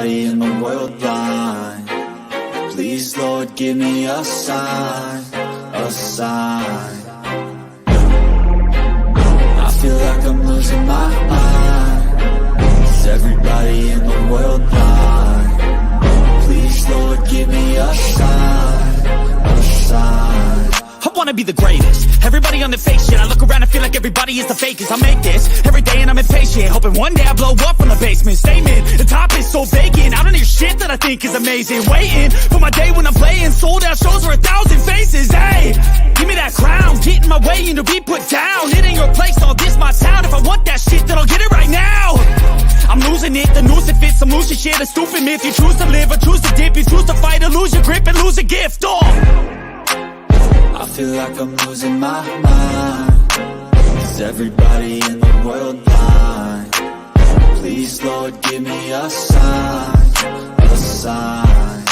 everybody in the world blind. Please, Lord, give me a sign, a sign. I feel like I'm losing my mind. Is everybody in the world blind? Please, Lord, give me a sign, a sign. I wanna be the greatest. Everybody on the fake shit. I look around and feel like everybody is the fakest. I make this every day and I'm impatient, hoping one day I blow up from the basement. Statement, the top is so vacant. I don't hear shit that I think is amazing. Waiting for my day when I'm playing sold out shows for 1,000 faces. Hey, give me that crown, get in my way and to be put down. It ain't your place, all this my town. If I want that shit, then I'll get it right now. I'm losing it, the noose it fits. I'm losing shit, a stupid myth. You choose to live or choose to dip. You choose to fight or lose your grip and lose a gift. I feel like I'm losing my mind. Is everybody in the world blind? Please, Lord, give me a sign, a sign.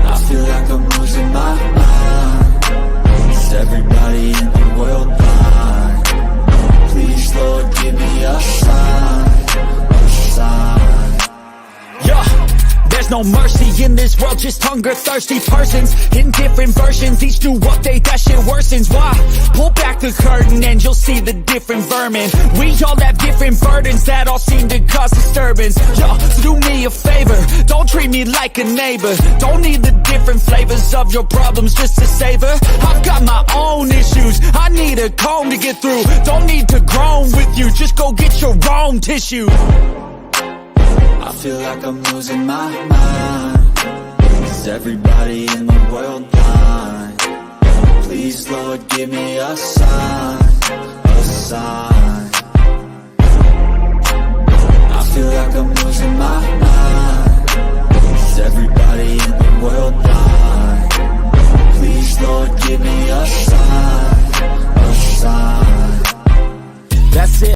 I feel like I'm losing my mind. Is everybody in the world blind? Please, Lord, give me a sign, a sign. Yeah. There's no mercy in this world, just hunger-thirsty persons in different versions. Each new update, that shit worsens. Why? Pull back the curtain and you'll see the different vermin. We all have different burdens that all seem to cause disturbance. Yo, so do me a favor, don't treat me like a neighbor. Don't need the different flavors of your problems just to savor. I've got my own issues, I need a comb to get through. Don't need to groan with you, just go get your own tissue. I feel like I'm losing my mind. Is everybody in the world blind? Please, Lord, give me a sign, a sign. I feel like I'm losing my mind. Is everybody in the world blind? Please, Lord, give me a sign, a sign. That's it.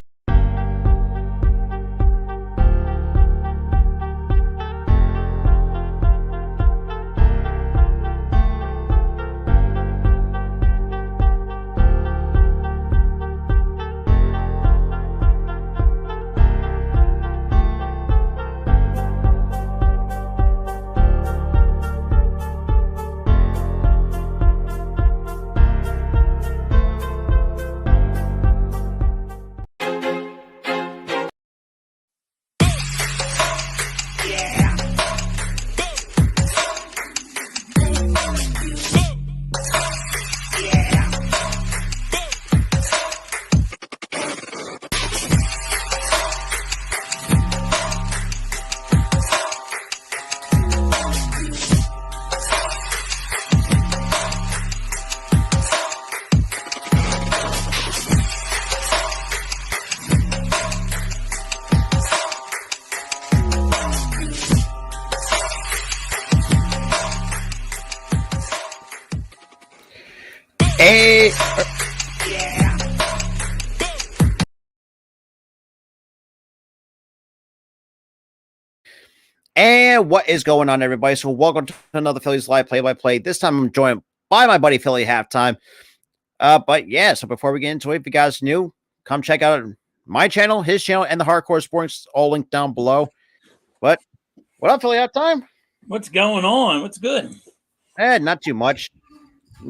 And what is going on, everybody? So welcome to another Phillies Live play-by-play. This time I'm joined by my buddy Philly Halftime. But yeah, so before we get into it, if you guys new, come check out my channel, his channel, and the Hardcore Sports, all linked down below. But what up, Philly Halftime? What's going on? What's good? Not too much.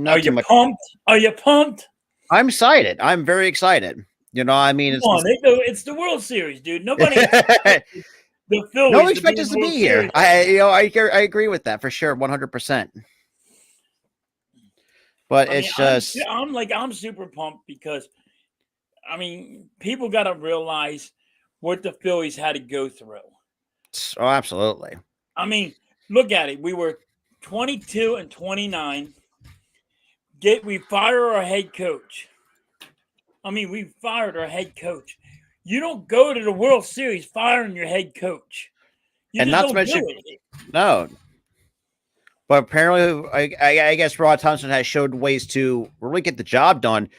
Are you pumped? Are you pumped? I'm excited. I'm very excited. You know, I mean, it's the World Series, dude. Nobody expected the Phillies. No one expects us to be here. I agree with that for sure, 100%. But I'm super pumped because, I mean, people got to realize what the Phillies had to go through. Oh, absolutely. I mean, look at it. We were 22-29. We fire our head coach. We fired our head coach. You don't go to the World Series firing your head coach. And not to mention, no. But apparently, I guess Rod Thompson has showed ways to really get the job done,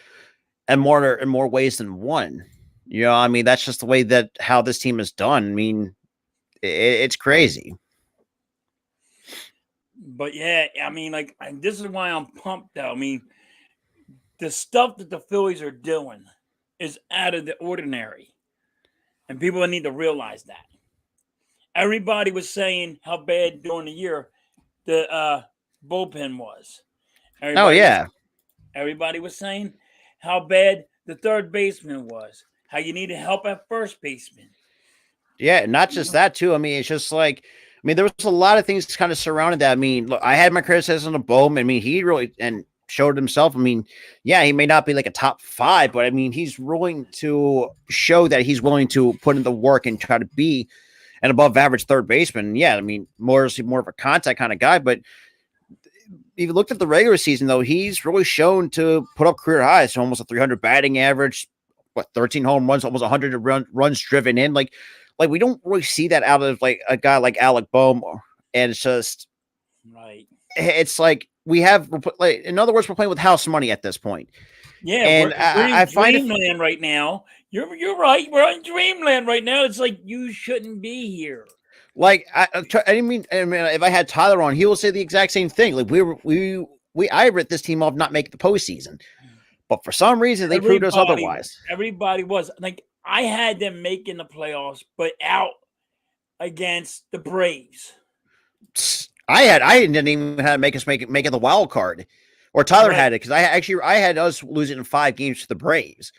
and more ways than one. You know, I mean, that's just the way that how this team is done. I mean, it's crazy. But yeah, I mean, like, this is why I'm pumped, though. I mean, the stuff that the Phillies are doing is out of the ordinary. And people need to realize that. everybody was saying how bad during the year the bullpen was. Oh yeah. Everybody was saying how bad the third baseman was, how you needed help at first baseman. Yeah, not just that too. I mean, it's just like, I mean, there was a lot of things kind of surrounding that. I mean, look, I had my criticism of Bowman. I mean, he really and showed himself. I mean, yeah, he may not be like a top 5, but I mean, he's willing to show that he's willing to put in the work and try to be an above average third baseman. Yeah, I mean, more of a contact kind of guy, but if you looked at the regular season, though, he's really shown to put up career highs, so almost a 300 batting average, 13 home runs, almost 100 runs driven in. Like we don't really see that out of like a guy like Alec Bohm, and it's just right. It's like we have, like, in other words, we're playing with house money at this point. Yeah, and we're in dreamland right now. You're right. We're in dreamland right now. It's like you shouldn't be here. Like I mean, if I had Tyler on, he will say the exact same thing. Like I writ this team off not making the postseason, but for some reason they proved us otherwise. Everybody was like, I had them making the playoffs, but out against the Braves. I didn't even have to make us make it the wild card, or Tyler had it because I had us losing in 5 games to the Braves.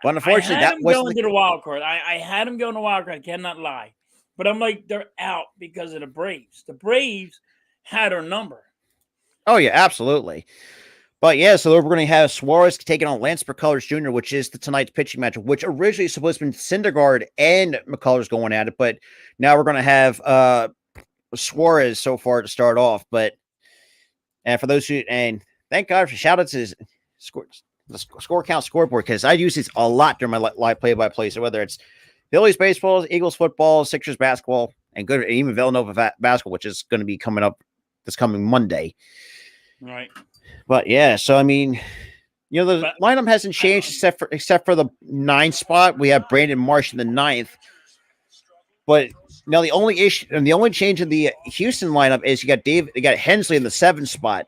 But unfortunately, that was going to the wild card. I had them going to wild card. I cannot lie. But I'm like, they're out because of the Braves. The Braves had our number. Oh, yeah, absolutely. But yeah, so we're going to have Suarez taking on Lance McCullers Jr., which is tonight's pitching match, which originally supposed to be Syndergaard and McCullers going at it. But now we're going to have Suarez so far to start off. And for those and thank God for shout out to the score count scoreboard, because I use this a lot during my live play-by-play. So whether it's Phillies baseball, Eagles football, Sixers basketball, and even Villanova basketball, which is going to be coming up this coming Monday. Right. But yeah, so I mean, the lineup hasn't changed except for the 9 spot. We have Brandon Marsh in the 9th. But now the only issue and the only change in the Houston lineup is you got Hensley in the 7th spot.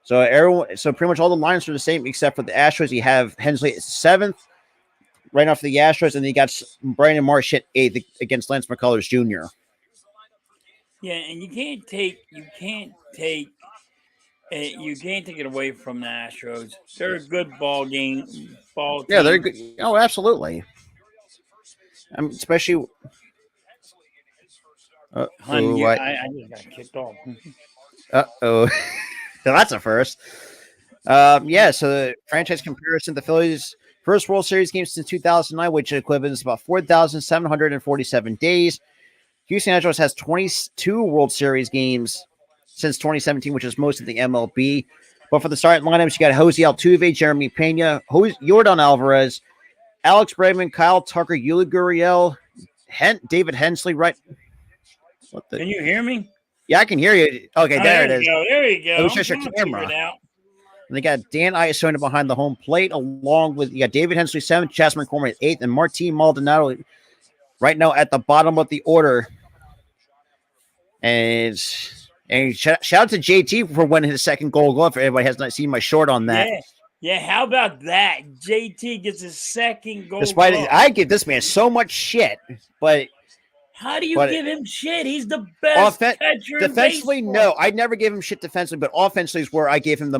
So pretty much all the lines are the same except for the Astros. You have Hensley at 7th. Right off the Astros, and then you got Brandon Marsh at 8th against Lance McCullers Jr. Yeah, and you can't take it away from the Astros. They're a good ball team. Yeah, they're good. Oh, absolutely. I mean, especially. I just got kicked off. That's a first. Yeah, so the franchise comparison, the Phillies' first World Series game since 2009, which equivalents about 4,747 days. Houston Astros has 22 World Series games since 2017, which is most of the MLB. But for the starting lineups, you got Jose Altuve, Jeremy Pena, Yordan Alvarez, Alex Bregman, Kyle Tucker, Yuli Gurriel, David Hensley. Right? Can you hear me? Yeah, I can hear you. Okay, there it is. There you go. It was just your camera. And they got Dan Iasona behind the home plate, along with you got David Hensley 7th, Jasmine Cormier 8th, and Martin Maldonado right now at the bottom of the order. And shout out to JT for winning his second Gold Glove. If anybody has not seen my short on that. Yeah. How about that? JT gets his second Gold Despite Glove. I give this man so much shit, but. How do you give him shit? He's the best catcher defensively. In no, I never gave him shit defensively, but offensively is where I gave him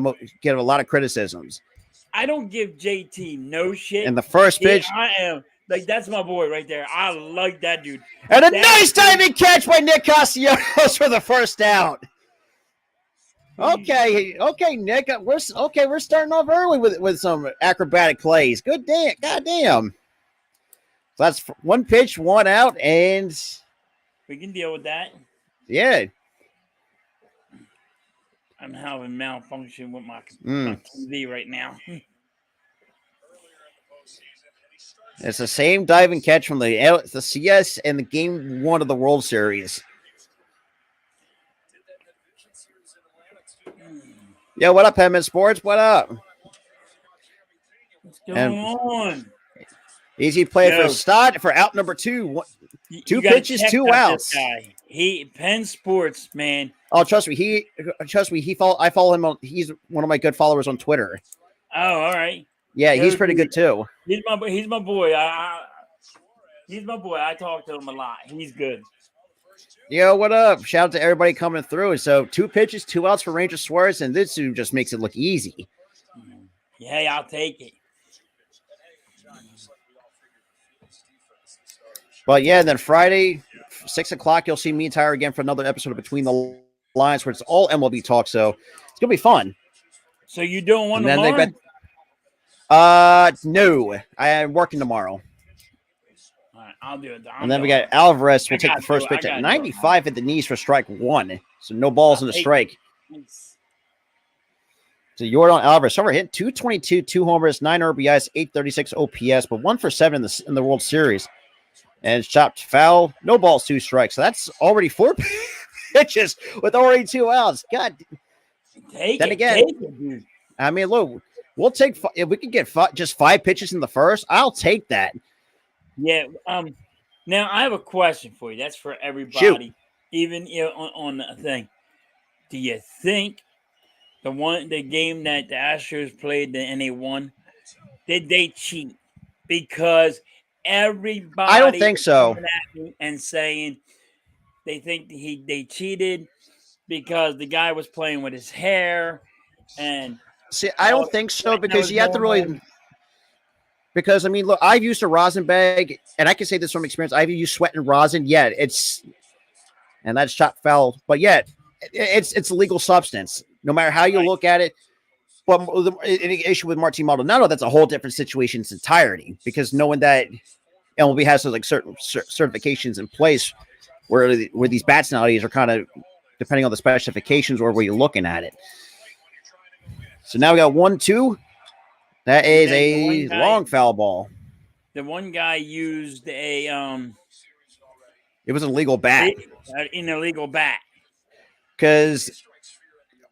get a lot of criticisms. I don't give JT no shit. In the first pitch, I am like, that's my boy right there. I like that dude. And a nice diving catch by Nick Castellanos for the first out. Okay, Nick. We're starting off early with some acrobatic plays. God damn. So that's 1 pitch, 1 out, and we can deal with that. Yeah. I'm having malfunction with my TV right now. It's the same diving catch from the CS and the Game 1 of the World Series. Yo, what up, Penman Sports? What up? What's going on? Easy play for Stott for out number 2. 2 pitches, 2 outs. Penn Sports, man. Oh, trust me. I follow him on. He's one of my good followers on Twitter. Oh, all right. Yeah, he's pretty good too. He's my boy. He's my boy. I talk to him a lot. He's good. Yo, what up? Shout out to everybody coming through. So 2 pitches, 2 outs for Ranger Suarez, and this dude just makes it look easy. Hey, I'll take it. But yeah, and then Friday, 6 o'clock, you'll see me and Tyler again for another episode of Between the Lines, where it's all MLB talk. So it's gonna be fun. So you doing one And then tomorrow? No, I am working tomorrow. All right, I'll do it. And then we got Alvarez. We'll take the first pitch at 95 at the knees for strike 1. So no balls in the strike. So Yordan Alvarez, over hit 222, 2 homers, 9 RBIs, 836 OPS, but 1 for 7 in the World Series. And chopped foul, no balls, 2 strikes. So that's already 4 pitches with already 2 outs. God. I mean, look, we'll take if we can get just 5 pitches in the first. I'll take that. Yeah. Now I have a question for you. That's for everybody. Shoot. Even on the thing. Do you think the game that the Astros played and they won, did they cheat? Because everybody, I don't think so. And saying they think they cheated because the guy was playing with his hair. And see, I don't think so, because you have to really. Because I mean, look, I've used a rosin bag, and I can say this from experience. I've used sweat and rosin. Yeah, and that's shot foul, but yet it's a legal substance, no matter how you look at it. But the issue with Martin Maldonado, that's a whole different situation in its entirety, because knowing that MLB has like certain certifications in place where these bats nowadays are kind of depending on the specifications or where you're looking at it. So now we got 1-2. That is a long foul ball. The one guy used a it was an illegal bat. An illegal bat. Because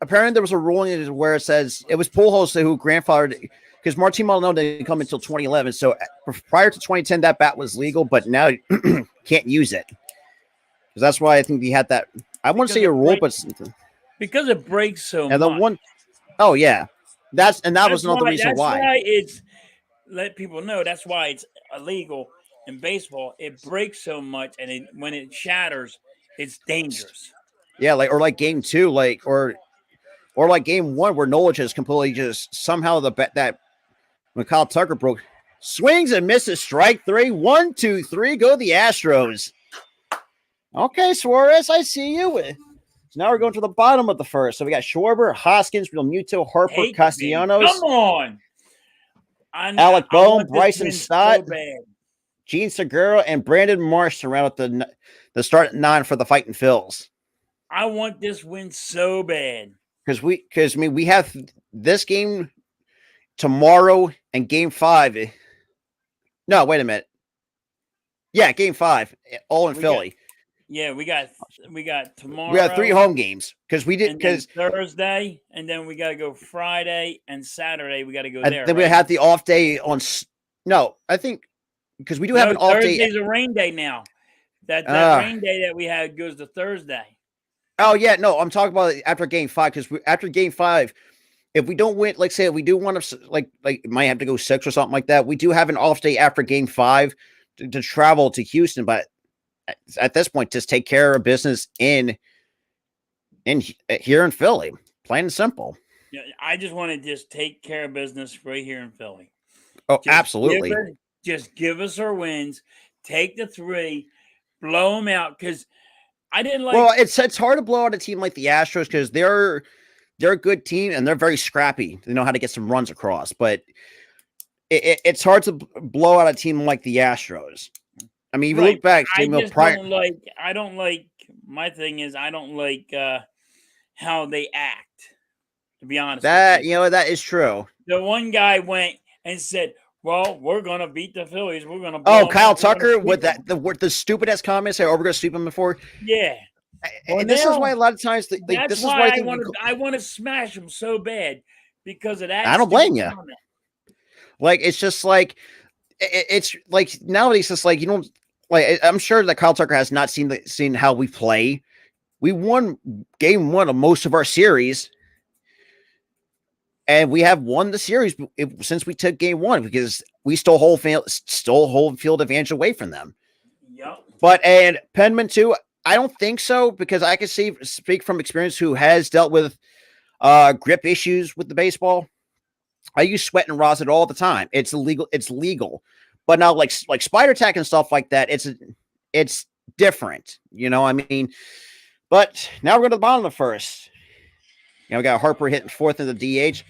apparently there was a ruling where it says it was Pujols who grandfathered, because Martin Maldonado didn't come until 2011. So prior to 2010, that bat was legal, but now can't use it. Because that's why I think he had that. I wouldn't say a rule, but because it breaks so and much. Oh yeah, that was another reason why. That's why it's let people know. That's why it's illegal in baseball. It breaks so much, and when it shatters, it's dangerous. Yeah, like game 2, or like game 1 where Nola just completely just somehow that when Kyle Tucker broke, swings and misses, strike 3, 1, 2, 3, go the Astros. Okay, Suarez, I see you. So now we're going to the bottom of the first. So we got Schwarber, Hoskins, Realmuto, Harper, Castellanos. Come on. Alec Bohm, Bryson Stott, Gene Segura, and Brandon Marsh to round out the start 9 for the Fighting Phils. I want this win so bad. Because we have this game tomorrow and game 5. No, wait a minute. Yeah, game 5, all in Philly. We got tomorrow. We got 3 home games because Thursday, and then we got to go Friday and Saturday. We got to go there. Then we have the off day on. No, I think because we do have an off day. Thursday's a rain day now. That rain day that we had goes to Thursday. Oh yeah, no, I'm talking about after game 5, because after game 5, if we don't win, like say if we do want to like might have to go 6 or something like that, we do have an off day after game 5 to travel to Houston, but at this point, just take care of business in here in Philly, plain and simple. Yeah, I just want to just take care of business right here in Philly. Oh, absolutely. Just give us our wins, take the 3, blow them out, because I didn't like. Well, it's hard to blow out a team like the Astros because they're a good team and they're very scrappy. They know how to get some runs across, but it's hard to blow out a team like the Astros. I mean, if you look back, I don't like. My thing is, I don't like how they act. To be honest, that is true. The one guy went and said, "Well, we're gonna beat the Phillies. We're gonna." Kyle Tucker with the stupid ass comments. We're gonna sweep him before. Yeah. Well, this is why a lot of times that's why I want to smash him so bad because of that. I don't blame you. Like it's just like. It's like nowadays, it's like I'm sure that Kyle Tucker has not seen how we play. We won game 1 of most of our series, and we have won the series since we took game 1 because we stole whole field advantage away from them. Yep. But and Penman too, I don't think so because I can speak from experience who has dealt with grip issues with the baseball. I use sweat and rosin all the time. It's illegal. It's legal, but now like spider tack and stuff like that, it's different. You know, I mean, but now we're going to the bottom of the first. You know, we got Harper hitting fourth in the DH,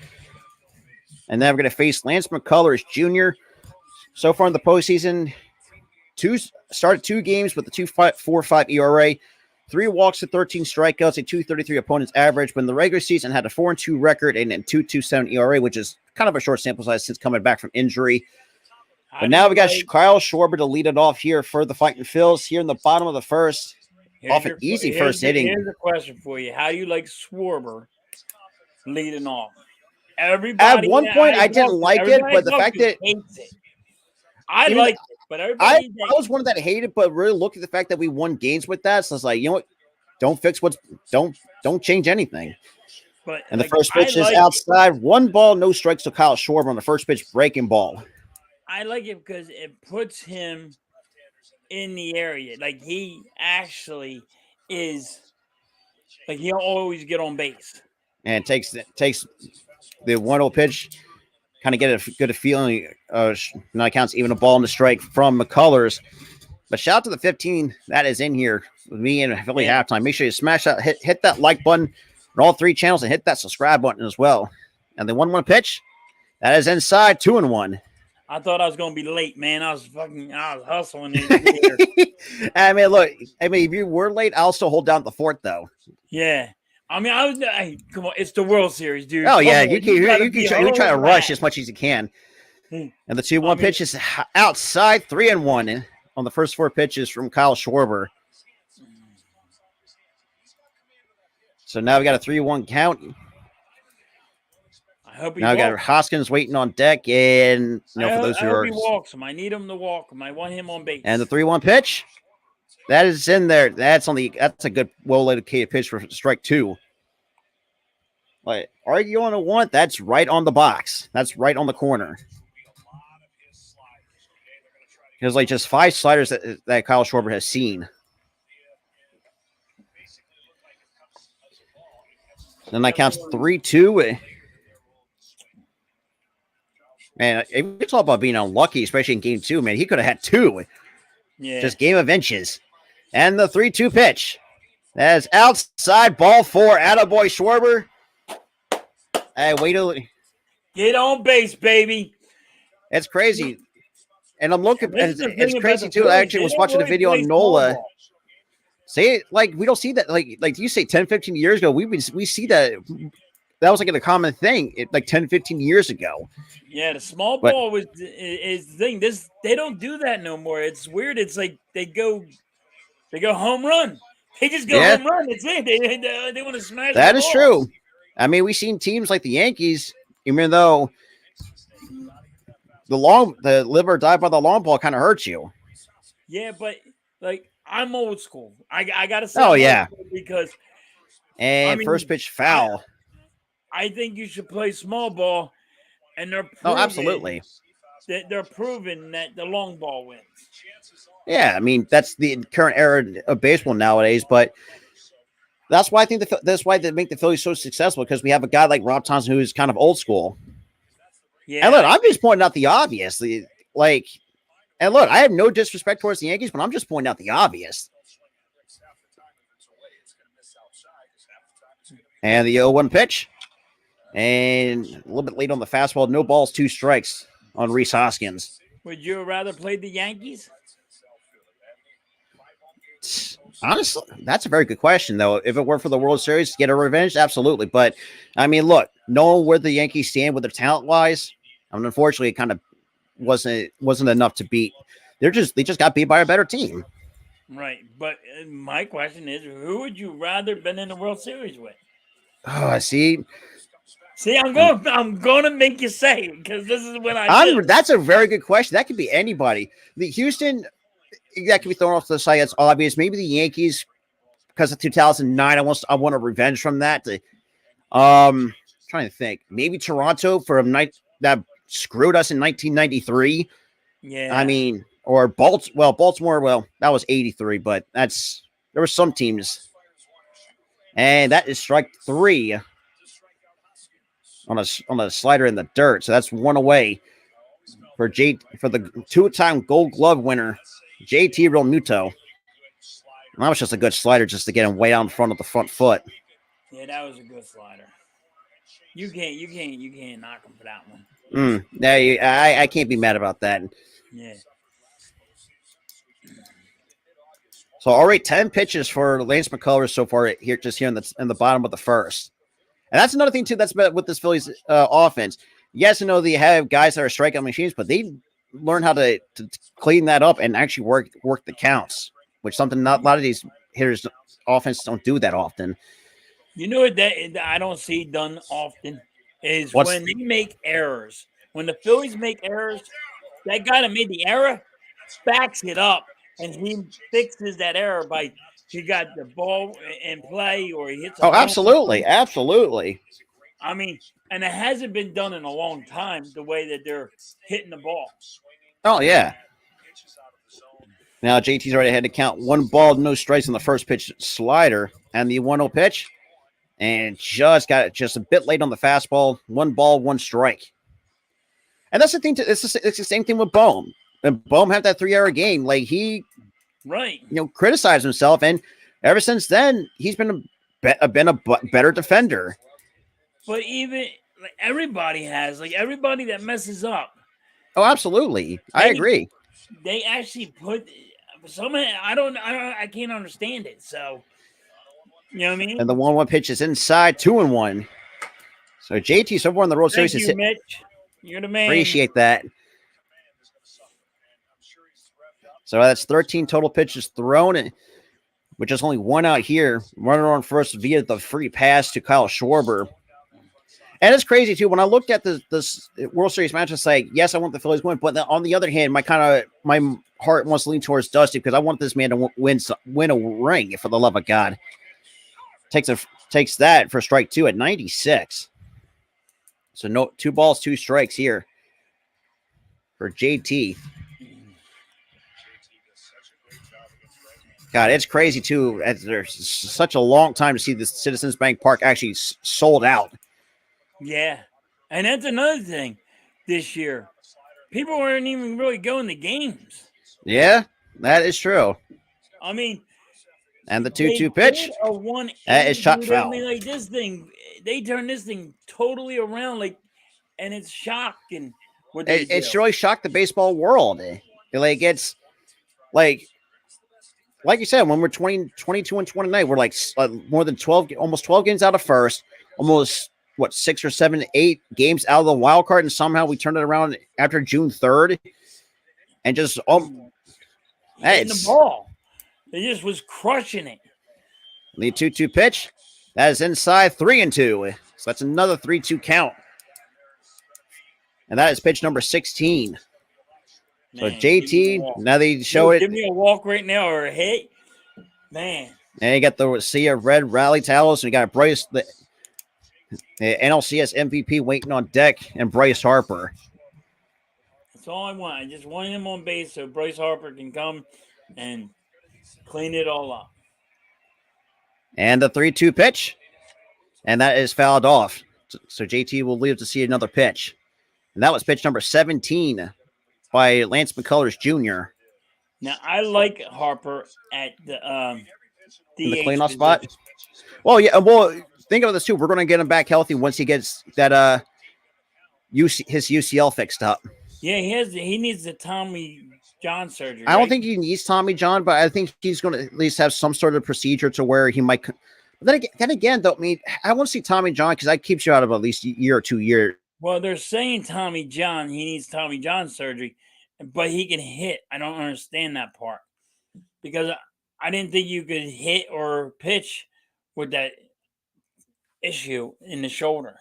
and then we're going to face Lance McCullers Jr. So far in the postseason, started 2 games with a 2.45 ERA. 3 walks to 13 strikeouts, a 2.33 opponent's average. But in the regular season, had a 4-2 record and a 2.27 ERA, which is kind of a short sample size since coming back from injury. But now we got Kyle Schwarber to lead it off here for the Fighting Phils here in the bottom of the first. Off an easy first inning. Here's a question for you: how do you like Schwarber leading off? Everybody at one point I didn't like it, but the fact that hates it. I like it, but everybody I was one that hated, but really look at the fact that we won games with that. So it's like, you know what? Don't change anything. But and the first pitch is outside. 1 ball, no strikes to Kyle Schwarber on the first pitch, breaking ball. I like it because it puts him in the area. Like he actually is, like he'll always get on base. And takes the 1-0 pitch, kind of get a good feeling. Now counts even a ball in the strike from McCullers. But shout out to the 15 that is in here with me and Philly halftime. Make sure you smash that, hit that like button on all 3 channels, and hit that subscribe button as well. And the 1-1 pitch that is inside, 2-1. I thought I was gonna be late, man. I was hustling in here. I mean, look. I mean, if you were late, I'll still hold down the fort, though. Yeah. I mean, come on. It's the World Series, dude. Oh, yeah. You can try to rush as much as you can. And the 2-1 pitch is outside, 3-1 on the first 4 pitches from Kyle Schwarber. So now we got a 3-1 count. I hope he now we got Hoskins waiting on deck, and for those who are, he walks him. I need him to walk him. I want him on base. And the 3-1 pitch, that is in there. That's a good, well-located pitch for strike 2. Like, argue on a 1, that's right on the box. That's right on the corner. There's like just 5 sliders that Kyle Schwarber has seen. Then that counts 3-2. Man, it's all about being unlucky, especially in game 2, man. He could have had 2. Yeah. Just game of inches. And the 3-2 pitch. That is outside, ball 4. Attaboy Schwarber. Hey, wait till get on base, baby. It's crazy. And I'm looking, it's crazy too. I actually was watching a video on NOLA. Say, like, we don't see that. Like you say 10, 15 years ago, we see that. That was like a common thing, like 10, 15 years ago. Yeah, the small ball is the thing. They don't do that no more. It's weird. It's like they go home run. They just go home run. That's it. They want to smash. That is true. I mean, we've seen teams like the Yankees, even though the live or die by the long ball kind of hurts you. Yeah, but like I'm old school. I gotta say. Oh yeah. Because first pitch foul. I think you should play small ball, and they're absolutely. They're proving that the long ball wins. Yeah, I mean that's the current era of baseball nowadays, but that's why I think that's why they make the Phillies so successful, because we have a guy like Rob Thompson who is kind of old school. Yeah, and look, I'm just pointing out the obvious. And look, I have no disrespect towards the Yankees, but I'm just pointing out the obvious. And the 0-1 pitch. And a little bit late on the fastball. No balls, 2 strikes on Rhys Hoskins. Would you rather play the Yankees? Honestly, that's a very good question, though. If it were for the World Series, get a revenge, absolutely. But, I mean, look, knowing where the Yankees stand with their talent-wise, I mean, unfortunately, it kind of wasn't enough to beat. They just got beat by a better team. Right. But my question is, who would you rather been in the World Series with? Oh, I see. See, I'm going to make you say it, because this is when that's a very good question. That could be anybody. The Houston, that could be thrown off to the side. That's obvious. Maybe the Yankees, because of 2009. I want a revenge from that. Trying to think. Maybe Toronto for a night that screwed us in 1993. Yeah. I mean, or Baltimore. Well, that was 83, but that's there were some teams. And that is strike 3 on a slider in the dirt. So that's one away for the 2-time Gold Glove winner, JT Realmuto. And that was just a good slider just to get him way out in front of the front foot. Yeah, that was a good slider. You can't knock him for that one. I can't be mad about that. Yeah. So already 10 pitches for Lance McCullers so far here in the bottom of the first. And that's another thing too that's with this Phillies offense. Yes, I know they have guys that are strikeout machines, but they learn how to clean that up and actually work the counts, which something not a lot of these hitters offense don't do that often. You know what that I don't see done often is when they make errors. When the Phillies make errors, that guy that made the error backs it up and he fixes that error by he got the ball in play or he hits. Absolutely. I mean, and it hasn't been done in a long time. The way that they're hitting the ball. Oh yeah. Now JT's already had to count 1 ball, no strikes on the first pitch slider and the 1-0 pitch. And just got it just a bit late on the fastball. 1 ball, 1 strike. And that's the thing. It's the same thing with Bohm. When Bohm had that 3-error game, like he, criticized himself, and ever since then he's been a better defender. But even everybody has, everybody that messes up. Oh, absolutely, I agree. They actually put some. I can't understand it. So. You know what I mean? And the 1-1 pitch is inside, 2-1. So JT so far in the World Series is hit. Mitch. You're the man. Appreciate that. So that's 13 total pitches thrown, with just only 1 out here. Runner on first via the free pass to Kyle Schwarber. And it's crazy too. When I looked at this World Series match, it's like, yes, I want the Phillies to win, but on the other hand, my heart wants to lean towards Dusty because I want this man to win a ring, for the love of God. Takes that for strike 2 at 96. So 2 balls, 2 strikes here for JT. God, it's crazy too. There's such a long time to see the Citizens Bank Park actually sold out. Yeah, and that's another thing this year. People weren't even really going to games. Yeah, that is true. I mean. And the 2-2 pitch. That is shot foul. I mean, they turned this thing totally around, and it's shocking. It's really shocked the baseball world. It's like you said, when we're 22 and 29, we're more than 12, almost 12 games out of first, almost 6 or 7, 8 games out of the wild card, and somehow we turned it around after June 3rd, and just hitting the ball. It just was crushing it. The 2-2 pitch. That is inside, 3-2. So that's another 3-2 count. And that is pitch number 16. So JT, now they show it. Give me a walk right now or a hit. Man. And you got the Sia red rally towels. And you got Bryce, the NLCS MVP waiting on deck, and Bryce Harper. That's all I want. I just want him on base so Bryce Harper can come and clean it all up. And the 3-2 pitch. And that is fouled off. So JT will live to see another pitch. And that was pitch number 17 by Lance McCullers Jr. Now, I like Harper at the cleanoff spot. Well, yeah. Well, think about this too. We're going to get him back healthy once he gets that his UCL fixed up. Yeah, he needs the Tommy John surgery. I don't think he needs Tommy John, but I think he's going to at least have some sort of procedure to where he might. But then again, though, I want to see Tommy John because that keeps you out of at least a year or 2 years. Well, they're saying Tommy John, he needs Tommy John surgery, but he can hit. I don't understand that part because I didn't think you could hit or pitch with that issue in the shoulder.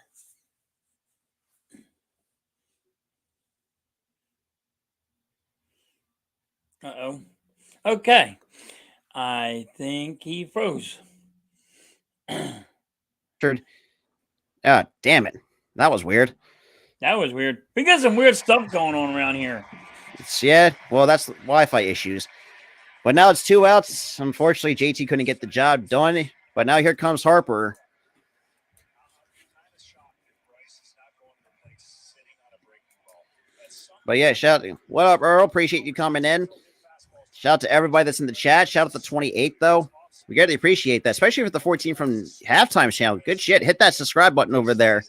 Uh-oh. Okay. I think he froze. Sure. Ah, damn it. That was weird. That was weird. We got some weird stuff going on around here. Yeah, well, that's Wi-Fi issues. But now it's 2 outs. Unfortunately, JT couldn't get the job done. But now here comes Harper. But yeah, what up, Earl? Appreciate you coming in. Shout out to everybody that's in the chat. Shout out to 28, though. We greatly appreciate that, especially with the 14 from Halftime channel. Good shit. Hit that subscribe button over there.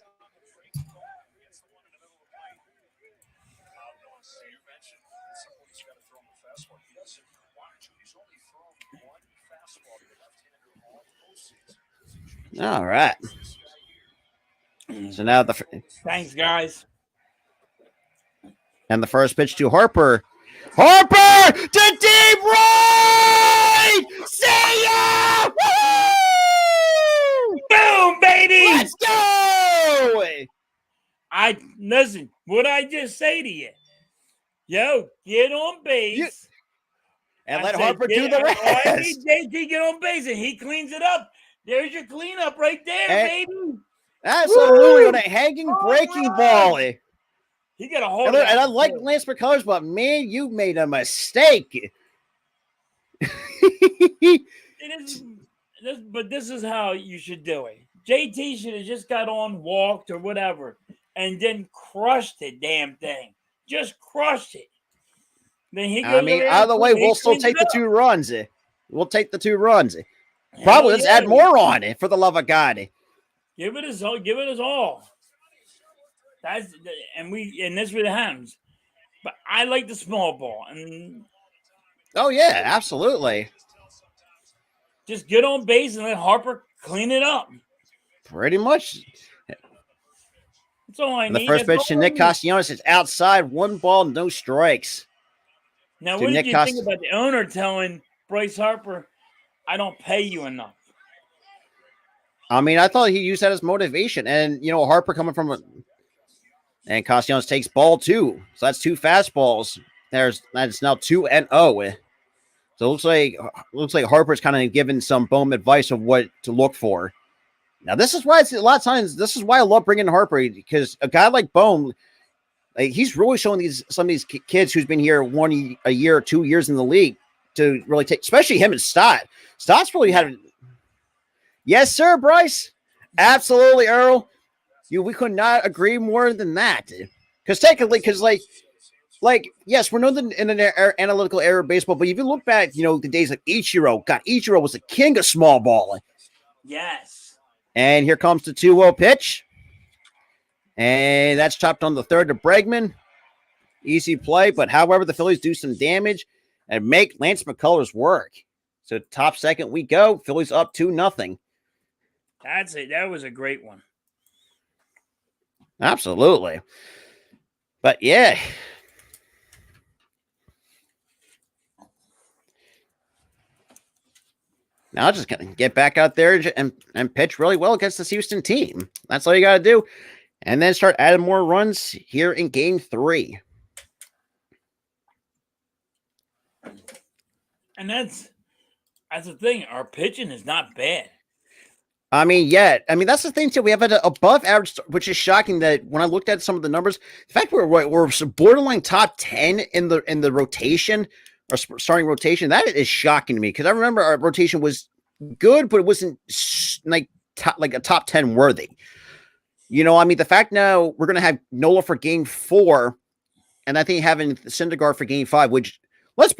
All right. So now thanks, guys. And the first pitch to Harper. Harper to deep right! See ya! Woo! Boom, baby! Let's go! Listen, what I just say to you. Yo, get on base. And let Harper do the rest. I need JT get on base, and he cleans it up. There's your cleanup right there, baby. Absolutely, on a hanging breaking ball. He got a hold. And I like Lance McCullers, but man, you made a mistake. But this is how you should do it. JT should have just got on, walked, or whatever, and then crushed the damn thing. Just crushed it. Then he. I mean, either way, we'll still take the 2 runs. We'll take the 2 runs. Probably let's add more on it, for the love of God. Give it his all. And this really happens. But I like the small ball. And oh yeah, absolutely. Just get on base and let Harper clean it up. Pretty much. That's all I need. The first pitch to Nick Castellanos is outside, 1 ball, no strikes. Now, what did you think about the owner telling Bryce Harper, I don't pay you enough? I mean, I thought he used that as motivation. And, Harper coming from and Castellanos takes ball 2. So that's 2 fastballs. That's now 2-0. So it looks like Harper's kind of giving some Bohm advice of what to look for. Now, this is why a lot of times, this is why I love bringing Harper, because a guy like Bohm, he's really showing some of these kids who's been here a year or 2 years in the league to really take, especially him and Stott. Stott's really had. Yes, sir, Bryce. Absolutely, Earl. We could not agree more than that. Because technically, yes, we're known in an analytical era of baseball, but if you look back, the days of Ichiro, Ichiro was the king of small ball. Yes. And here comes the 2-0 pitch. And that's chopped on the third to Bregman. Easy play, but however, the Phillies do some damage and make Lance McCullers work. So top second we go. Phillies up 2-0. That's it. That was a great one. Absolutely. But yeah. Now just get back out there and pitch really well against this Houston team. That's all you got to do. And then start adding more runs here in game 3. And that's the thing. Our pitching is not bad. I mean, that's the thing too. We have an above average, which is shocking. That when I looked at some of the numbers, the fact we're borderline top 10 in the rotation or starting rotation, that is shocking to me, because I remember our rotation was good, but it wasn't like a top 10 worthy. The fact now we're going to have Nola for game 4, and I think having Syndergaard for game 5, which with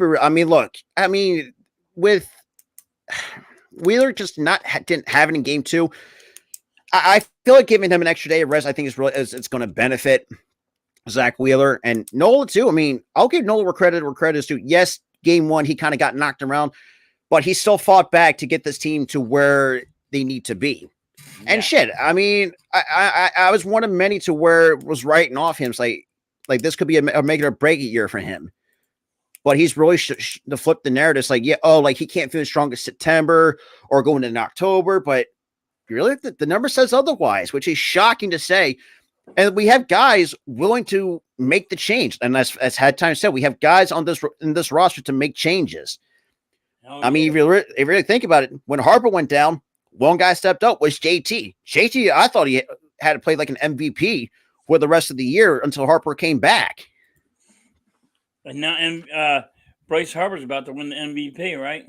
Wheeler just didn't have it in game 2. I feel like giving him an extra day of rest, I think it's going to benefit Zach Wheeler and Nola too. I mean, I'll give Nola where credit is due. Yes, game 1, he kind of got knocked around, but he still fought back to get this team to where they need to be. Yeah. And shit, I mean, I was one of many to where it was writing off him. It's like this could be a make it or break it year for him. But he's really to flip the narrative. It's like, he can't finish strong in September or going into October. But really, the number says otherwise, which is shocking to say. And we have guys willing to make the change. And as Had Time said, we have guys in this roster to make changes. I mean, if you really think about it, when Harper went down, one guy stepped up was JT. JT, I thought he had to play like an MVP for the rest of the year until Harper came back. Now, Bryce Harper's about to win the MVP, right?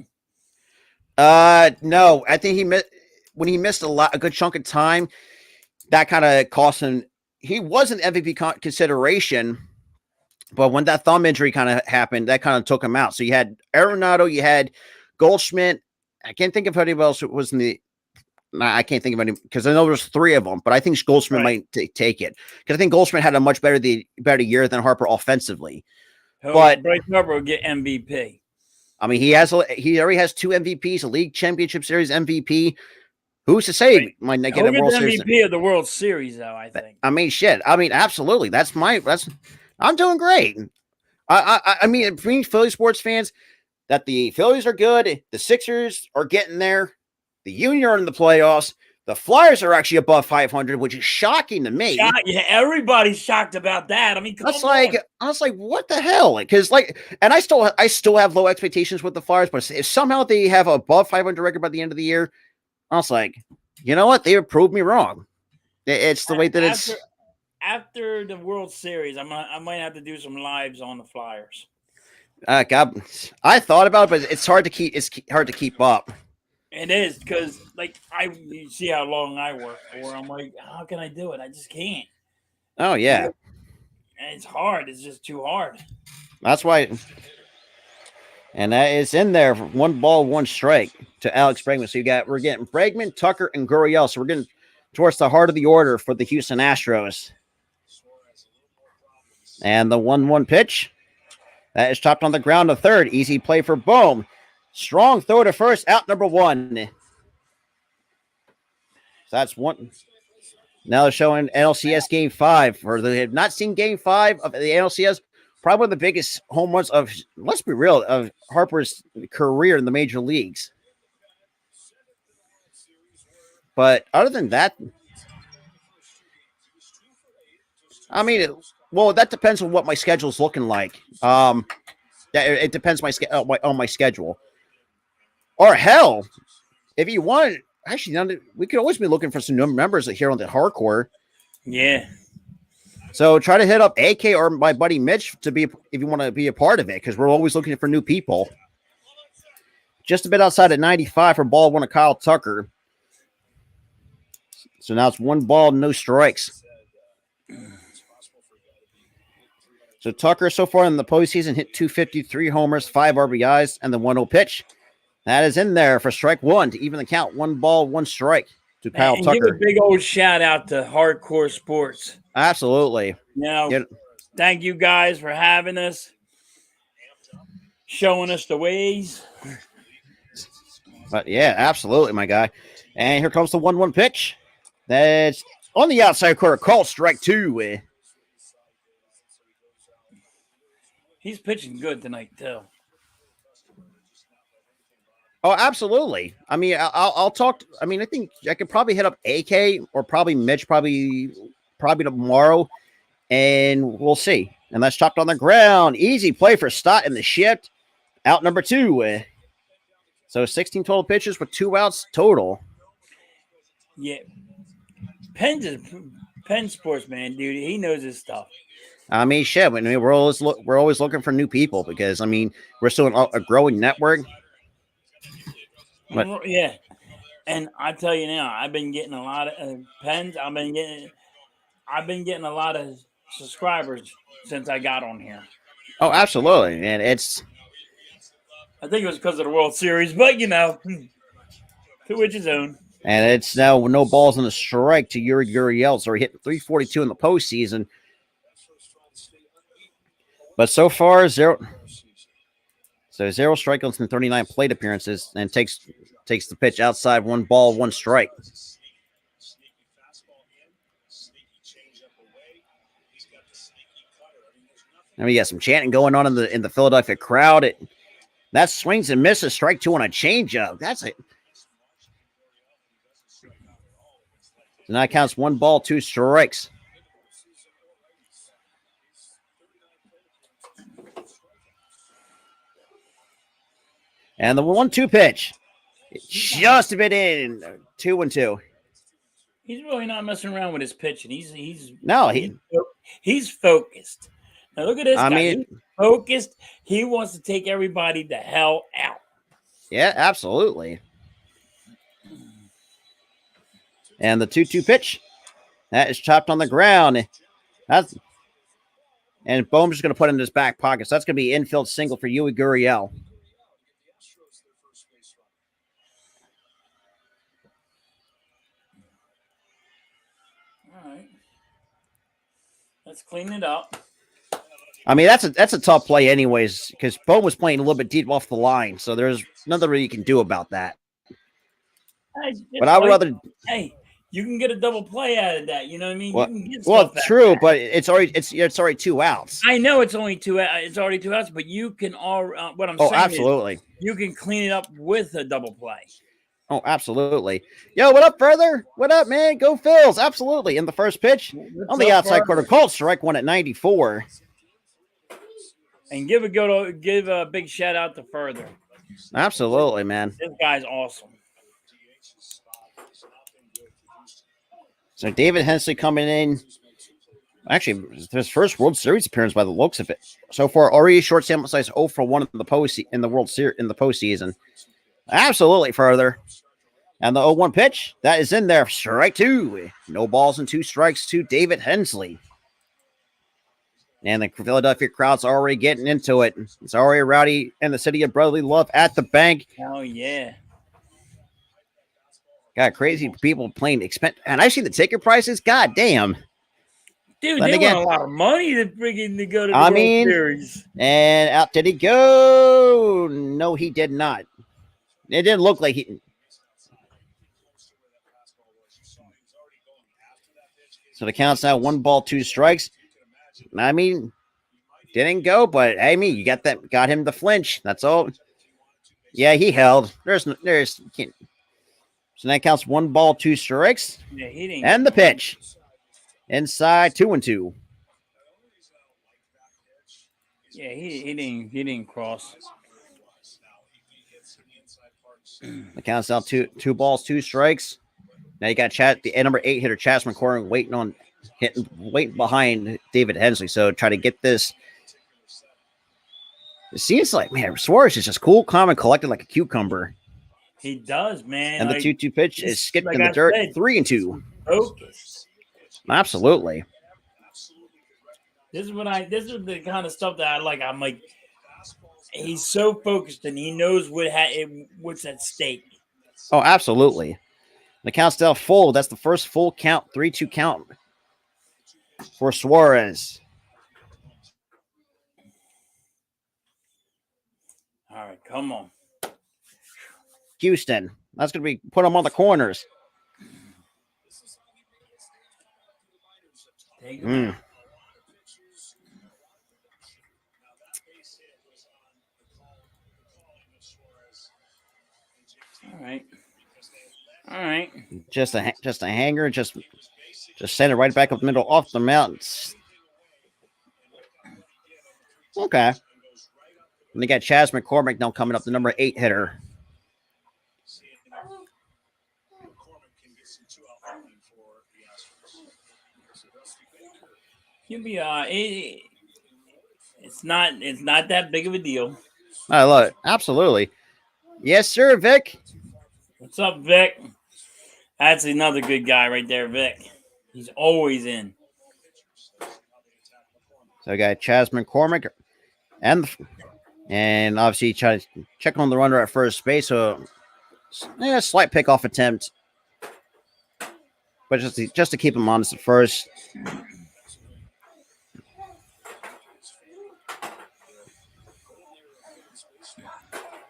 No, I think he missed when he missed a good chunk of time. That kind of cost him. He was an MVP consideration, but when that thumb injury kind of happened, that kind of took him out. So you had Arenado, you had Goldschmidt. I can't think of anybody else who was in the. I can't think of any because I know there's three of them, but I think Goldschmidt might take it because I think Goldschmidt had a much better year than Harper offensively. But Bryce Harper will get MVP. I mean, he already has 2 MVPs, a league championship series MVP. Who's to say he might not get a World Series? MVP of the World Series, though. I think. I mean, shit. I mean, absolutely. I'm doing great. I mean, being Philly sports fans, that the Phillies are good, the Sixers are getting there, the Union are in the playoffs, the Flyers are actually above 500, which is shocking to me. Yeah, everybody's shocked about that. I mean, I was like, what the hell? Because and I still have low expectations with the Flyers, but if somehow they have a above 500 record by the end of the year, I was like, you know what? They have proved me wrong. It's the way that it's. After the World Series, I might have to do some lives on the Flyers. God, I thought about it, but it's hard to keep. It's hard to keep up. It is because, you see how long I work for. I'm like, how can I do it? I just can't. Oh yeah, and it's hard. It's just too hard. That's why. And that is in there for 1-1 strike to Alex Bregman. So we're getting Bregman, Tucker, and Gurriel. So we're getting towards the heart of the order for the Houston Astros. And the 1-1 pitch. That is chopped on the ground to third. Easy play for Bohm. Strong throw to first, out number 1. So that's one. Now they're showing NLCS Game 5. For they have not seen Game 5 of the NLCS, probably one of the biggest home runs of, let's be real, of Harper's career in the major leagues. But other than that, I mean, that depends on what my schedule's looking like. It depends on my schedule. Or hell, if you want, actually, we could always be looking for some new members here on the hardcore. Yeah. So try to hit up AK or my buddy Mitch if you want to be a part of it, because we're always looking for new people. Just a bit outside of 95 for ball 1 of Kyle Tucker. So now it's 1 ball, no strikes. So Tucker so far in the postseason hit 253 homers, 5 RBIs, and the 1-0 pitch. That is in there for strike 1 to even the count. 1 ball, 1 strike to Kyle Tucker. Give a big old shout out to Hardcore Sports. Absolutely. Thank you guys for having us, showing us the ways. But yeah, absolutely, my guy. And here comes the 1-1 pitch. That's on the outside corner. Call strike 2. He's pitching good tonight, too. Oh, absolutely. I mean, I'll talk. I mean, I think I could probably hit up AK or probably Mitch probably tomorrow, and we'll see. And that's chopped on the ground. Easy play for Stott in the shift. Out number 2. So 16 total pitches with 2 outs total. Yeah. Penn Sports, man, dude. He knows his stuff. I mean, shit. I mean, we're always looking for new people because, I mean, we're still a growing network. But, yeah. And I tell you now, I've been getting a lot of pens. I've been getting a lot of subscribers since I got on here. Oh, absolutely. And I think it was because of the World Series, but to which his own. And it's now no balls in the strike to Yuri Gurriel. So he hit 342 in the postseason. But so far, 0. So 0 strikeouts in 39 plate appearances, and takes the pitch outside. 1 ball, 1 strike. And we got some chanting going on in the Philadelphia crowd. That swings and misses. Strike 2 on a changeup. That's it. So now it counts 1 ball, 2 strikes. And the 1-2 pitch. Just a bit in. 2-2. He's really not messing around with his pitching. He's no, he's focused. Now look at this guy. Mean, focused. He wants to take everybody the hell out. Yeah, absolutely. And the 2-2 pitch. That is chopped on the ground. And Bohm's just going to put it in his back pocket. So that's going to be infield single for Yui Gurriel. All right. Let's clean it up. I mean, that's a tough play anyways, because Bohm was playing a little bit deep off the line. So there's nothing really you can do about that. But I would rather... Hey, you can get a double play out of that. You know what I mean? Well, you can get well stuff true, but it's already 2 outs. I know it's only 2. It's already 2 outs, but you can all. What I'm saying absolutely. is you can clean it up with a double play. Oh, absolutely. Yo, what up, Further? What up, man? Go Phils. Absolutely. In the first pitch, on the outside corner, called strike one at 94. And give a big shout out to Further. Absolutely, man. This guy's awesome. So David Hensley coming in. Actually, his first World Series appearance by the looks of it. So far, already short sample size 0 for 1 in the World Series in the postseason. Absolutely, Further. And the 0-1 pitch, that is in there. Strike 2. No balls and 2 strikes to David Hensley. And the Philadelphia crowd's already getting into it. It's already rowdy in the city of brotherly love at the bank. Oh, yeah. Got crazy people playing and I see the ticket prices. God damn. Dude, they want a lot of money to go to the World Series. And out did he go? No, he did not. It didn't look like he... So the count's now 1 ball, 2 strikes. I mean, didn't go, but I mean, you got him to flinch. That's all. Yeah, he held. So that counts 1 ball, 2 strikes. Yeah, he didn't. And the pitch. Inside 2-2. Yeah, he didn't cross. The count's now 2 balls, 2 strikes. Now you got the number 8 hitter Chas McCormick waiting behind David Hensley. So try to get this. It seems like, man, Suarez is just cool, calm, and collected like a cucumber. He does, man. And the 2-2 pitch is skipped in the dirt. 3-2. Focus. Absolutely. This is the kind of stuff that I like. I'm like, he's so focused and he knows what's at stake. Oh, absolutely. The count's still full. That's the first full count, 3-2 count for Suarez. All right, come on. Houston. That's going to be put him on the corners. Mm. All right. Just a hanger. Just send it right back up the middle off the mountains. Okay. And they got Chas McCormick now coming up, the number 8 hitter. You'll be it's not that big of a deal. I love it. Absolutely. Yes, sir, Vic. What's up, Vic? That's another good guy right there, Vic. He's always in. So I got Chas McCormick and obviously try to check on the runner at first base. So slight pickoff attempt. But just to keep him honest at first.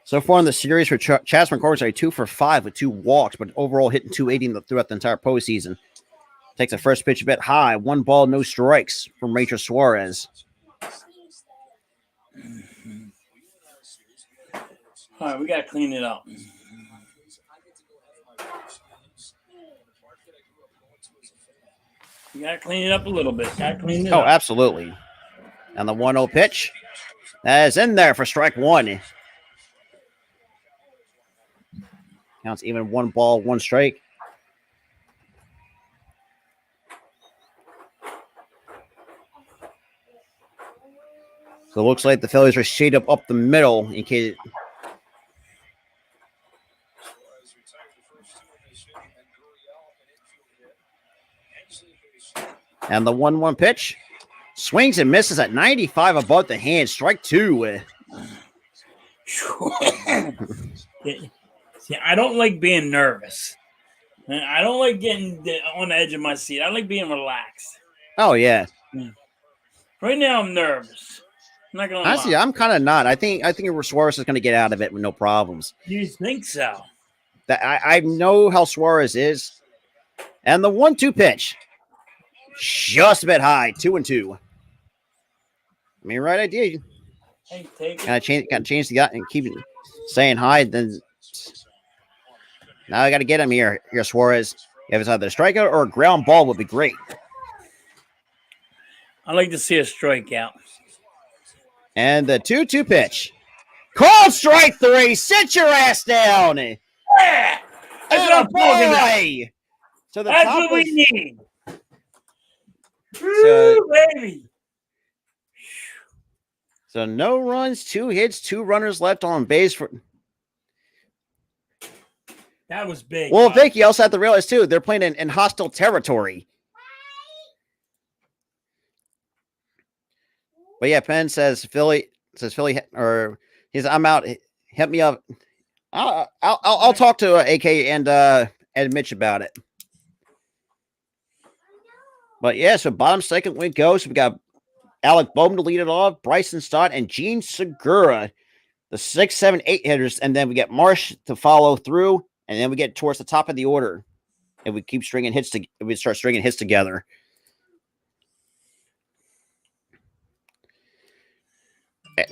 So far in the series for Chas McCormick, are 2 for 5 with 2 walks, but overall hitting 280 throughout the entire postseason. Takes the first pitch a bit high. 1 ball, no strikes from Rachel Suarez. All right, we got to clean it up. You got to clean it up a little bit. Oh, absolutely. And the 1-0 pitch. That is in there for strike 1. Counts even 1 ball, 1 strike. So So it looks like the Phillies are shaded up the middle in case. And the 1-1 pitch. Swings and misses at 95 above the hand. Strike 2. See, I don't like being nervous. I don't like getting on the edge of my seat. I like being relaxed. Oh, yeah. Right now, I'm nervous. I'm not gonna Honestly, lie. I'm kind of not. I think Suarez is going to get out of it with no problems. You think so? That I know how Suarez is. And the 1-2 pitch. Just a bit high. 2-2. I mean, right idea. Hey, take it. Gotta change the guy and keep it saying hi. Then now I got to get him here. Here, Suarez. If it's either a strikeout or a ground ball, would be great. I like to see a strikeout. And the 2-2 pitch. Called strike 3. Sit your ass down. Yeah! That's what I'm talking about. So That's what we need. So, Woo, baby. So no runs, 2 hits, 2 runners left on base for. That was big. Well, Vic, you also have to realize too, they're playing in hostile territory. But yeah, Penn says Philly, or he's I'm out. Hit me up. I'll talk to AK and Mitch about it. But yeah, so bottom second we go. So we got Alec Bohm to lead it off, Bryson Stott and Gene Segura, the 6, 7, 8 hitters, and then we get Marsh to follow through, and then we get towards the top of the order, and we keep stringing hits. We start stringing hits together.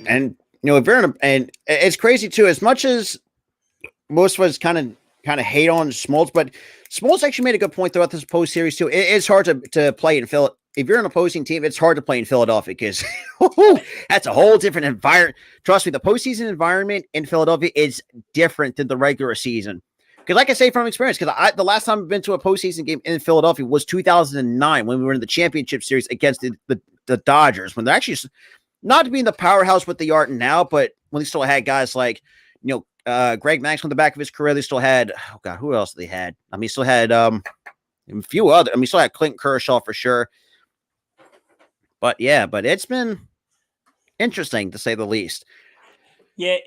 And you know, if you're and it's crazy too. As much as most of us kind of hate on Smoltz, but Smoltz actually made a good point throughout this post series too. It's hard to play in Philly. If you're an opposing team, it's hard to play in Philadelphia because that's a whole different environment. Trust me, the postseason environment in Philadelphia is different than the regular season. Because, like I say from experience, because the last time I've been to a postseason game in Philadelphia was 2009 when we were in the championship series against the Dodgers, when they're actually not being the powerhouse what they are now, but when they still had guys like, you know, Greg Max on the back of his career. They still had, oh God, who else they had? I mean, still had a few other. I mean, still had Clinton Kershaw for sure. But yeah, but it's been interesting to say the least. Yeah,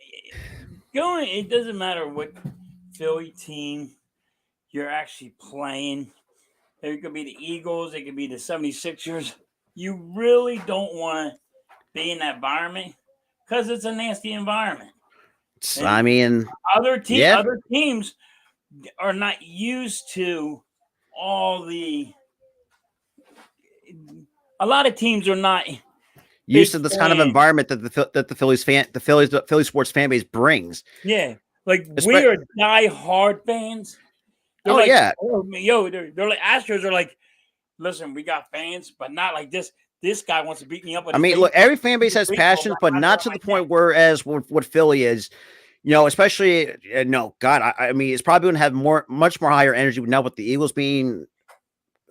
it doesn't matter what Philly team you're actually playing. It could be the Eagles, it could be the 76ers. You really don't want to be in that environment because it's a nasty environment. And I mean, other teams are not used to all the. A lot of teams are not used to this kind of environment that the Philly sports fan base brings. Yeah, like we are die-hard fans. They're like, yeah. They're like Astros are like, listen, we got fans, but not like this. This guy wants to beat me up. I mean, look, every fan base has passions, but not to the point whereas what Philly is. You know, especially no, God, I mean, it's probably going to have much more higher energy now with the Eagles being.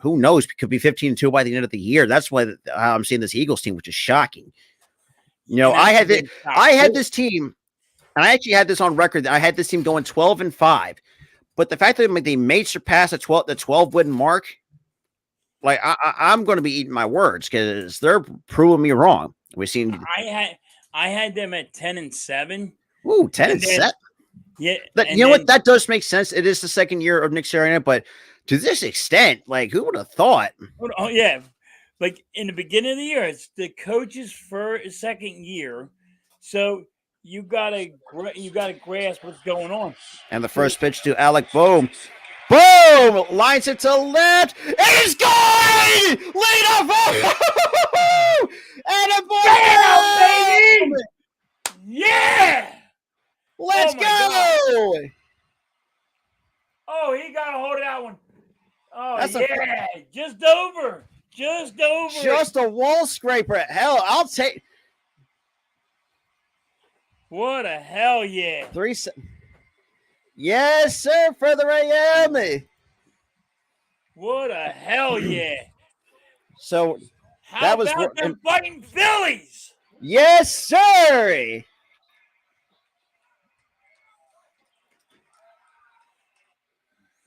Who knows? It could be 15-2 by the end of the year. That's why I'm seeing this Eagles team, which is shocking. You know, I had this team, and I actually had this on record. I had this team going 12-5, but the fact that they may surpass the 12 win mark, like I'm going to be eating my words because they're proving me wrong. We've seen. I had them at 10-7. Ooh, 10-7. Yeah, you know what? That does make sense. It is the second year of Nick Sirianni, but. To this extent, like who would have thought? Oh yeah, like in the beginning of the year, it's the coach's second year, so you gotta grasp what's going on. And the first pitch to Alec Bohm, boom, lines it to left, and it's gone. Lead off, and a ball, baby, yeah, let's go. God. Oh, he got a hold of that one. Oh, that's just over. Just a wall scraper. Hell, I'll take. What a hell yeah. 3. Yes, sir, for the Miami. What a hell yeah. So How about them fighting Phillies? Yes, sir.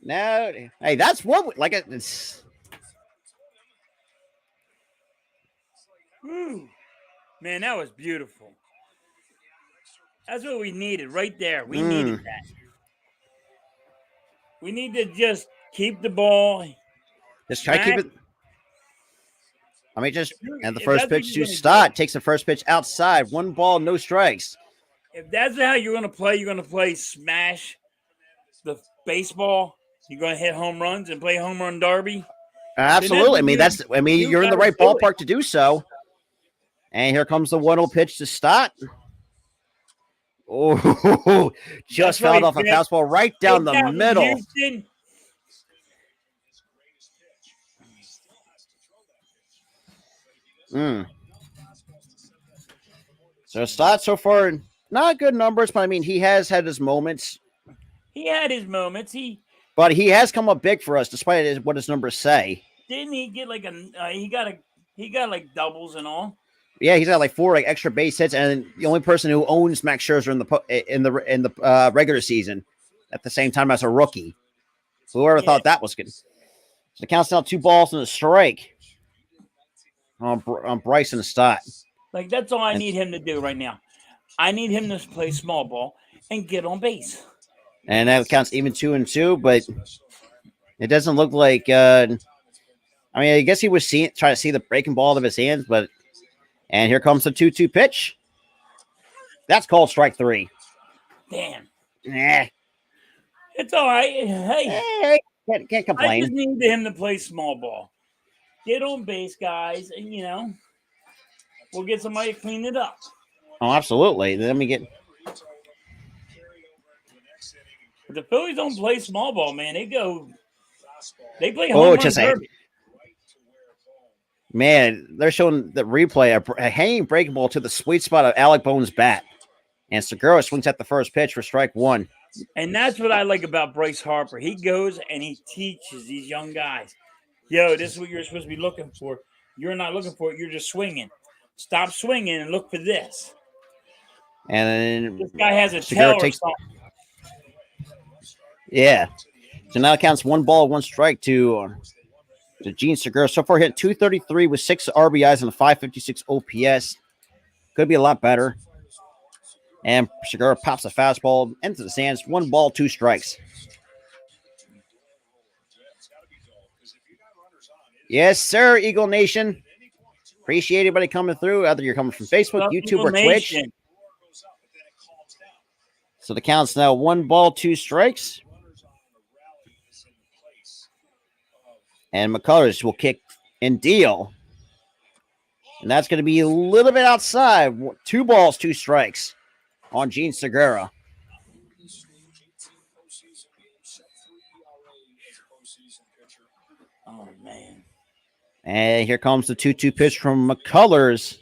No, hey, that's what like it's. Woo. Man, that was beautiful. That's what we needed right there. We needed that. We need to just keep the ball. Just try to keep Smash. it. I mean, just and the If first that's what pitch you're to gonna do, Stott takes the first pitch outside. 1 ball, no strikes. if that's how you're gonna play smash the baseball. You're gonna hit home runs and play home run derby. Then that's Absolutely. I what mean, that's. I mean, you you're in the gotta right do it. ballpark to do so. And here comes the 1-0 pitch to Stott. Oh, That's just fouled right, off a Vic. fastball right down Take the that one, middle. Houston. So Stott so far, not good numbers, but I mean, he has had his moments. He had his moments. But he has come up big for us, despite what his numbers say. Didn't he get like he got like doubles and all. Yeah, he's got like 4 like extra base hits, and the only person who owns Max Scherzer in the regular season at the same time as a rookie. Whoever thought that was good. So the count's now 2 balls and a strike on Bryson Stott. Like that's all I need him to do right now. I need him to play small ball and get on base. And that counts even 2-2, but it doesn't look like. I mean, I guess he was trying to see the breaking ball out of his hands, but. And here comes the 2-2 pitch. That's called strike 3. Damn. Eh. It's all right. Hey, Can't I complain. just need him to play small ball. Get on base, guys, and we'll get somebody to clean it up. Oh, absolutely. Let me get. But the Phillies don't play small ball, man. They play home run derby. Man, they're showing the replay a hanging breaking ball to the sweet spot of Alec Bone's bat. And Segura swings at the first pitch for strike 1. And that's what I like about Bryce Harper. He goes and he teaches these young guys, yo, this is what you're supposed to be looking for. You're not looking for it. You're just swinging. Stop swinging and look for this. And then this guy has a Segura tail or something. Yeah. So now it counts 1 ball, 1 strike to Gene Segura. So far hit 233 with 6 RBIs and a 556 OPS. Could be a lot better. And Segura pops a fastball into the stands. 1 ball, 2 strikes. Yes, sir, Eagle Nation. Appreciate anybody coming through, whether you're coming from Facebook, YouTube, or Twitch. So the count's now 1 ball, 2 strikes. And McCullers will kick and deal. And that's going to be a little bit outside. 2 balls, 2 strikes on Gene Segura. Oh, man. And here comes the 2-2 pitch from McCullers.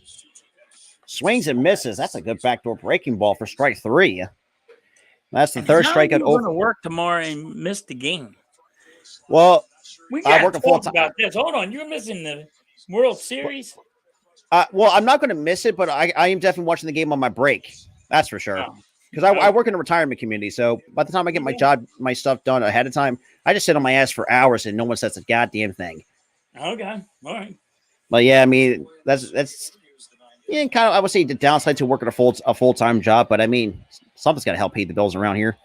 Swings and misses. That's a good backdoor breaking ball for strike 3. That's the third strikeout. How are you going to work tomorrow and miss the game? Well, we got to talk about this. Hold on. You're missing the World Series? Well, I'm not going to miss it, but I am definitely watching the game on my break. That's for sure. Because I work in a retirement community, so by the time I get my stuff done ahead of time, I just sit on my ass for hours and no one says a goddamn thing. Okay, all right. But yeah, I mean that's kind of I would say the downside to working a full-time job, but I mean something's got to help pay the bills around here.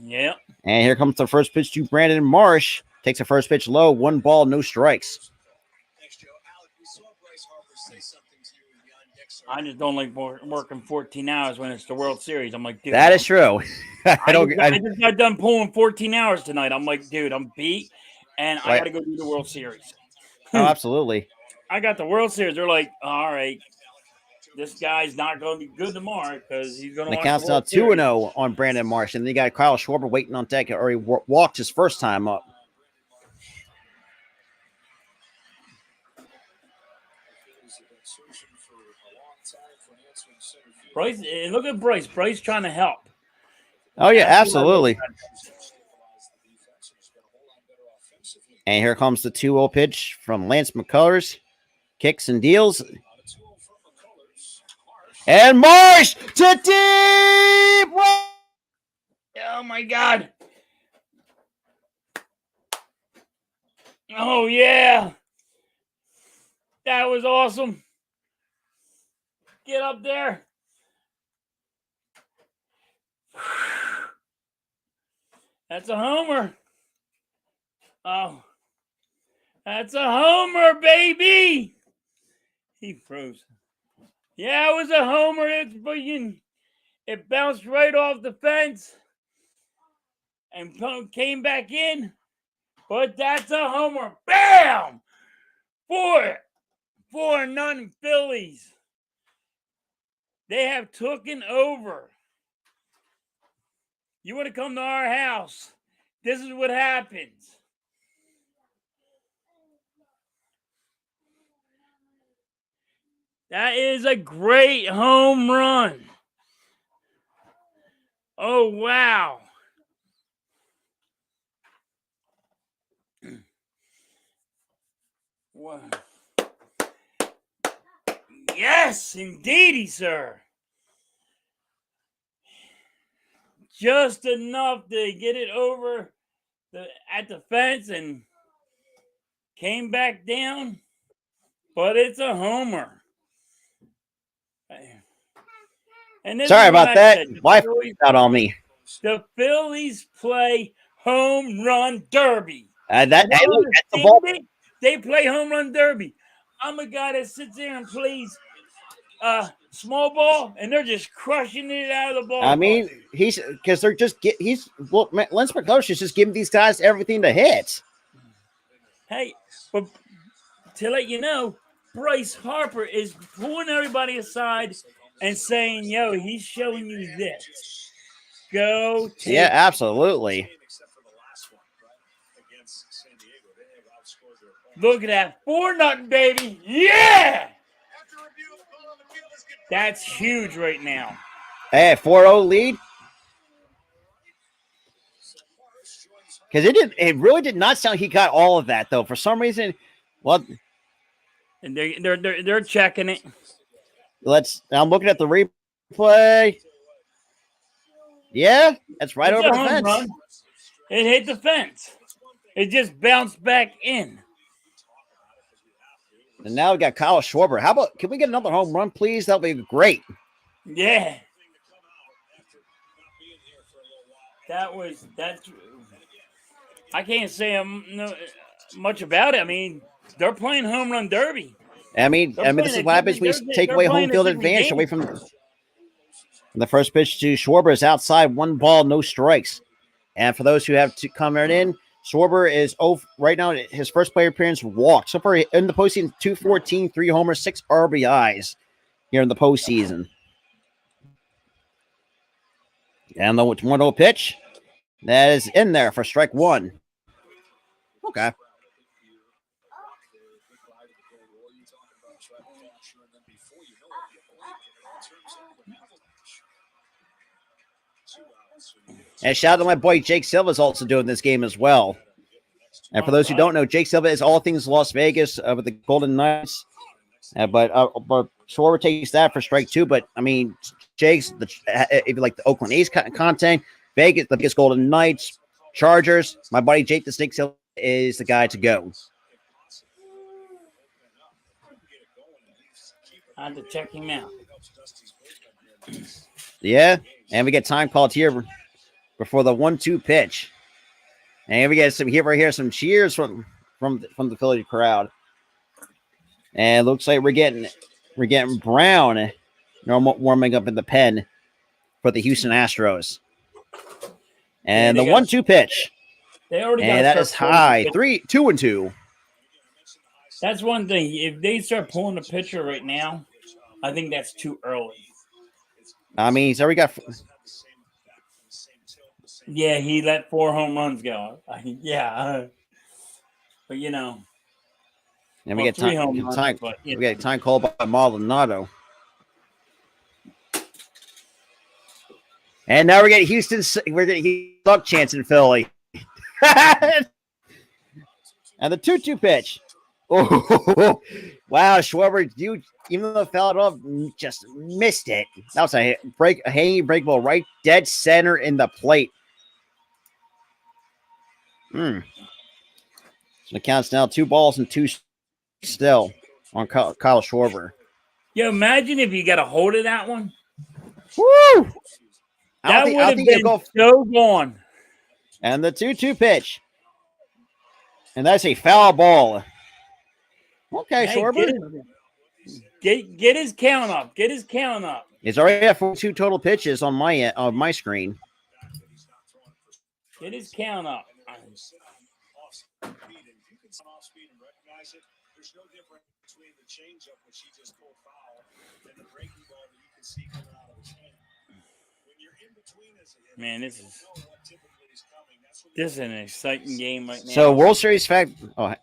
Yeah. And here comes the first pitch to Brandon Marsh. Takes the first pitch low, 1 ball, no strikes. I just don't like working 14 hours when it's the World Series. I'm like, dude. That is true. I just got done pulling 14 hours tonight. I'm like, dude, I'm beat, and I got to go do the World Series. Oh, absolutely. I got the World Series. They're like, all right, this guy's not going to be good tomorrow because he's going to. The count's now 2-0 on Brandon Marsh, and then you got Kyle Schwarber waiting on deck, or he walked his first time up. Bryce, look at Bryce. Bryce trying to help. Oh yeah, absolutely. And here comes the 2-0 pitch from Lance McCullers. Kicks and deals. And Marsh to deep right. Oh my God. Oh yeah. That was awesome. Get up there. That's a homer. Oh. That's a homer, baby. He froze. Yeah, it was a homer. It bounced right off the fence and came back in. But that's a homer. Bam! 4-0 Phillies. They have taken over. You want to come to our house? This is what happens. That is a great home run. Oh, wow. Wow. Yes, indeedy, sir. Just enough to get it over at the fence and came back down, but it's a homer. And this Sorry is what about I that. said. Wi-Fi out on me. The Phillies play home run derby. That's the Understand ball. it? They play home run derby. I'm a guy that sits there and plays small ball, and they're just crushing it out of the ball. I mean, because they're just Lance McCullers is just giving these guys everything to hit. Hey, but to let you know, Bryce Harper is pulling everybody aside and saying, "Yo, he's showing you this. Go take." Yeah, absolutely. Look at that, 4-0, baby. Yeah, that's huge right now. Hey, 4-0 lead. Because it really did not sound like he got all of that though. For some reason, well, And they're checking it. I'm looking at the replay. Yeah, that's right It's over a the home fence. run. It hit the fence. It just bounced back in. And now we got Kyle Schwarber. How about, can we get another home run, please? That'll be great. Yeah. That's. I can't say much about it. I mean, they're playing home run derby. I mean, this is what happens when you take away home field advantage away from the first pitch to Schwarber is outside, 1 ball, no strikes. And for those who have to come right in, Schwarber is right now. His first play appearance walked. So far in the postseason, 214, 3 homers, 6 RBIs here in the postseason. And the 1-0 pitch that is in there for strike 1. Okay. And shout out to my boy Jake Silva is also doing this game as well. And for those who don't know, Jake Silva is all things Las Vegas with the Golden Knights. But Schwarber takes that for strike 2. But I mean, Jake's if you like the Oakland A's content, Vegas, the Vegas Golden Knights, Chargers. My buddy Jake the Snake Silva is the guy to go. I had to check him out. Yeah, and we get time called here before the 1-2 pitch. And we get some cheers from the Philly crowd. And it looks like we're getting Brown warming up in the pen for the Houston Astros. And the 1-2 pitch. They already and that is high. 2-2. That's one thing. If they start pulling the pitcher right now, I think that's too early. I mean, he's already got. Yeah, he let 4 home runs go. But you know. And we get we get time called by Maldonado. And now we're getting Houston luck chance in Philly. And the 2-2 pitch. Oh, wow, Schwarber, you even though it fell off, just missed it. That was a hanging break ball right dead center in the plate. So it counts now 2-2 still on Kyle Schwarber. Yo, imagine if you got a hold of that one. Woo! That would have been so gone. And the 2-2 pitch. And that's a foul ball. Okay, hey, Schwarber. Get his count up. Get his count up. It's already at 42 total pitches on my screen. Get his count up. Man, this is an exciting game right now. So World Series fact. Oh,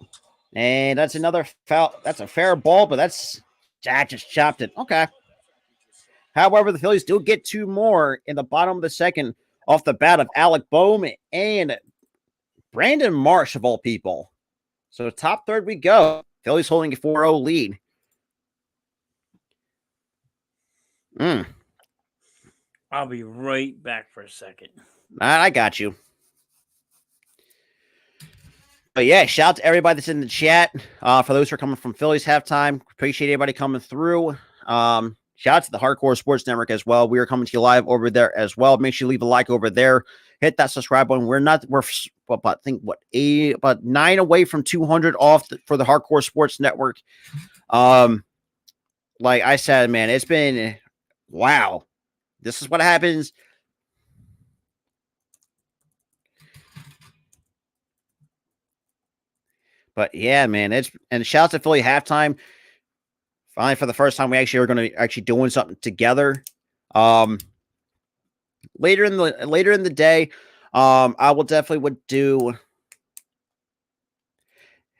and that's another foul. That's a fair ball, but Jack just chopped it. Okay. However, the Phillies do get 2 more in the bottom of the second off the bat of Alec Bohm and Brandon Marsh, of all people. So top third we go. Phillies holding a 4-0 lead. I'll be right back for a second. I got you. But yeah, shout out to everybody that's in the chat. For those who are coming from Phillies halftime, appreciate everybody coming through. Shout out to the Hardcore Sports Network as well. We are coming to you live over there as well. Make sure you leave a like over there. Hit that subscribe button. We're I think about 9 away from 200 off for the Hardcore Sports Network. Like I said, man, it's been wow. This is what happens. But yeah, man, and shout out to Philly halftime. Finally, for the first time, we actually are going to doing something together. Later in the day, I will definitely do.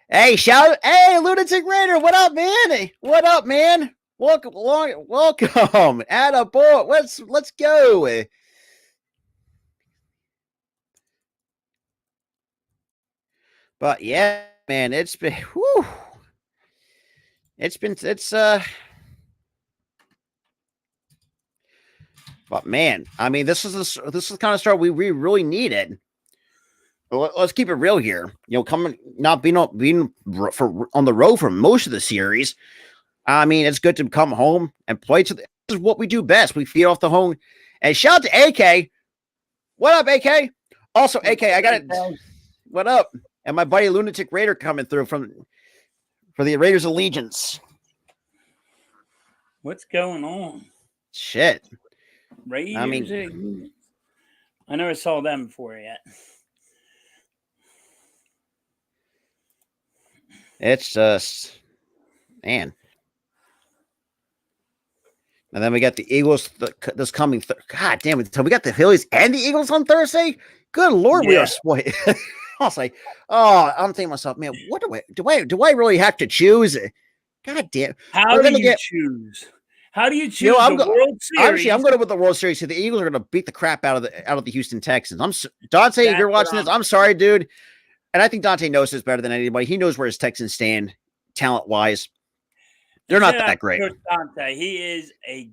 Hey, Lunatic Raider, what up, man? What up, man? Welcome. Attaboy. Let's go. But yeah, man, it's been whew. But man, I mean, this is the kind of start we really needed. Let's keep it real here. You know, not being on the road for most of the series. I mean, it's good to come home and play. This is what we do best. We feed off the home. And shout out to AK. What up, AK? Also, AK, I got it. What up? And my buddy Lunatic Raider coming through for the Raiders Allegiance. What's going on? Shit. Raiders. I mean, I never saw them before yet. It's just, man. And then we got the Eagles this coming. God damn it! So we got the Phillies and the Eagles on Thursday. Good Lord, yeah. We are spoiled. I was like, I'm thinking to myself, man, what do I really have to choose? God damn. How do you choose? How do you choose the World Series? Actually, I'm going with the World Series. So the Eagles are going to beat the crap out of the Houston Texans. Dante, if you're watching this, I'm sorry, dude. And I think Dante knows this better than anybody. He knows where his Texans stand talent-wise. They're not that great. Dante,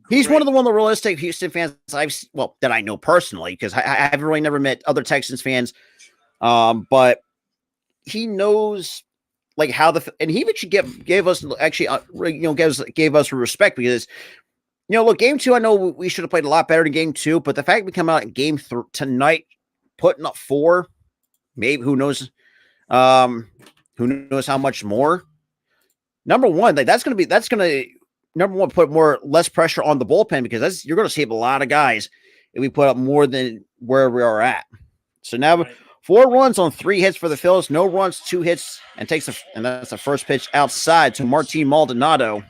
he's one of the realistic Houston fans that I know personally, because I have really never met other Texans fans. But he knows like how and he actually gave us gave us respect, because look, game 2, I know we should have played a lot better than game 2, but the fact we come out in game 3 tonight putting up 4, maybe who knows how much more. Number one, that's going to put less pressure on the bullpen, because you're going to save a lot of guys if we put up more than where we are at. So now 4 runs on 3 hits for the Phillies, no runs, 2 hits, and that's the first pitch outside to Martin Maldonado.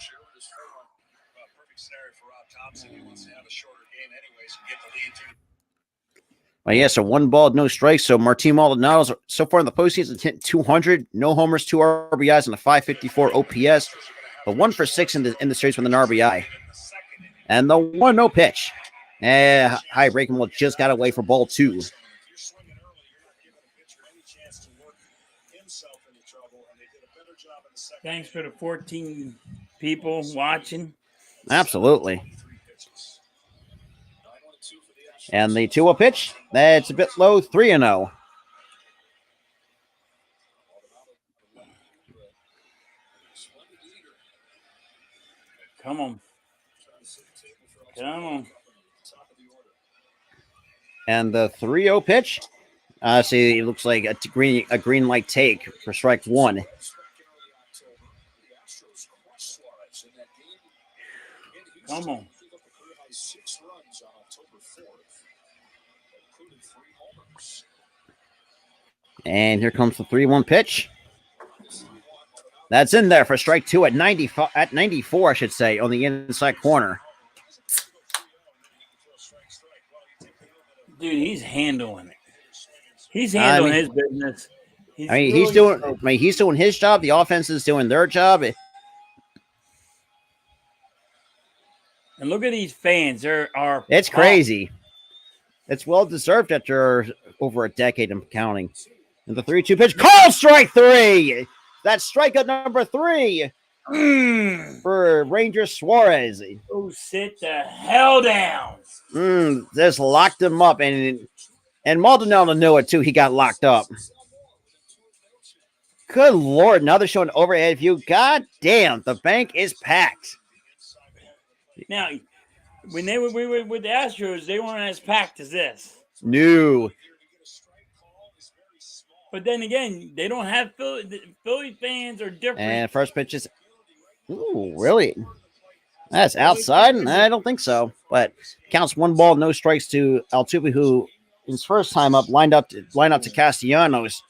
Well, yeah, so 1 ball, no strikes. So Martin Maldonado, so far in the postseason, hit 200, no homers, 2 RBIs, and a 554 OPS, but 1 for 6 in the series with an RBI. And the 1-0 pitch. High breaking ball just got away for ball 2. Thanks for the 14 people watching. Absolutely. And the 2-0 pitch, that's a bit low, 3-0. Come on. Come on. And the 3-0 pitch, see, it looks like a green light take for strike one. Come on. And here comes the 3-1 pitch. That's in there for strike two at 94, I should say, on the inside corner. Dude, he's handling it. He's handling his business. He's doing his job. The offense is doing their job. And look at these fans. It's crazy. It's well deserved after over a decade and counting. And the 3-2 pitch, call strike three. That's strikeout number 3 for Ranger Suarez. Oh, sit the hell down. Just locked him up, and Maldonado knew it too. He got locked up. Good Lord! Now they're showing overhead view. God damn, the bank is packed. Now, when they were with the Astros, they weren't as packed as this. No. But then again, they don't have Philly fans are different. And first pitch is, ooh, really? That's outside? I don't think so. But counts 1 ball, no strikes to Altuve, who his first time up lined up to Castellanos.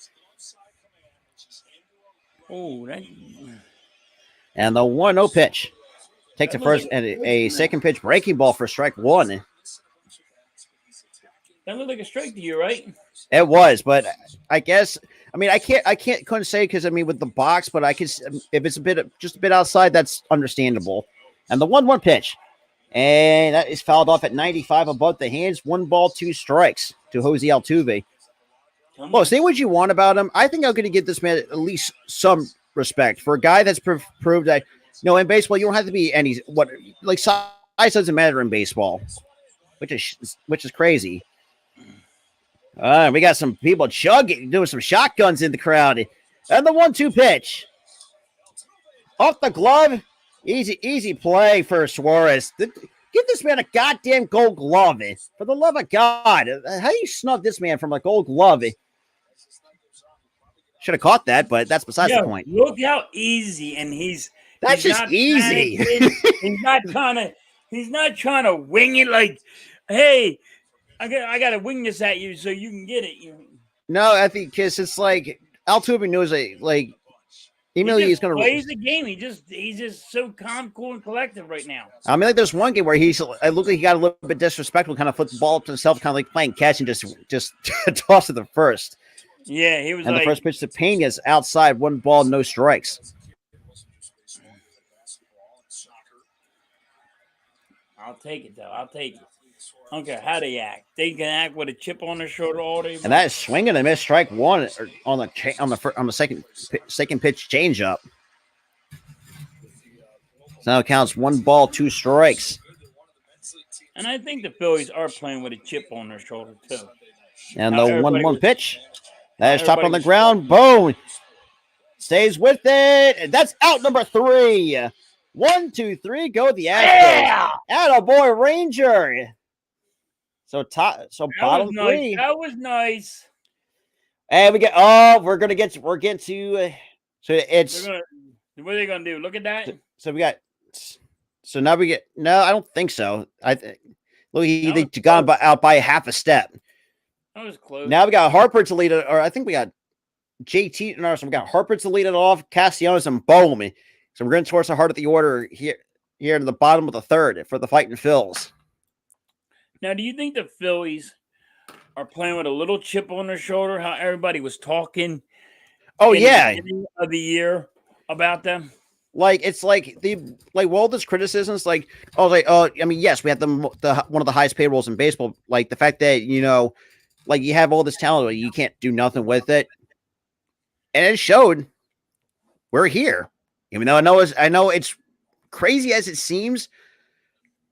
Oh, that. And the 1-0 pitch takes the first and a second pitch breaking ball for strike one. That looked like a strike to you, right? It was, but I guess I couldn't say because with the box, but I could if it's just a bit outside, that's understandable. And the 1-1 pitch, and that is fouled off at 95 above the hands. 1 ball, 2 strikes to Jose Altuve. Well, say what you want about him. I think I'm going to give this man at least some respect for a guy that's proved that in baseball you don't have to be size doesn't matter in baseball, which is crazy. We got some people doing some shotguns in the crowd. And the 1-2 pitch. Off the glove. Easy play for Suarez. Give this man a goddamn gold glove. For the love of God. How do you snub this man from a gold glove? Should have caught that, but that's besides the point. Look how easy, and he's just easy. He's not trying to wing it like, hey, I got to wing this at you so you can get it. No, I think because it's like Altuve knows even though he's going to plays the game. He's just so calm, cool, and collective right now. There's one game where it looked like he got a little bit disrespectful, kind of flipped the ball up to himself, kind of like playing catch and just tossed it the first. Yeah, he was. And the first pitch to Pena's outside, 1 ball, no strikes. I'll take it though. I'll take it. I don't care how they act. They can act with a chip on their shoulder all day. And that is swinging and miss, strike one on the second pitch changeup. So now it counts 1 ball, 2 strikes. And I think the Phillies are playing with a chip on their shoulder too. And the 1-1 pitch. That is chopped on the ground. Boom. Stays with it. And that's out number 3. 1, 2, 3. Go the Astros. Yeah! Attaboy, Ranger. So bottom 3. That was nice. And we're getting to so it's what are they gonna do? Look at that. So we got now we get I don't think so. I think they got out by half a step. That was close. Now we got Harper to lead it, or I think we got JT. No, so we got Harper to lead it off, Castellanos and Bowman. So we're going towards the heart of the order here to the bottom of the 3rd for the Fighting Phils. Now, do you think the Phillies are playing with a little chip on their shoulder? How everybody was talking? Oh yeah, the beginning of the year about them. It's like all this criticisms. Yes, we have the one of the highest payrolls in baseball. Like the fact that you have all this talent, you can't do nothing with it. and it showed. We're here, even though I know it's crazy as it seems,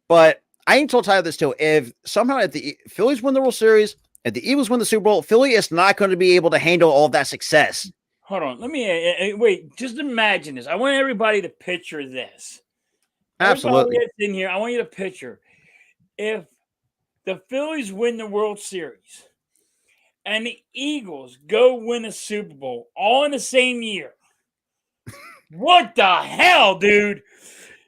but I ain't told Tyler this too. If the Phillies win the World Series, if the Eagles win the Super Bowl, Philly is not going to be able to handle all that success. Hold on. Let me wait. Just imagine this. I want everybody to picture this. Absolutely. Everybody that's in here, I want you to picture if the Phillies win the World Series and the Eagles go win a Super Bowl all in the same year. What the hell, dude?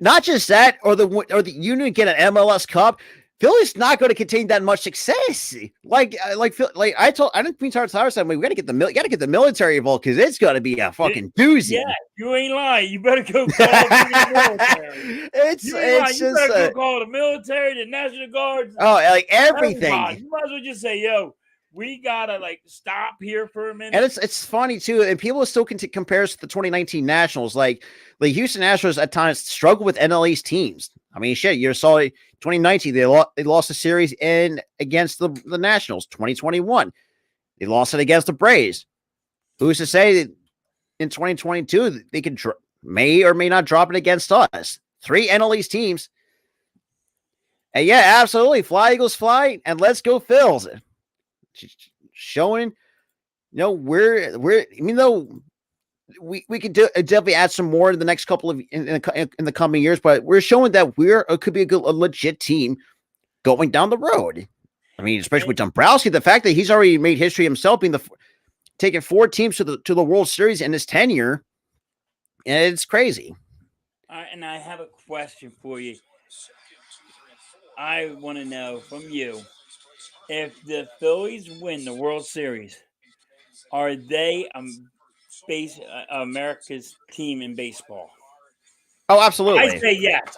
Not just that, or the Union get an MLS Cup. Philly's not going to contain that much success. I didn't mean to Tyler said we got to get the military involved because it's going to be a fucking doozy. Yeah, you ain't lying. You better go call the military. You better go call the military, the National Guard. Oh, like everything. You might as well just say, "Yo, we gotta stop here for a minute." And it's funny too, and people still can compare us to the 2019 Nationals. Like the Houston Astros at times struggle with NL East teams. I mean, shit, you saw 2019 they lost the series against the Nationals. 2021 they lost it against the Braves. Who's to say that in 2022 they can may or may not drop it against us? 3 NL East teams. And yeah, absolutely, fly Eagles fly, and let's go Phils. Showing, we're even though we could definitely add some more in the next couple of in the coming years, but we're showing that could be a legit team going down the road. I mean, especially with Dombrowski, the fact that he's already made history himself, taking 4 teams to the World Series in his tenure, and it's crazy. And I have a question for you. I want to know from you. If the Phillies win the World Series, are they America's team in baseball? Oh, absolutely.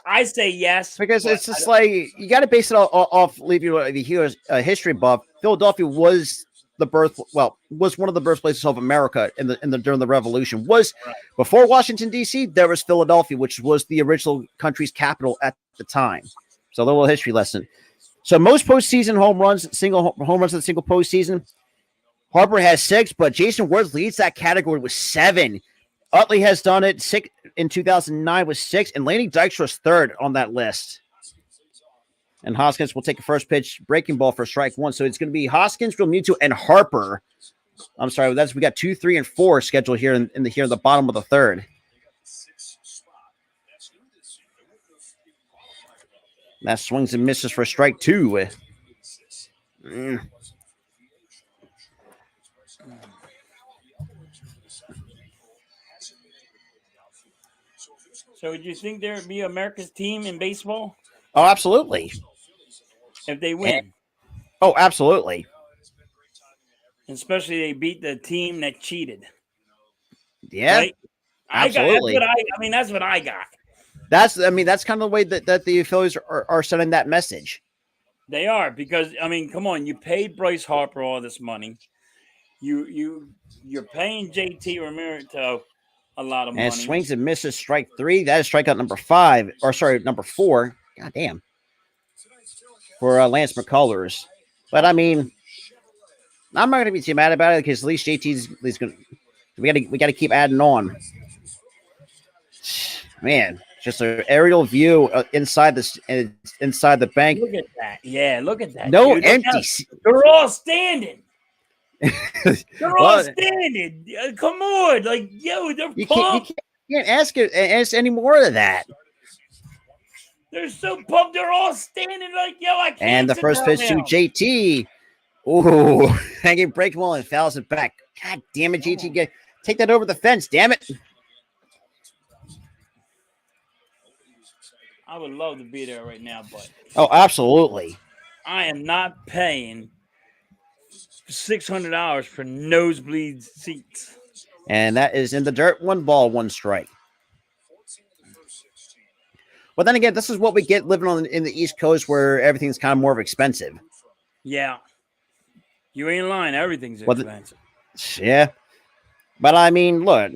I say yes. Because it's just you got to base it off leaving the history buff. Philadelphia was was one of the birthplaces of America during the Revolution. Before Washington D.C., there was Philadelphia, which was the original country's capital at the time. So a little history lesson. So most postseason home runs in the single postseason. Harper has 6, but Jason Worth leads that category with 7. Utley has done it 6 in 2009 with 6, and Laney Dykstra's 3rd on that list. And Hoskins will take a first pitch breaking ball for strike 1. So it's going to be Hoskins, Realmuto, and Harper. I'm sorry, we got 2, 3, and 4 scheduled here in the bottom of the 3rd. That swings and misses for strike 2. So would you think there would be America's team in baseball? Oh, absolutely. If they win. Oh, absolutely. Especially they beat the team that cheated. Yeah. Right? Absolutely. That's what I got. That's kind of the way that the Phillies are sending that message. They are, because come on, you paid Bryce Harper all this money. You're paying JT Realmuto a lot of money. And swings and misses strike 3. That is strikeout number 5, or sorry, number 4. God damn. For Lance McCullers. But I'm not going to be too mad about it because at least JT's going to. We got to keep adding on. Man, just an aerial view inside the bank. Look at that. Yeah, look at that. No dude. empty. They're all standing. They're all standing. Come on. They're pumped. You can't ask any more of that. They're so pumped. They're all standing I can't. And the first pitch to JT. Ooh, hanging breaking ball and fouls it back. God damn it, JT. Take that over the fence, damn it. I would love to be there right now, but oh, absolutely. I am not paying $600 for nosebleed seats. And that is in the dirt. 1 ball, 1 strike. But then again, this is what we get living in the East Coast, where everything's kind of more expensive. Yeah, you ain't lying. Everything's expensive. Yeah, but look,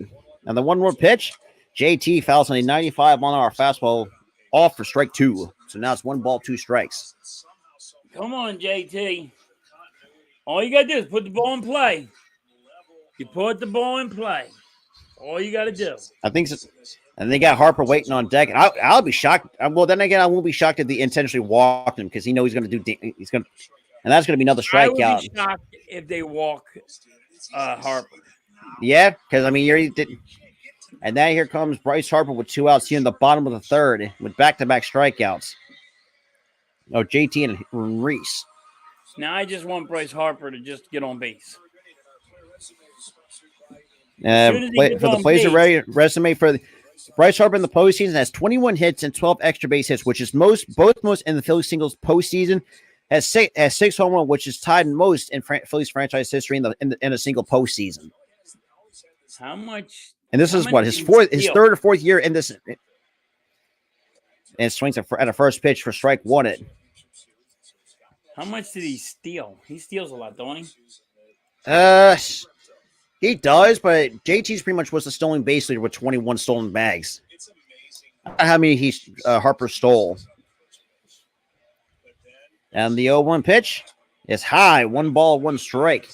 and the 1 more pitch, JT fouls on a 95 on our fastball off for strike 2. So now it's 1 ball, 2 strikes. Come on, JT. All you got to do is put the ball in play. You put the ball in play. All you got to do. I think so. And they got Harper waiting on deck. I'll be shocked. Well, then again, I won't be shocked if they intentionally walked him because he knows he's going to do. He's going, and that's going to be another strikeout. I would be shocked if they walk Harper. Yeah, because I mean, you did. And then here comes Bryce Harper with 2 outs here in the bottom of the third with back-to-back strikeouts. Oh, JT and Reese. Now I just want Bryce Harper to just get on base. For the Blazer resume for Bryce Harper in the postseason has 21 hits and 12 extra base hits, which is most in the Phillies singles postseason. Has six home runs, which is tied most in Phillies franchise history in a single postseason. How much? And this is what his third or fourth year in this. And swings at a first pitch for strike one. How much did he steal? He steals a lot, don't he? He does, but JT's pretty much was the stolen base leader with 21 stolen bags. How many Harper stole? And the 0-1 pitch is high. 1 ball, 1 strike.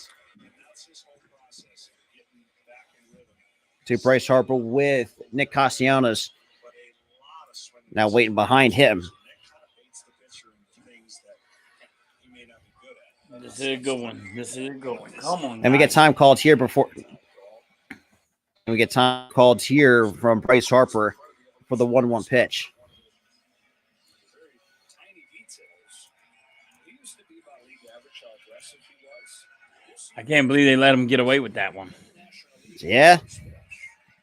To Bryce Harper with Nick Castellanos now waiting behind him. This is a good one. Come on. And we get time called here before. And we get time called here from Bryce Harper for the 1-1 pitch. I can't believe they let him get away with that one. Yeah.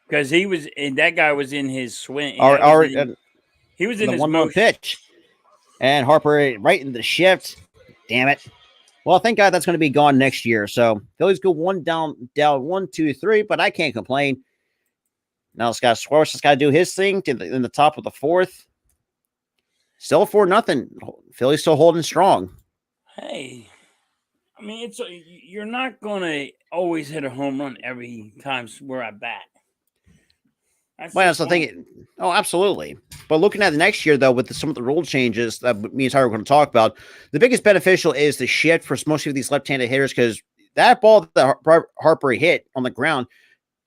Because that guy was in his swing. He was in the his 1-1 pitch. And Harper right in the shift. Damn it. Well, thank God that's going to be gone next year. So Phillies go 1 down 1, 2, 3, but I can't complain. Now it's got Schwartz. It's got to do his thing in the top of the fourth. Still 4-0. Phillies still holding strong. Hey, I mean, you're not going to always hit a home run every time we're at bat. That's the thing. Oh, absolutely. But looking at the next year, though, with some of the rule changes that me and Tyler are going to talk about, the biggest beneficial is the shift for most of these left-handed hitters because that ball that Harper hit on the ground,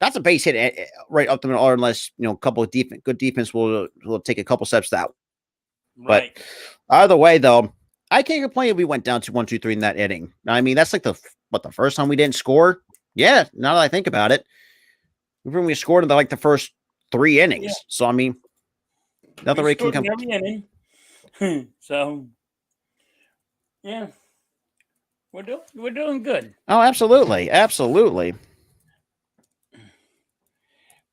that's a base hit right up the middle, unless a couple of good defense will take a couple steps out. Right. But either way, though, I can't complain if we went down to 1, 2, 3 in that inning. I mean, that's like the first time we didn't score? Yeah, now that I think about it. We scored in the first 3 innings. Yeah. So, I mean, nothing really can come. Every inning. So, yeah. We're doing good. Oh, absolutely. Absolutely.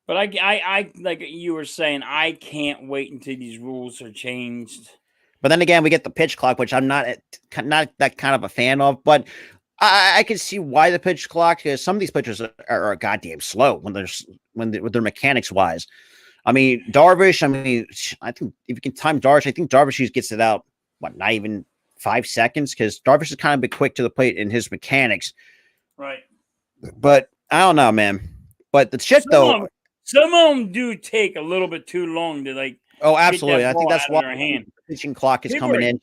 But I like you were saying, I can't wait until these rules are changed. But then again, we get the pitch clock, which I'm not that kind of a fan of. But I can see why the pitch clock, because some of these pitchers are goddamn slow with their mechanics wise. I mean, Darvish. I mean, I think if you can time Darvish, I think Darvish gets it out. Not even 5 seconds, because Darvish is kind of a bit quick to the plate in his mechanics. Right. But I don't know, man. But the shit though. Some of them do take a little bit too long to Oh, absolutely. I think that's why the pitching clock is coming in.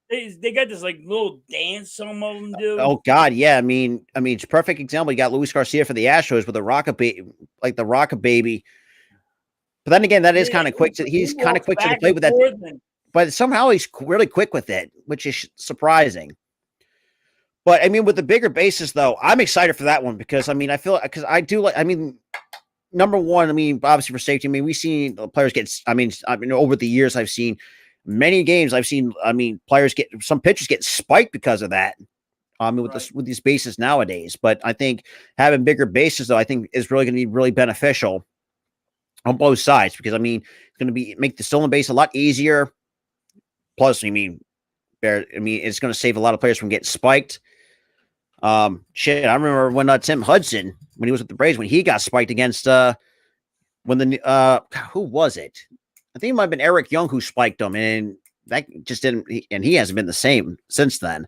They got this little dance. Some of them do. Oh God, yeah. I mean, it's a perfect example. You got Luis Garcia for the Astros with the rocket baby, the rocket baby. But then again, that is kind of quick. He's kind of quick to the plate with that. But somehow he's really quick with it, which is surprising. But I mean, with the bigger bases, though, I'm excited for that one because I mean, I feel because I do like. I mean. Number one, I mean, obviously for safety, I mean, we've seen players get, I mean, over the years, I've seen many games, players some pitchers get spiked because of that. With these bases nowadays. But I think having bigger bases, though, I think is really going to be really beneficial on both sides because, I mean, it's going to make the stolen base a lot easier. Plus, it's going to save a lot of players from getting spiked. I remember when Tim Hudson, when he was with the Braves, when he got spiked against who was it? I think it might have been Eric Young who spiked him, and that just didn't. And he hasn't been the same since then.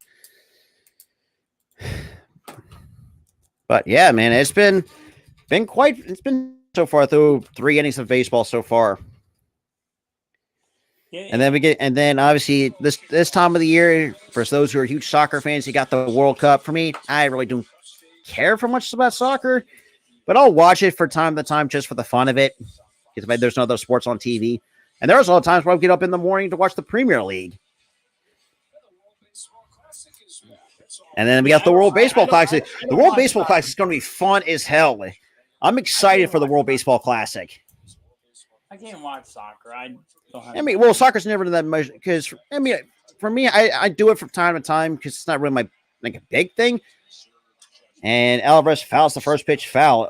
But yeah, man, it's been so far through 3 innings of baseball so far. Yeah. And then obviously this time of the year, for those who are huge soccer fans, you got the World Cup. For me, I really don't care for much about soccer. but I'll watch it for time to time just for the fun of it because there's no other sports on TV. And there's a lot of times where I get up in the morning to watch the Premier League. And then we got the World Baseball Classic. The World Baseball Classic is going to be fun as hell. I'm excited for the World Baseball Classic. I can't watch soccer. I don't have. I mean, well, soccer's never that much because I mean, for me, I do it from time to time because it's not really my like a big thing. And Alvarez fouls the first pitch foul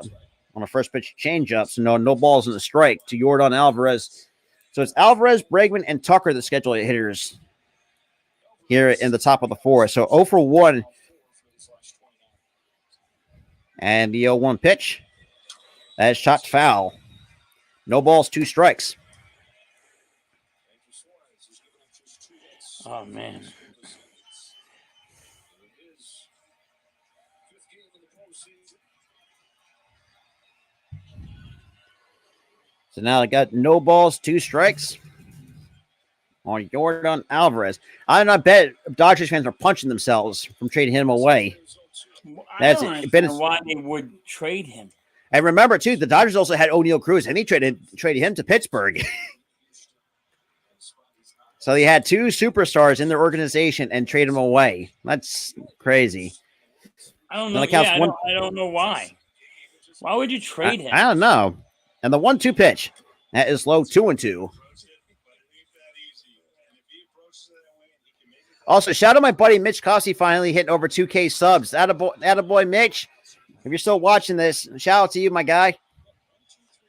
on a first pitch changeup, so no balls in the strike to Yordan Alvarez. So it's Alvarez, Bregman, and Tucker the scheduled hitters here in the top of the fourth. So 0 for 1. And the 0-1 pitch. That is shot foul. No balls, 2 strikes. Oh, man. So now I got no balls, 2 strikes on Yordan Alvarez. I bet Dodgers fans are punching themselves from trading him away. I don't understand why they would trade him. And remember, too, the Dodgers also had O'Neal Cruz, and he traded him to Pittsburgh. So they had 2 superstars in their organization and trade him away. That's crazy. I don't know. I don't know why. Why would you trade him? I don't know. And the 1-2 pitch, that is low, 2-2. Also, shout out my buddy Mitch Cossey finally hitting over 2K subs. Attaboy Mitch. If you're still watching this, shout out to you, my guy.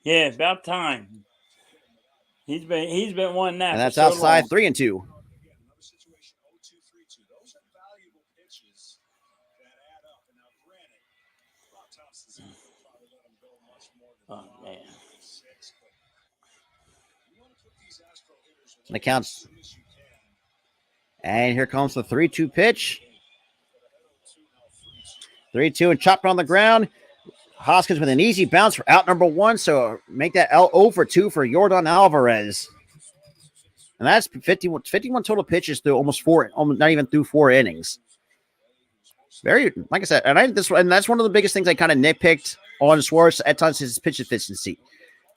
Yeah, about time. He's been wanting that. And that's outside 3-2. Oh man. And the counts. And here comes the 3-2 pitch. 3-2 and chopped on the ground. Hoskins with an easy bounce for out number 1. So make that 0 for 2 for Yordan Alvarez. And that's 51 total pitches through almost not even through 4 innings. Very, like I said, and that's one of the biggest things I kind of nitpicked on Suarez at times is his pitch efficiency.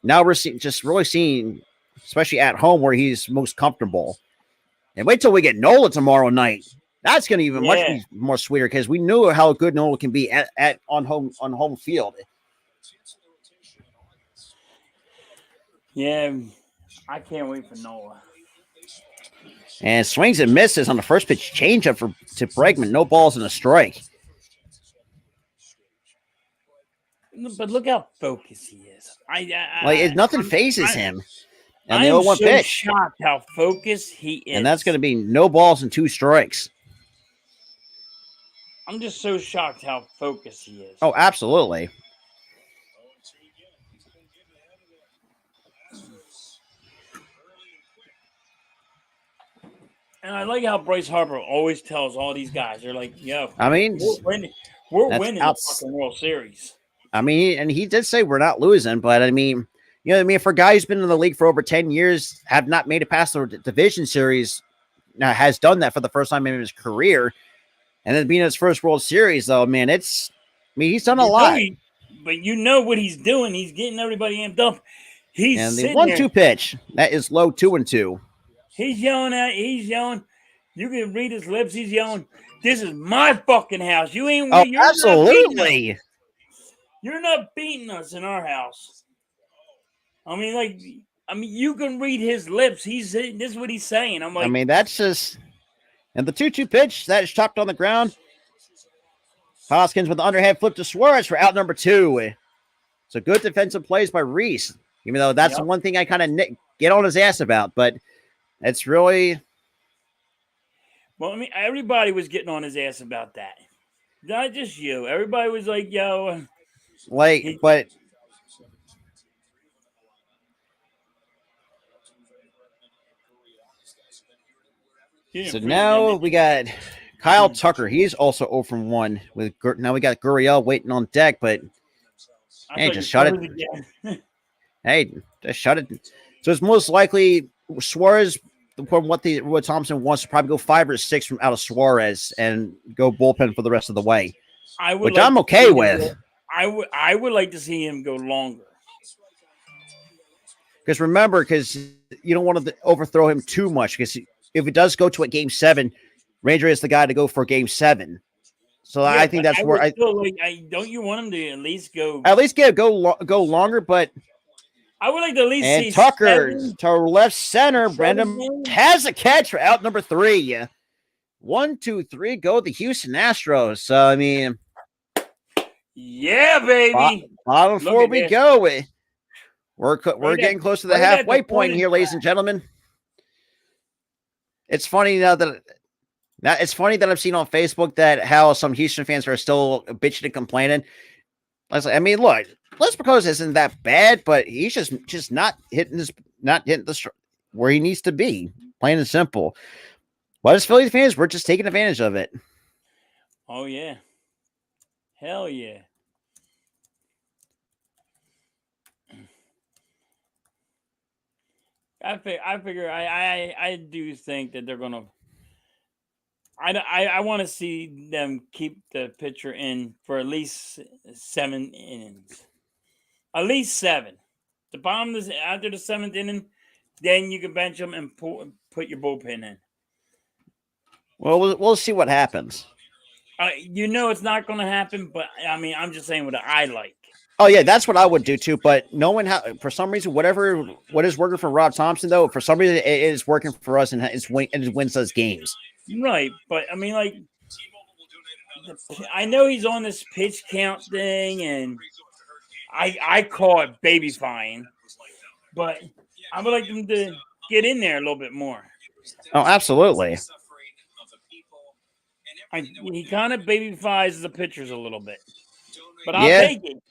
Now we're really seeing, especially at home where he's most comfortable. And wait till we get Nola tomorrow night. That's going to even much more sweeter because we knew how good Nola can be on home field. Yeah, I can't wait for Nola. And swings and misses on the first pitch changeup to Bregman. No balls and a strike. But look how focused he is. Nothing phases him. And I'm the 0-1 pitch. Shocked how focused he is. And that's going to be no balls and 2 strikes. I'm just so shocked how focused he is. Oh, absolutely. And I like how Bryce Harper always tells all these guys, they're like, yo, I mean, we're winning the fucking World Series. I mean, and he did say we're not losing, but I mean, you know what I mean? For a guy who's been in the league for over 10 years, have not made it past the division series, now has done that for the first time in his career, and then being his first World Series, though, man, he's done a lot. But you know what he's doing. He's getting everybody amped up. And the 1-2 pitch, that is low 2-2. He's yelling. You can read his lips. He's yelling, this is my fucking house. You ain't. Oh, absolutely. You're not beating us in our house. I mean, you can read his lips. This is what he's saying. I'm like, I mean, that's just, and the 2-2 pitch that is chopped on the ground. Hoskins with the underhand flip to Suarez for out number 2. So good defensive plays by Reese, even though that's the one thing I kind of get on his ass about, but it's really. Well, I mean, everybody was getting on his ass about that. Not just you. Everybody was like, yo. But so now we got Kyle Tucker. He's also 0 from 1 with. Now we got Gurriel waiting on deck, but hey, just shut it. Hey, just shut it. So it's most likely Suarez. From what Thompson wants to probably go 5 or 6 from out of Suarez and go bullpen for the rest of the way, which I'm okay with. I would like to see him go longer. Because remember, because you don't want to overthrow him too much. Because if it does go to a game 7, Ranger is the guy to go for game 7. So Yeah, I think that's where don't you want him to at least go? at least go longer. But I would like to at least and see Tucker 7 to left center. Brendan games. has a catch for out number 3. 1, 2, 3, go the Houston Astros. So I mean, Yeah, baby. bottom Look 4 at we this. go. We're Right getting at- close to the right at halfway the point point here, in ladies time. and gentlemen. It's funny now that I've seen on Facebook that how some Houston fans are still bitching and complaining. I mean, look, Les Pecos isn't that bad, but he's just not hitting the where he needs to be. Plain and simple. But as Phillies fans, we're just taking advantage of it. Oh yeah. Hell yeah. I do think that they're gonna. I want to see them keep the pitcher in for at least 7 innings. At least 7. The bottom is after the 7th inning, then you can bench them and put your bullpen in. Well, we'll see what happens. It's not going to happen, but I mean, I'm just saying what I like. Oh yeah, that's what I would do too. But knowing how, for some reason, what is working for Rob Thompson though, for some reason it is working for us, and it wins us games. Right, but I mean, like, I know he's on this pitch count thing, and I call it babyfying, but I would like them to get in there a little bit more. Oh, absolutely. He kind of babyfies the pitchers a little bit, but I'll take it.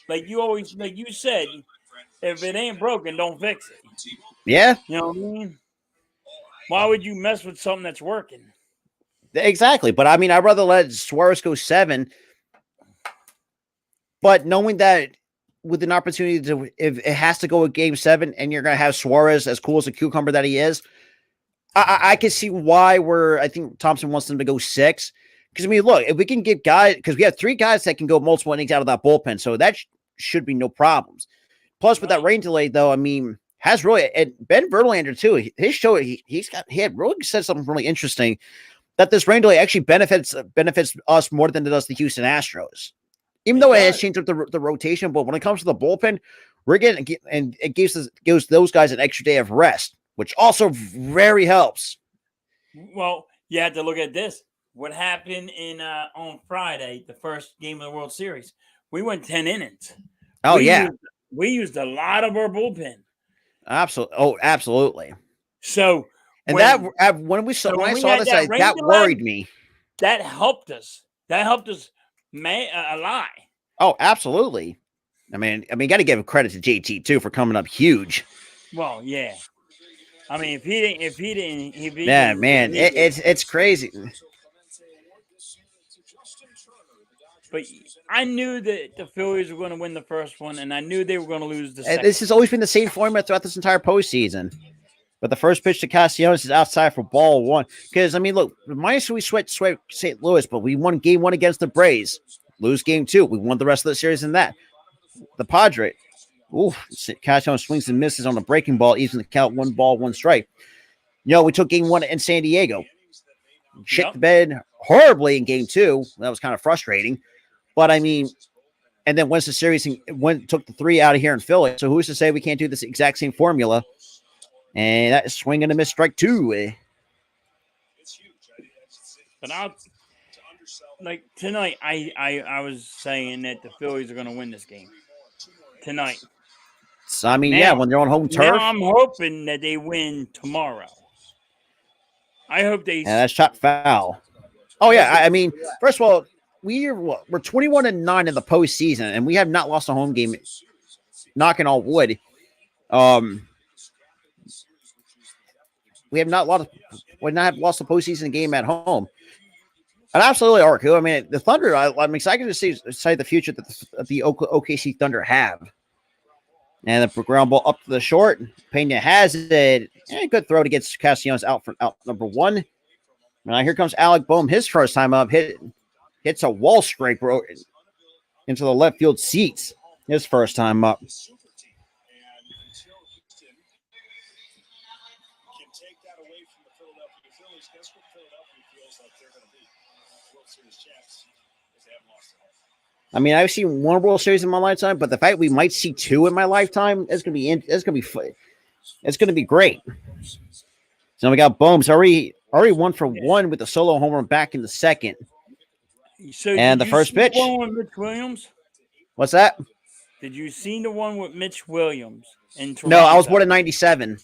Like you said, if it ain't broken, don't fix it. Yeah. You know what I mean? Why would you mess with something that's working? Exactly. But I mean, I'd rather let Suarez go 7. But knowing that with an opportunity to, if it has to go a game 7 and you're going to have Suarez as cool as a cucumber that he is, I can see why I think Thompson wants them to go 6. Because, I mean, look, if we can get guys, because we have 3 guys that can go multiple innings out of that bullpen, so that should be no problems. Plus, with that rain delay, though, I mean, has really, and Ben Verlander, too, his show, he had really said something really interesting, that this rain delay actually benefits us more than it does the Houston Astros. Even though it has changed up the rotation, but when it comes to the bullpen, we're getting, and it gives those guys an extra day of rest, which also very helps. Well, you have to look at this. What happened on Friday, the first game of the World Series? We went 10 innings. We used a lot of our bullpen. Absolutely. Oh, absolutely. So, and when I saw this, that worried me. That helped us. That helped us a lot. Oh, absolutely. I mean, got to give credit to JT too for coming up huge. Well, yeah. I mean, if he didn't, it's crazy. But I knew that the Phillies were going to win the first one, and I knew they were going to lose the second. This has always been the same format throughout this entire postseason. But the first pitch to Castellanos is outside for ball 1. Because, I mean, look, minus we swept St. Louis, but we won game 1 against the Braves. Lose game 2. We won the rest of the series in that. The Padres. Castellanos swings and misses on the breaking ball, even the count 1 ball, 1 strike. We took game 1 in San Diego. Shit the bed horribly in game 2. That was kind of frustrating. But, I mean, and then once the series took the 3 out of here in Philly. So who's to say we can't do this exact same formula? And that is swing and a miss, strike 2. But tonight, I was saying that the Phillies are going to win this game tonight. So, I mean, when they're on home turf. Now I'm hoping that they win tomorrow. I hope they. Yeah, that's shot foul. Oh yeah, I mean, first of all, we're 21-9 in the postseason, and we have not lost a home game. Knocking on wood. We have not lost a postseason game at home. And absolutely are cool. I mean, the Thunder, I'm excited to see the future that the OKC Thunder have. And the ground ball up to the short. Pena has it. Good throw to get Castellanos out number 1. Now here comes Alec Boehm, his first time up. Hit hits a wall scraper into the left field seats his first time up. I mean, I've seen one World Series in my lifetime, but the fact we might see two in my lifetime is gonna be it's gonna be great. So we got Bohm's already 1-for-1 with a solo home run back in the second. So And did the you first see pitch. the one with Mitch Williams? What's that? Did you see the one with Mitch Williams in Toronto? No, I was born in '97.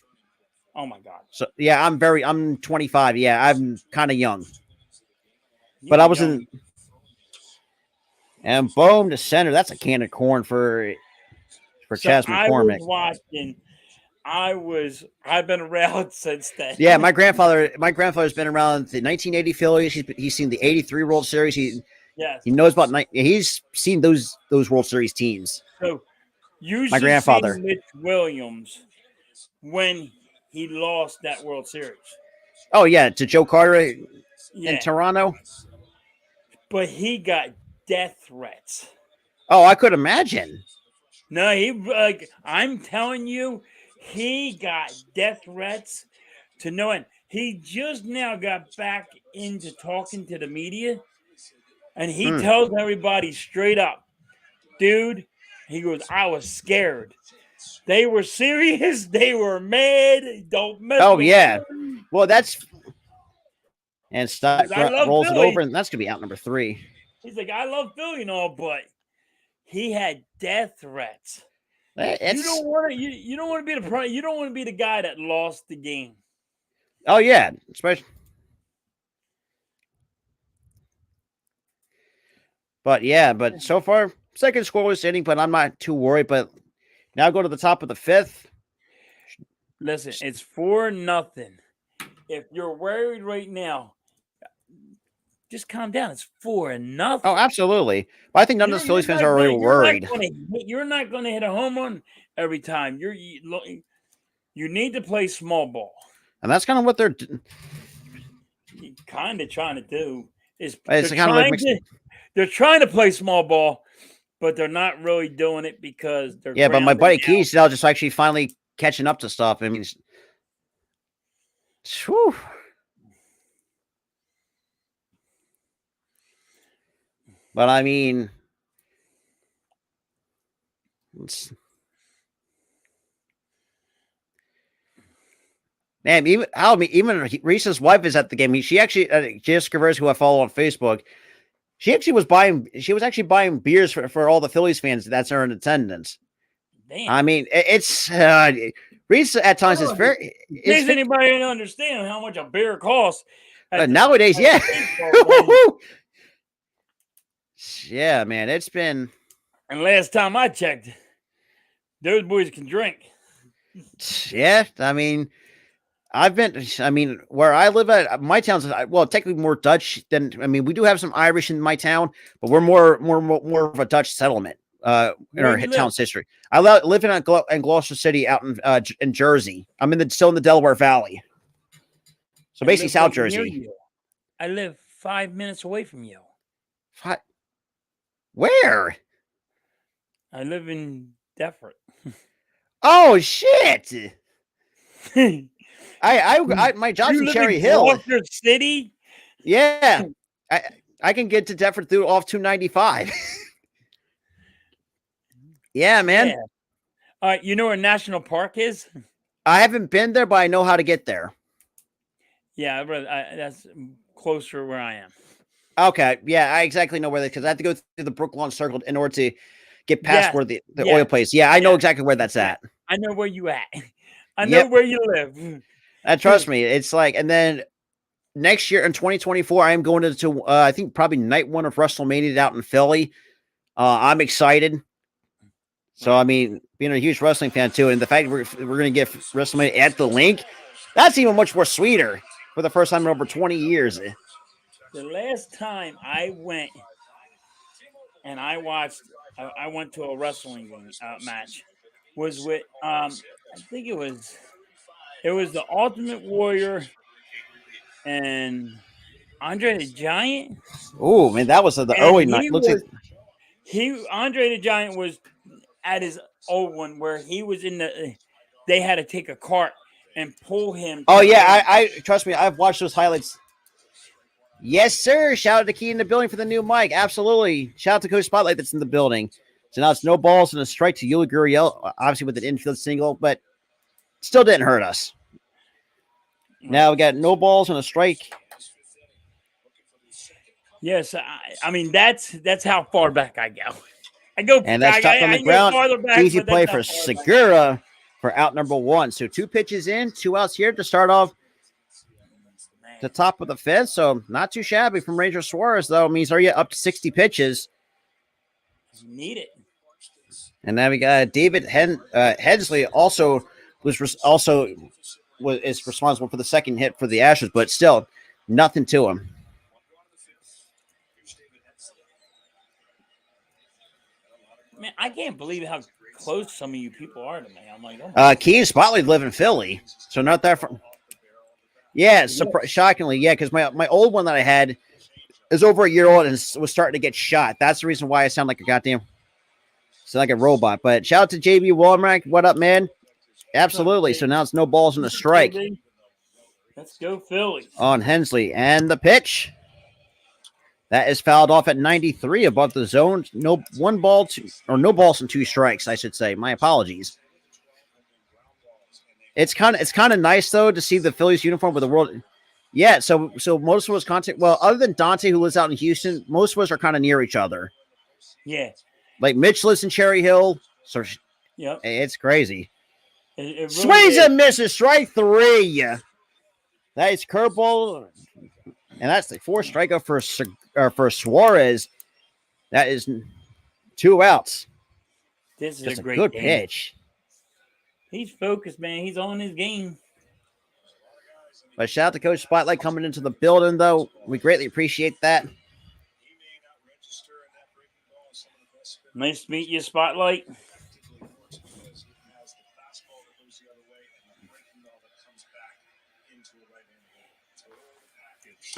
Oh my God. So yeah, I'm 25. Yeah, I'm kind of young. You But were I was young. in. And boom to center. That's a can of corn for So Chas I was McCormick. watching. I've been around since then. Yeah, my grandfather's been around the 1980 Phillies. He's seen the '83 World Series. He Yes. knows about. He's seen those World Series teams. So you My should grandfather. see Mitch Williams when he lost that World Series. Oh yeah, to Joe Carter in Yeah, Toronto. but he got death threats. Oh, I could imagine. No, I'm telling you, he got death threats to no end. He just now got back into talking to the media, and he tells everybody straight up, dude, he goes, I was scared. They were serious. They were mad. Don't mess Oh with yeah. me. Well, that's and Stott I love rolls it Philly. over, and that's gonna be out number 3. He's like, I love Philly and all, but he had death threats. You don't want to. You don't want to be the You don't want to be the guy that lost the game. Oh yeah, especially. But yeah, but so far second scoreless inning, but I'm not too worried. But now go to the top of the 5th. Listen, it's 4-0. If you're worried right now, just calm down. It's 4-0. Oh, absolutely. But I think none of the Phillies fans are really worried. You're not going to hit a home run every time. You need to play small ball. And that's kind of what they're kind of trying to do. They're trying to play small ball, but they're not really doing it because they're. Yeah, but my buddy Keys now just actually finally catching up to stuff. I mean, whew. But I mean, man, even Reese's wife is at the game. She actually, Jessica Rivers, who I follow on Facebook, she was actually buying beers for all the Phillies fans that's are in attendance. Damn. I mean, it's Reese at times is very. Does anybody understand how much a beer costs? Nowadays, yeah. Yeah, man, it's been. And last time I checked, those boys can drink. Yeah, I mean, where I live at, my town's technically more Dutch than. I mean, we do have some Irish in my town, but we're more of a Dutch settlement. In our town's history, I live in Gloucester City, out in Jersey. I'm still in the Delaware Valley, so basically South Jersey. I live 5 minutes away from you. Where? I live in Deffert. Oh shit! I my job's in Cherry Hill. Gloucester City. Yeah, I can get to Deffert through off 295. Yeah, man. Yeah. You know where National Park is? I haven't been there, but I know how to get there. Yeah, that's closer where I am. Okay, yeah, I exactly know where that, because I have to go through the Brooklawn Circle in order to get past where the oil place. Yeah, I know exactly where that's at. I know where you at. I know where you live. Trust me, it's like, and then next year in 2024, I am going to I think probably night 1 of WrestleMania out in Philly. I'm excited. So, I mean, being a huge wrestling fan, too, and the fact we're going to get WrestleMania at the link, that's even much more sweeter for the first time in over 20 years. The last time I went and I went to a wrestling match was with, I think it was the Ultimate Warrior and Andre the Giant, Oh man, that was the and early night. Looks like Andre the Giant was at his old one where he was in the. They had to take a cart and pull him. oh To yeah, third. I trust me, I've watched those highlights. Yes, sir. Shout out to Key in the building for the new mic. Absolutely. Shout out to Coach Spotlight that's in the building. So now it's no balls and a strike to Yuli Gurriel, obviously with an infield single, but still didn't hurt us. Now we got no balls and a strike. Yes, I mean that's how far back I go. I go. And that's chopped on the I go ground. farther back, Easy but that's play how for far back. Segura for out number one. So 2 pitches in, 2 outs here to start off the top of the fifth. So not too shabby from Ranger Suarez, though. It means are you up to 60 pitches? Need it. And then we got David Hensley also is responsible for the second hit for the Astros, but still nothing to him. Man, I can't believe how close some of you people are to me. I'm like, oh Key and Spotlight live in Philly, so not that far. Yeah, shockingly, yeah, because my old one that I had is over a year old and was starting to get shot. That's the reason why I sound like a robot. But shout out to JB Walmart. What up, man? Absolutely. So now it's no balls and a strike. Let's go Phillies. On Hensley. And the pitch. That is fouled off at 93 above the zone. No balls and 2 strikes, I should say. My apologies. It's kind of nice though to see the Phillies uniform with the world. Yeah, so most of us contact. Well, other than Dante who lives out in Houston, most of us are kind of near each other. Yeah, like Mitch lives in Cherry Hill, so yep, it's crazy. It really Swings and misses, strike 3. That is curveball, and that's the 4th strikeout for Suarez. That is 2 outs. This is just a great good game. pitch. He's focused, man. He's on his game. But shout out to Coach Spotlight coming into the building, though. We greatly appreciate that. Nice to meet you, Spotlight.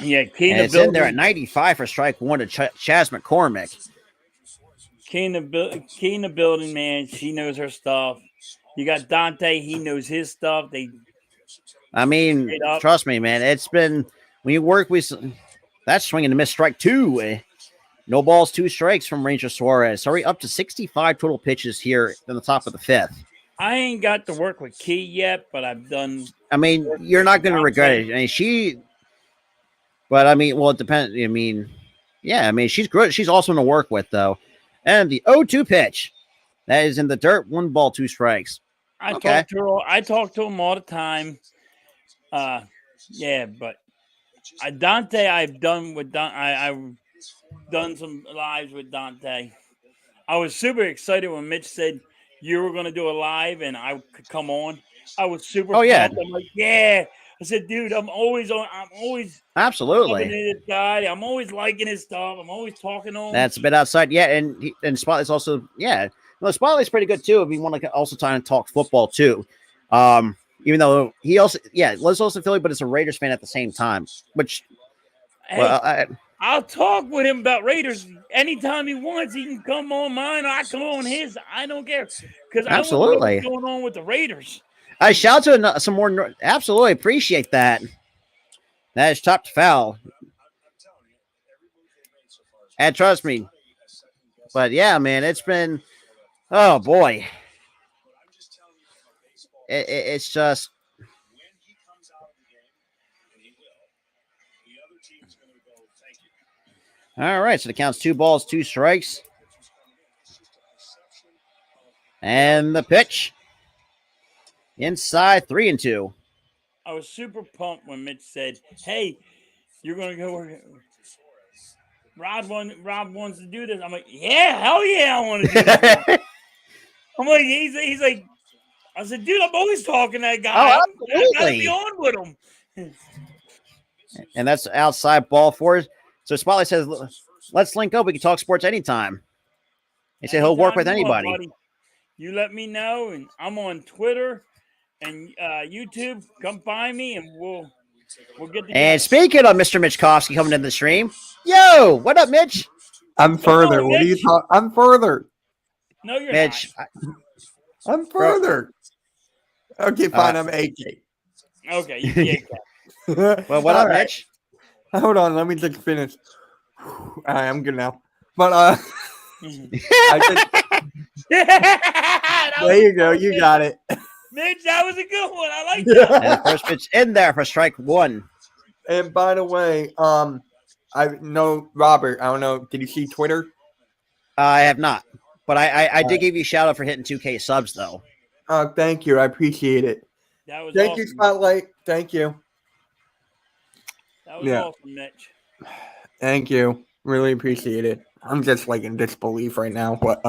Yeah, and it's in there at 95 for strike 1 to Chaz McCormick. Key in the building, man. She knows her stuff. You got Dante. He knows his stuff. I mean, trust me, man. It's been when you work with that swing and a miss, strike 2. No balls, 2 strikes from Ranger Suarez. Sorry, up to 65 total pitches here in the top of the 5th. I ain't got to work with Key yet, but I've done. I mean, you're not going to regret it. I mean, but I mean, well, it depends. I mean, yeah, I mean, she's good. She's awesome to work with, though. And the 0-2 pitch that is in the dirt. 1 ball, 2 strikes. I talk to him all the time. Yeah, but Dante, I've done some lives with Dante. I was super excited when Mitch said you were going to do a live and I could come on. I was super. Oh yeah. I'm like, yeah. I said, dude, I'm always absolutely this guy. I'm always liking his stuff. I'm always talking to him. That's a bit outside, yeah. And Spotlight's also, yeah. No, Spotlight's pretty good too. If you want to also try and talk football too, even though he also, Liz also Philly, but it's a Raiders fan at the same time. Which, hey, well, I'll talk with him about Raiders anytime he wants. He can come on mine, or I come on his. I don't care because I want to know what's going on with the Raiders. I shout to some more. Absolutely appreciate that. That is chopped foul. And trust me. But yeah, man, it's been, oh boy. It's just. All right, so the count's 2 balls, 2 strikes. And the pitch. Inside 3-2. I was super pumped when Mitch said, "Hey, you're going to go. Rob wants to do this." I'm like, "Yeah, hell yeah, I want to do this." I'm like, he's like, I said, "Dude, I'm always talking to that guy. Oh, I gotta be on with him." And that's outside ball 4. So Spotlight says, "Let's link up. We can talk sports anytime." He said he'll work with anybody. Buddy. You let me know, and I'm on Twitter and YouTube. Come find me, and we'll. We'll get together. And speaking of Mr. Mitchkovsky coming in the stream, yo, what up, Mitch? I'm further. What are you Mitch? talking? I'm further. No, you're Mitch, I'm further. Okay, fine. I'm AK. not. Okay, you get that. well, what All up, right. Mitch? Hold on. Let me just finish. All right, I'm good now. But there you go. You got it. Mitch, that was a good one. I like that. And the first pitch in there for strike one. And by the way, I know Robert. I don't know. Did you see Twitter? I have not, but I did give you a shout out for hitting 2K subs though. Thank you. I appreciate it. That was Thank awesome. you, Spotlight. Thank you. That was awesome, Mitch. Thank you. Really appreciate it. I'm just like in disbelief right now. But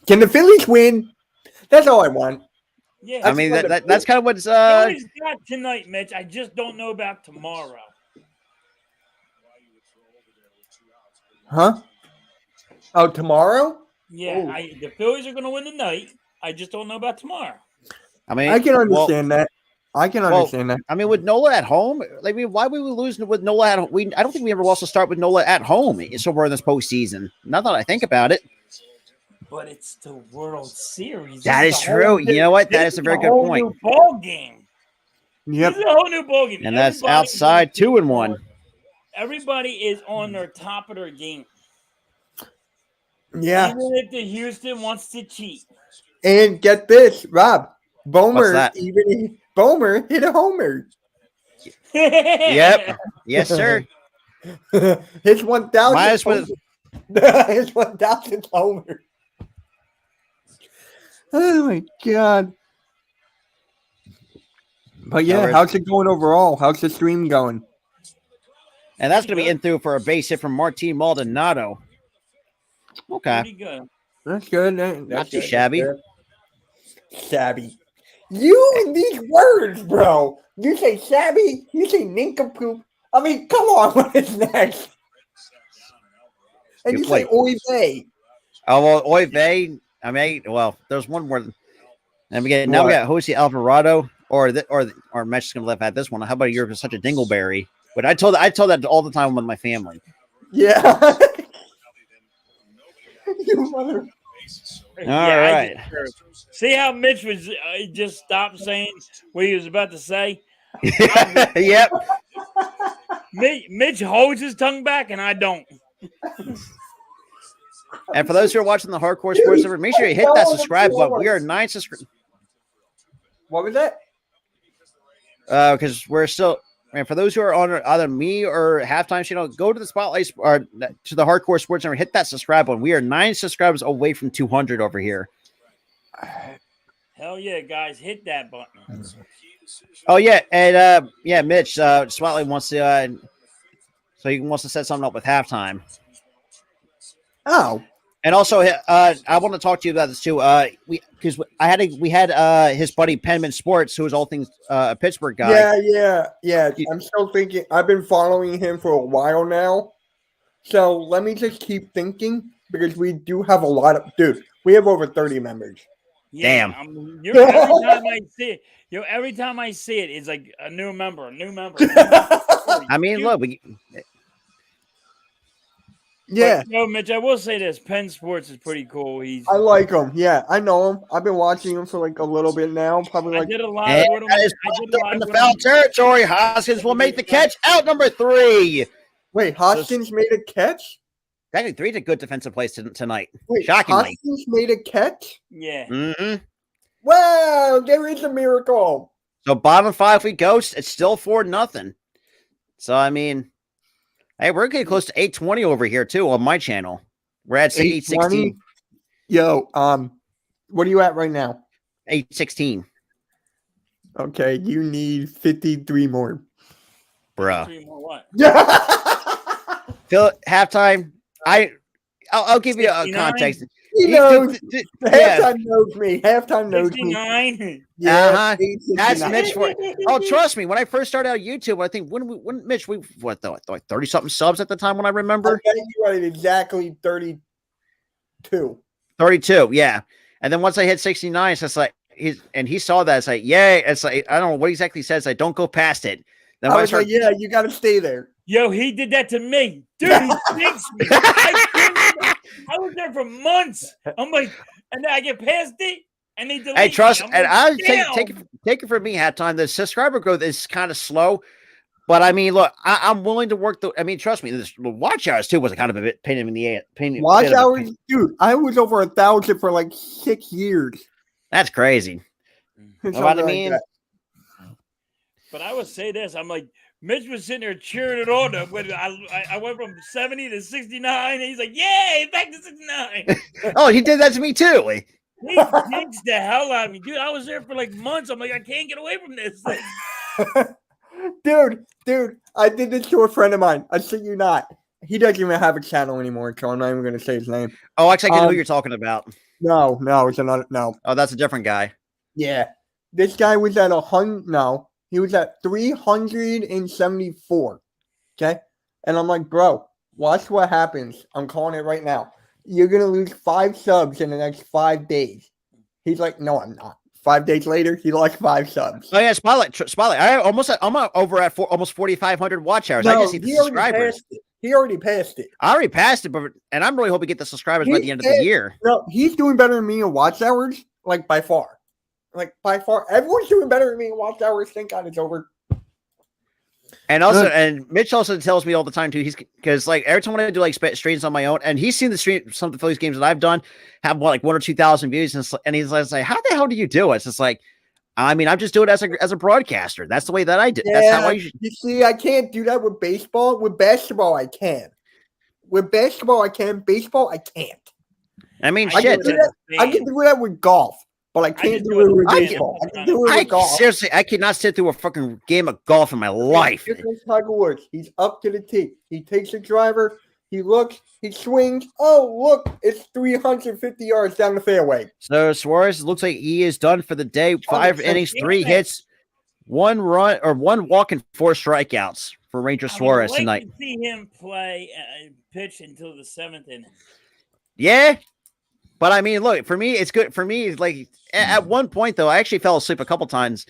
can the Phillies win? That's all I want. Yeah. I mean that's kind of what's Phillies got tonight, Mitch. I just don't know about tomorrow. Huh? Oh, tomorrow? Yeah, Oh. the Phillies are going to win tonight. I just don't know about tomorrow. I mean I can understand that. I can understand that. I mean, with Nola at home, I mean, why would we lose with Nola at home? I don't think we ever lost a start with Nola at home somewhere in this postseason. Not that I think about it. But it's the World Series. That is true. You know what? That is a very good point. New ball game. Yep. This is a whole new ball game. And that's Everybody outside 2-1. Everybody is on their top of their game. Yeah. Even if the Houston wants to cheat. And get this, Rob. Bomer that? Bomer hit a homer. Yep. Yes, sir. His 1,000th Minus with his 1,000th homer. Oh my god. But yeah, Alright. how's it going overall? How's the stream going? and that's going to be in through for a base hit from Martin Maldonado. Okay. Pretty good. That's good. That's Not too good. shabby. Shabby. You and these words, bro. You say shabby, you say nincompoop. I mean, come on, what is next? And Good you say oy vey. Oh, well, oy vey. I mean, well, there's one more. And we got Jose Alvarado, or Mitch is going to laugh at this one. How about you're such a dingleberry? But I told that all the time with my family. Yeah. You mother. All right. See how Mitch was just stopped saying what he was about to say? Yep. Mitch holds his tongue back, and I don't. And for those who are watching the Hardcore Sports Network, make sure you hit that subscribe button. We are 9 subscribers. What was that? Because we're still. And for those who are on either me or Halftime Channel, go to the Spotlight or to the Hardcore Sports Network, hit that subscribe button. We are 9 subscribers away from 200 over here. Hell yeah, guys, hit that button. Oh yeah, and Mitch, Spotlight wants to, so he wants to set something up with Halftime. Oh. And also, I want to talk to you about this too. We had his buddy Penman Sports, who is all things a Pittsburgh guy. Yeah. I'm still thinking. I've been following him for a while now. So let me just keep thinking because we do have a lot of we have over 30 members. Yeah, Damn. Every time I see it, it's like a new member. I mean, look, Yeah. No, Mitch, I will say this. Penn Sports is pretty cool. I like him. Yeah, I know him. I've been watching him for like a little bit now. Probably I like did a lot and with him. that is in the foul territory. Hoskins will make the catch. Out number 3. Wait, Hoskins made a catch? Actually, 3's a good defensive place tonight. Wait, Shockingly. Hoskins made a catch? Yeah. Mm-hmm. Wow, there is a miracle. So bottom 5 we go. It's still 4-0. So I mean, hey, we're getting close to 820 over here too on my channel. We're at 816. Yo, what are you at right now? 816. Okay, you need 53 more. Bruh. 3 more what? Phil, halftime. I'll give you a 69? context. He knows. Halftime knows me. Halftime knows me. 69? Yeah, That's Mitch for. Oh, trust me. When I first started out YouTube, I think when Mitch, we what though, like 30 something subs at the time when I remember. I bet you right, exactly 32. 32, yeah. And then once I hit 69, it's just like he saw that. It's like, yay. It's like I don't know what exactly he says. Like, don't go past it. Then I when was like, yeah, you got to stay there. Yo, he did that to me. Dude, he jinxed me. I was there for months. I'm like, and then I get past it, and they delete hey, trust, me. and Like, I damn. take it from me, hat time. The subscriber growth is kind of slow, but I mean, look, I'm willing to work the. I mean, trust me, the watch hours too was kind of a bit pain in the ass. Watch hours, dude. I was over 1,000 for like 6 years. That's crazy. Something What I like mean, that. But I would say this. I'm like, Mitch was sitting there cheering it on. When I went from 70 to 69, and he's like, yay, back to 69. oh, he did that to me too. He jinxed the hell out of me. Dude, I was there for like months. I'm like, I can't get away from this. Dude, I did this to a friend of mine. I shit you not. He doesn't even have a channel anymore, so I'm not even going to say his name. Oh, actually, I know who you're talking about. No, it's another. No. Oh, that's a different guy. Yeah. This guy was at 100. No, he was at 374. Okay. And I'm like, bro, watch what happens. I'm calling it right now. You're going to lose 5 subs in the next 5 days. He's like, no, I'm not. 5 days later, he lost 5 subs. Oh yeah, Spotlight. I'm over at almost 4,500 watch hours. No, I just need the subscribers. He already passed it. I already passed it, and I'm really hoping to get the subscribers by the end of the year. No, he's doing better than me in watch hours, like by far. Everyone's doing better than me in watch hours. Thank God it's over. And also, and Mitch also tells me all the time too. He's because like every time when I do like streams on my own, and he's seen the stream, some of the Phillies games that I've done have like 1,000 or 2,000 views, and he's like, "How the hell do you do it?" It's just like, I mean, I'm just doing it as a broadcaster. That's the way that I do. Yeah, that's how I usually. You see, I can't do that with baseball. With basketball, I can. With basketball, I can. Baseball, I can't. I mean, I shit. I can do that with golf, but I can't do it with baseball. I can do it with golf. Seriously, I cannot sit through a fucking game of golf in my life. Here's Tiger Woods. He's up to the tee. He takes the driver. He looks. He swings. Oh, look! It's 350 yards down the fairway. So Suarez looks like he is done for the day. 5 innings, 3 hits, 1 run or 1 walk, and 4 strikeouts for Ranger Suarez tonight. To see him play pitch until the 7th inning. Yeah, but I mean, look, for me, it's good. For me, it's like at one point though, I actually fell asleep a couple times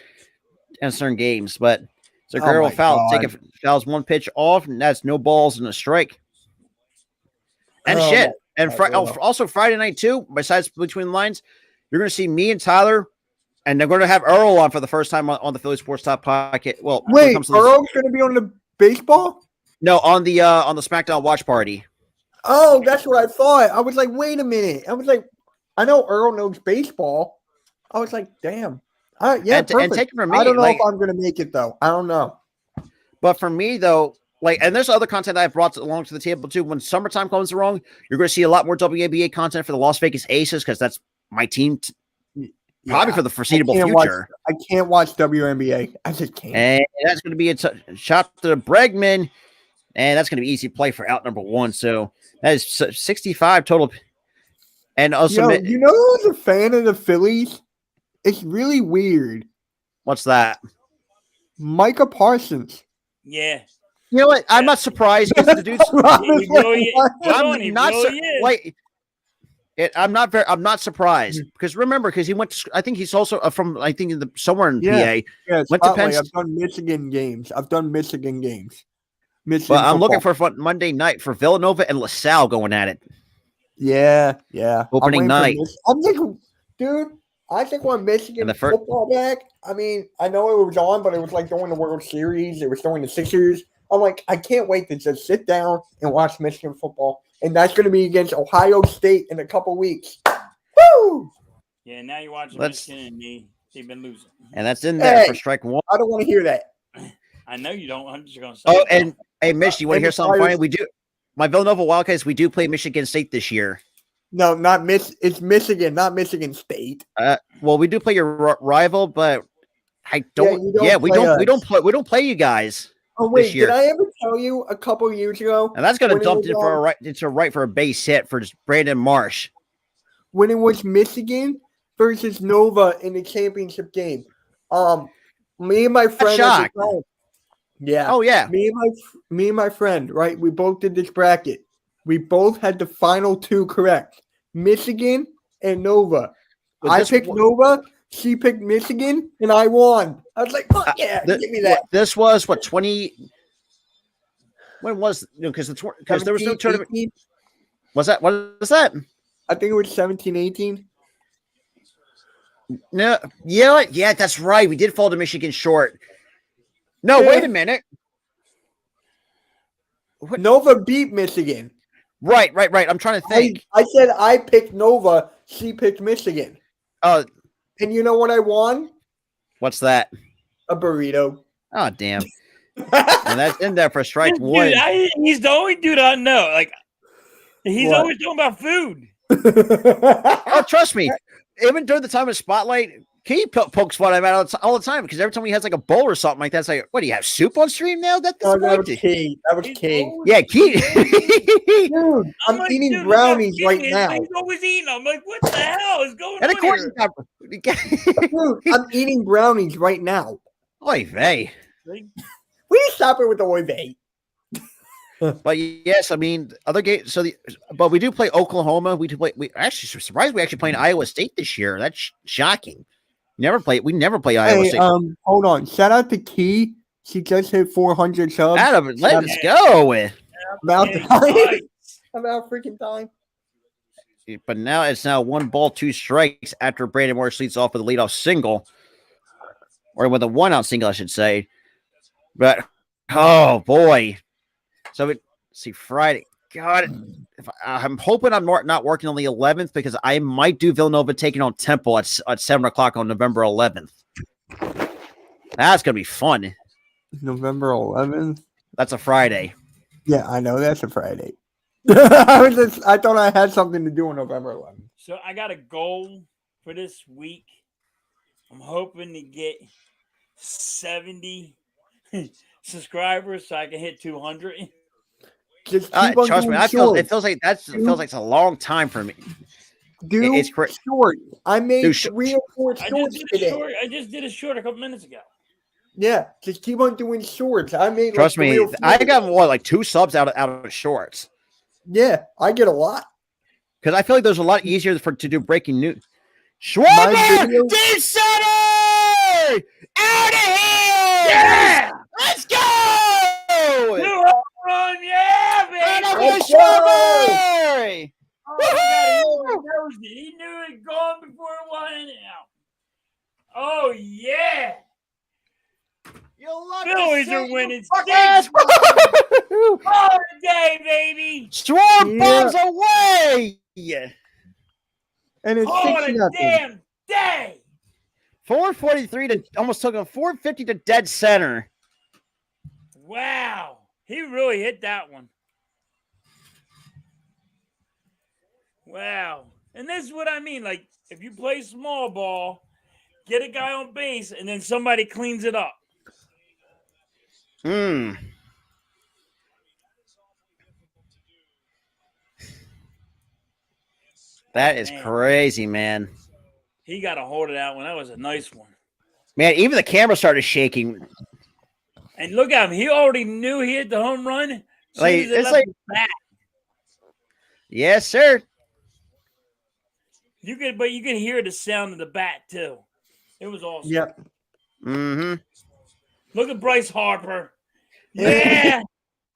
in certain games. But Segura fouls 1 pitch off, and that's no balls and a strike. And and also Friday night too. Besides Between the Lines, you're going to see me and Tyler, and they're going to have Earl on for the first time on the Philly Sports Talk podcast. Well, wait, Earl's going to be on the baseball? No, on the SmackDown watch party. Oh, that's what I thought. I was like, wait a minute. I was like, I know Earl knows baseball. I was like, damn. Yeah, and take it from me. I don't know if I'm going to make it, though. I don't know. But for me, though, and there's other content that I've brought along to the table, too. When summertime comes along, you're going to see a lot more WNBA content for the Las Vegas Aces because that's my team probably for the foreseeable future. I can't watch WNBA. I just can't. And that's going to be a shot to Bregman, and that's going to be easy play for out number 1. So that is 65 total. And also, you know who's a fan of the Phillies? It's really weird. What's that? Micah Parsons. Yeah. You know what? I'm not surprised because the dude's. I'm not surprised because remember, because he went to, I think he's also from, I think somewhere in PA. Yeah, went to Penn. I've done Michigan games. Well, I'm looking for Monday night for Villanova and LaSalle going at it. Yeah. Opening night. I'm thinking, dude. I think when Michigan football back, I mean, I know it was on, but it was like during the World Series. It was during the Sixers. I'm like, I can't wait to just sit down and watch Michigan football. And that's going to be against Ohio State in a couple weeks. Woo! Yeah, now you're watching Michigan and they've been losing. And that's in there for strike 1. I don't want to hear that. I know you don't. I'm just going to say. Oh, and hey, Mich, you want to hear something funny? We do. My Villanova Wildcats, we do play Michigan State this year. No, not It's Michigan, not Michigan State. Well, we do play your rival, but I don't. We don't play you guys. Oh wait, did I ever tell you a couple years ago? And that's going to dump it for a base hit for Brandon Marsh. When it was Michigan versus Nova in the championship game, me and my friend. Yeah. Oh yeah. Me and my friend. Right. We both did this bracket. We both had the final 2 correct. Michigan and Nova. I picked Nova She picked Michigan, and I won. I was like, "Fuck yeah, give me that." This was what 20. When was because there was no tournament? 18? Was that what was that? I think it was 17, 18. No, yeah, that's right. We did fall to Michigan short. No, Yeah. wait a minute. Nova beat Michigan. Right. I'm trying to think. I said I picked Nova. She picked Michigan. Oh, And you know what I won? what's that? A burrito. Oh, damn. And that's in there for strike one. Dude, he's the only dude I know. Like, he's What? always talking about food. Oh, trust me. Even during the time of Spotlight, he pokes fun at me all the time because every time he has like a bowl or something like that, it's like, what do you have soup on stream now? That's Oh, that was Key. That was He's Key. always- yeah, Key. Dude, I'm like, eating dude, brownies look at right him. now. He's always eating them. I'm like, what the hell is going And on of course, here? Dude, I'm eating brownies right now. oy vey. Like, We need to stop it with the oy vey. But yes, I mean other games. But we do play Oklahoma. We actually surprised we actually playing Iowa State this year. That's shocking. We never play Iowa Hey, State. hold on. Shout out to Key. She just hit 400 subs. Adam, let's go. About yeah, time. right. About freaking time. But now it's now 1 ball, 2 strikes after Brandon Morris leads off with a leadoff single, or with a 1-out single, I should say. But oh boy. So let's see, Friday. God, I'm hoping I'm not working on the 11th because I might do Villanova taking on Temple at 7 o'clock on November 11th. That's gonna be fun. November 11th. That's a Friday. Yeah, I know that's a Friday. I thought I had something to do on November 11th. So I got a goal for this week. I'm hoping to get 70 subscribers so I can hit 200. Just keep on Trust me, doing it feels like it's a long time for me. Do It's short. I made Do 3 or 4 shorts today. I just did a short a couple minutes ago. Yeah, just keep on doing shorts. I made Trust like 3 me, or 4. I got like 2 subs out of shorts Yeah, I get a lot. because I feel like there's a lot easier to do breaking news. My Schwarber, video- deep center, out of here! Yeah! Let's go! Run, yeah, baby! Let's go! Schwarber! Oh, my God, he knew it gone before it went out. Oh, yeah! Phillies are winning. Yes! All day, baby! Schwarber Yeah. bombs away! And it's Oh, 6 a nothing. damn day! 443 to almost took him 450 to dead center. Wow. He really hit that one. Wow. And this is what I mean. Like, if you play small ball, get a guy on base, and then somebody cleans it up. That is Man. crazy, man. He got a hold of that one. That was a nice one. Man, even the camera started shaking. And look at him. He already knew he hit the home run. As soon Like, as it it's left like- his bat. Yes, sir. But you could hear the sound of the bat too. It was awesome. Yep. Mm-hmm. Look at Bryce Harper. Yeah.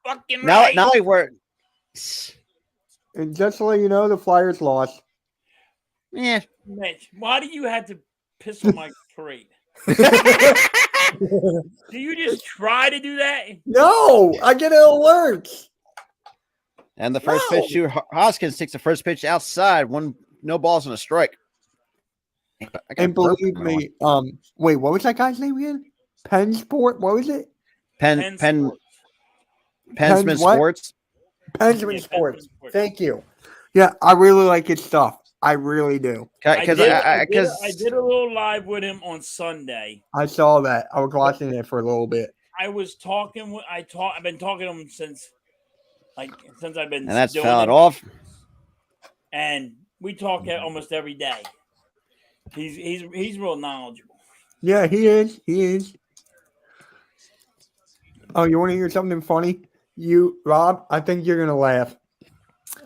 Fucking Now, right. now we're. And just to let you know, the Flyers lost. Yeah. Mitch, why do you have to piss on my parade? Do you just try to do that? No, I get an alert. And the first No. pitch to Hoskins takes the first pitch outside. No balls and a strike. I got And a burp believe going me, wait, what was that guy's name again? Pensport? What was it? on. Pensman what? Sports. Pensman Yeah, Sports. Pensman Sports. Thank you. Yeah, I really like his stuff. I really do. Because I did a little live with him on Sunday. I saw that. I was watching it for a little bit. I was talking. I've been talking to him since I've been. and that's doing fouled it. off. And we talk almost every day. He's real knowledgeable. Yeah, he is. He is. Oh, you want to hear something funny? Rob, I think you're gonna laugh.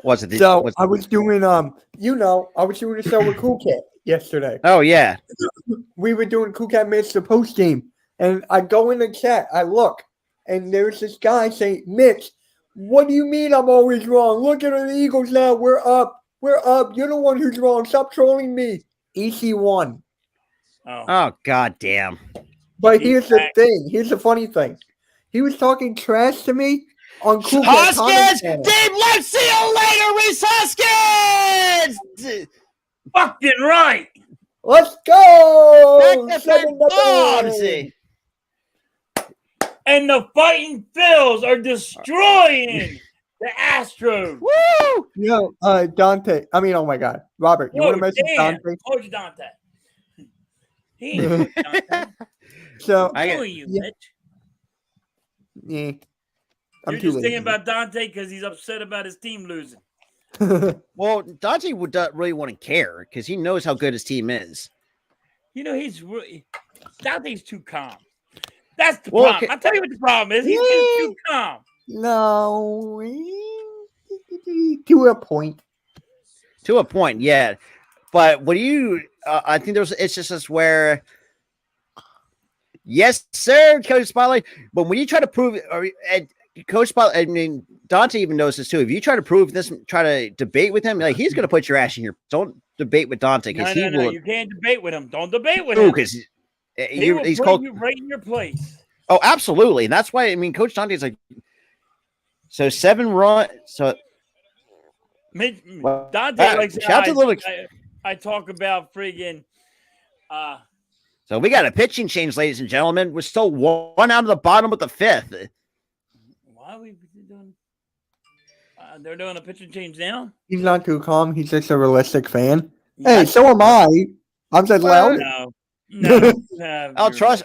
Was it? So was- I was doing I was doing a show with Cool Cat yesterday. oh yeah. we were doing Kukat Mitch the post game, and I go in the chat, I look, and there's this guy saying, Mitch, what do you mean I'm always wrong? Look at the Eagles now. We're up. We're up. You're the one who's wrong. Stop trolling me. EC1. Oh, god damn. But here's the thing. Here's the funny thing. He was talking trash to me on Kukat. Hoskins! Dave, let's see you later, Reese Hoskins! Fucking right. Let's go! Back to back. And the fighting Phils are destroying the Astros. Woo! Yo, Dante. I mean, oh my God. Robert, you want to mention Dante? Coach Dante. He ain't Coach Dante. So, I know you, Mitch. Yeah. You're just thinking about Dante because he's upset about his team losing. Well, Dante would really want to care because he knows how good his team is. You know, Dante's too calm. That's the problem. I'll tell you what the problem is. He's too calm. No. To a point. To a point, yeah. But what do you I think it's just this where yes, sir, Coach Spotlight. But when you try to prove it, Coach Spotlight, I mean, Dante even knows this too. If you try to prove this, try to debate with him, like he's going to put your ass in here. Don't debate with Dante because No, you can't debate with him. Don't debate with him because he's called you right in your place. Oh, absolutely, and that's why I mean, Coach Dante's like, so 7 run. So Dante likes I talk about friggin'. So we got a pitching change, ladies and gentlemen. We're still 1 out of the bottom of the 5th. Why are we doing? They're doing a pitching change now. He's not too calm. He's just a realistic fan. Hey, so am I. I'm just loud. No. I'll trust.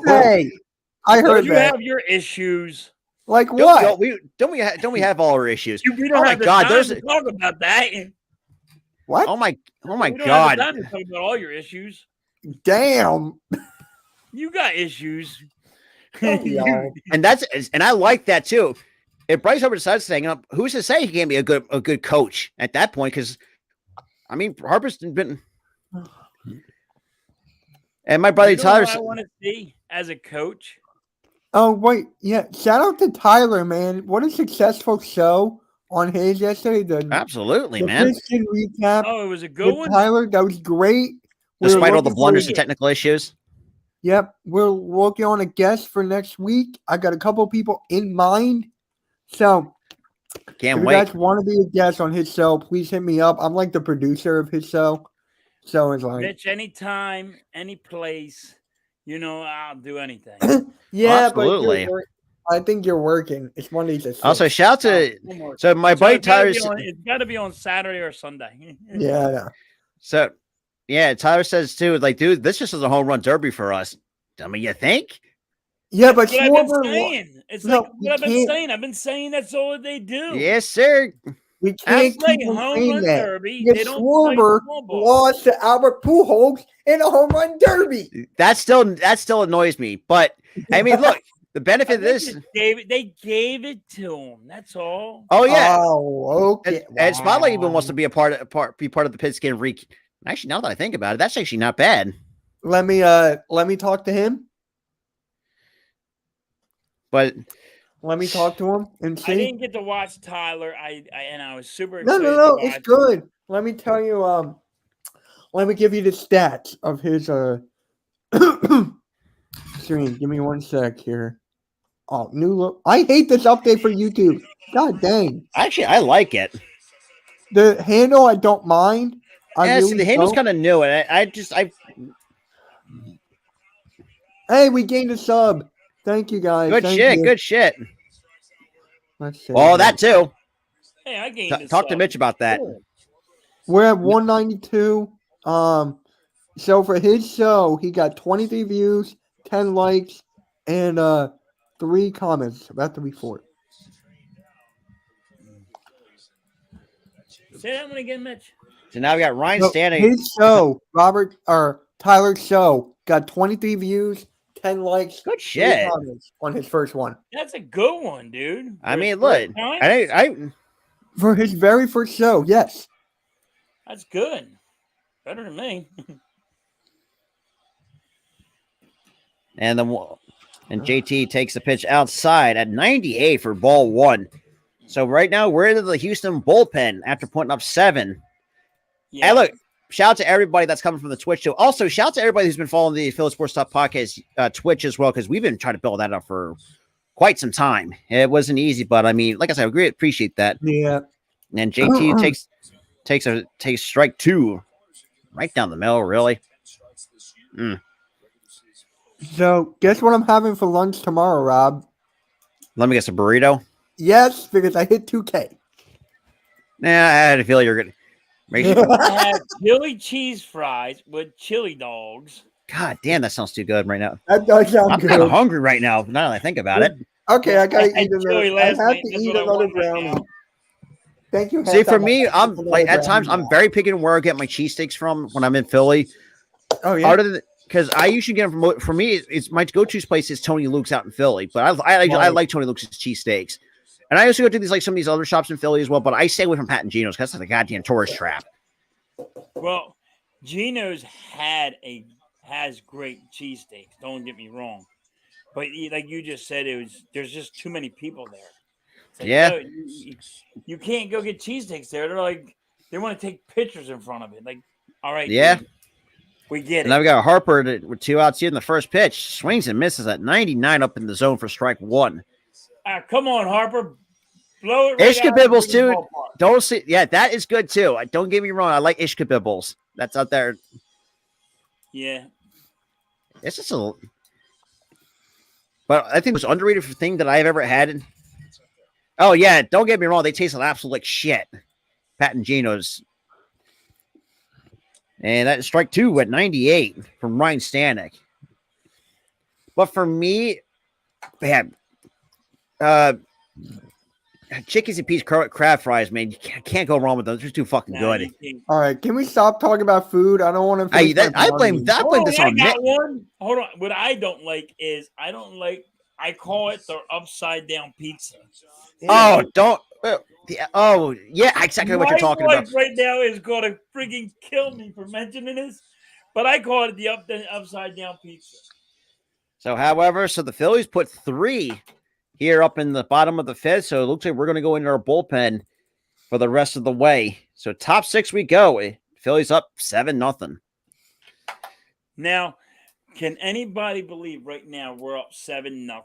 Hey, I heard you that. Have your issues. Like what? Don't we have all our issues? We don't have time to talk about that. What? Oh my we don't God! Have time to talk about all your issues. Damn. You got issues. And I like that too. If Bryce Harper decides to hang up, who's to say he can't be a good coach at that point? Because I mean, Harper's been. And my brother Tyler. I want to see as a coach. Oh wait, yeah. Shout out to Tyler, man. What a successful show on his yesterday. Absolutely, man. Recap. Oh, it was a good one, Tyler. That was great. Despite all the blunders and technical issues. Yep, we're working on a guest for next week. I got a couple people in mind. So, can't if wait. you guys want to be a guest on his show, please hit me up. I'm like the producer of his show. So it's like Mitch, anytime, any place, I'll do anything. Yeah, absolutely. But I think you're working. It's Monday to 6. Also, shout to so my buddy Tyler. It's got to be on Saturday or Sunday. Yeah. So, yeah, Tyler says too, like, dude, this just is a home run derby for us. I mean, you think? Yeah, but I've been saying. It's like what I've been saying. I've been saying that's all they do. Yes, sir. We can't keep home run derby. They don't Schwarber lost to Albert Pujols in a home run derby. That still annoys me. But I mean, look, the benefit of this, they gave it to him. That's all. Oh yeah. Oh, okay. And Spotlight even wants to be part of the Pigskin Reek. Actually, now that I think about it, that's actually not bad. Let me talk to him. But let me talk to him and see. I didn't get to watch Tyler. I was super excited. No, it's good. Let me tell you. Let me give you the stats of his stream. Give me 1 sec here. Oh, new look. I hate this update for YouTube. God dang. Actually, I like it. The handle, I don't mind. See, the handle's kind of new, and I Hey, we gained a sub. Thank you, guys. Good shit. Let's see. Oh, that too. Hey, I gained a Talk sub. to Mitch about that. Cool. We're at 192. So for his show, he got 23 views, 10 likes, and 3 comments. About to be 4. Say that one again, Mitch. So now we got Ryan standing. His show, Tyler's show, got 23 views, 10 likes. Good shit. On his first one. That's a good one, dude. I mean, look. For his very first show, yes. That's good. Better than me. And JT takes the pitch outside at 98 for ball 1. So right now we're into the Houston bullpen after putting up 7. Yeah. And look, shout out to everybody that's coming from the Twitch show. Also, shout out to everybody who's been following the Phillies Sports Talk Podcast Twitch as well, because we've been trying to build that up for quite some time. It wasn't easy, but I mean, like I said, I agree, appreciate that. Yeah. And JT takes strike 2 right down the middle, really. So, guess what I'm having for lunch tomorrow, Rob? Let me guess, a burrito? Yes, because I hit 2K. Nah, I had a feeling you're going to. I have chili cheese fries with chili dogs. God damn, that sounds too good right now. That does sound I'm good. kind of hungry right now, now that I think about it. Okay, I gotta I eat had chili another. I last have night, to that's eat what I another want right brownie. now. Thank you. See, for Hansel. me, I'm Another like at brownie times I'm now. very picky on where I get my cheesesteaks from when I'm in Philly. Oh yeah. Because I usually get them from. For me, it's my go-to place is Tony Luke's out in Philly, but I like Tony Luke's cheesesteaks, and I also go to these like some of these other shops in Philly as well. But I stay away from Pat and Gino's because that's like a goddamn tourist trap. Well, Gino's has great cheesesteaks. Don't get me wrong, but like you just said, there's just too many people there. It's like, Yeah. no, you can't go get cheesesteaks there. They're like they want to take pictures in front of it. Like, all right, Yeah. dude, we get And now it. we got Harper with 2 outs here in the first pitch. Swings and misses at 99 up in the zone for strike 1. Come on, Harper, blow it. Right Ishka out Bibbles into the too. ballpark. Don't see. Yeah, that is good too. Don't get me wrong. I like Ishka Bibbles. That's out there. Yeah. It's just a. But I think the most underrated thing that I've ever had. Oh yeah, don't get me wrong. They taste absolute like shit. Pat and Gino's. And that strike 2 at 98 from Ryan Stanek. But for me, man, Chickies and Peas crab fries, man, you can't go wrong with those. They're too fucking good. All right, can we stop talking about food? I don't want to. I blame this on got one. Hold on. What I don't like is I call it the upside down pizza. Oh, don't. Oh, yeah, exactly what you're talking My about. wife right now is going to freaking kill me for mentioning this, but I call it the upside down pizza. So, however, the Phillies put 3 here up in the bottom of the 5th. So it looks like we're going to go into our bullpen for the rest of the way. So top 6 we go. Phillies up 7-0. Now, can anybody believe right now we're up 7-0?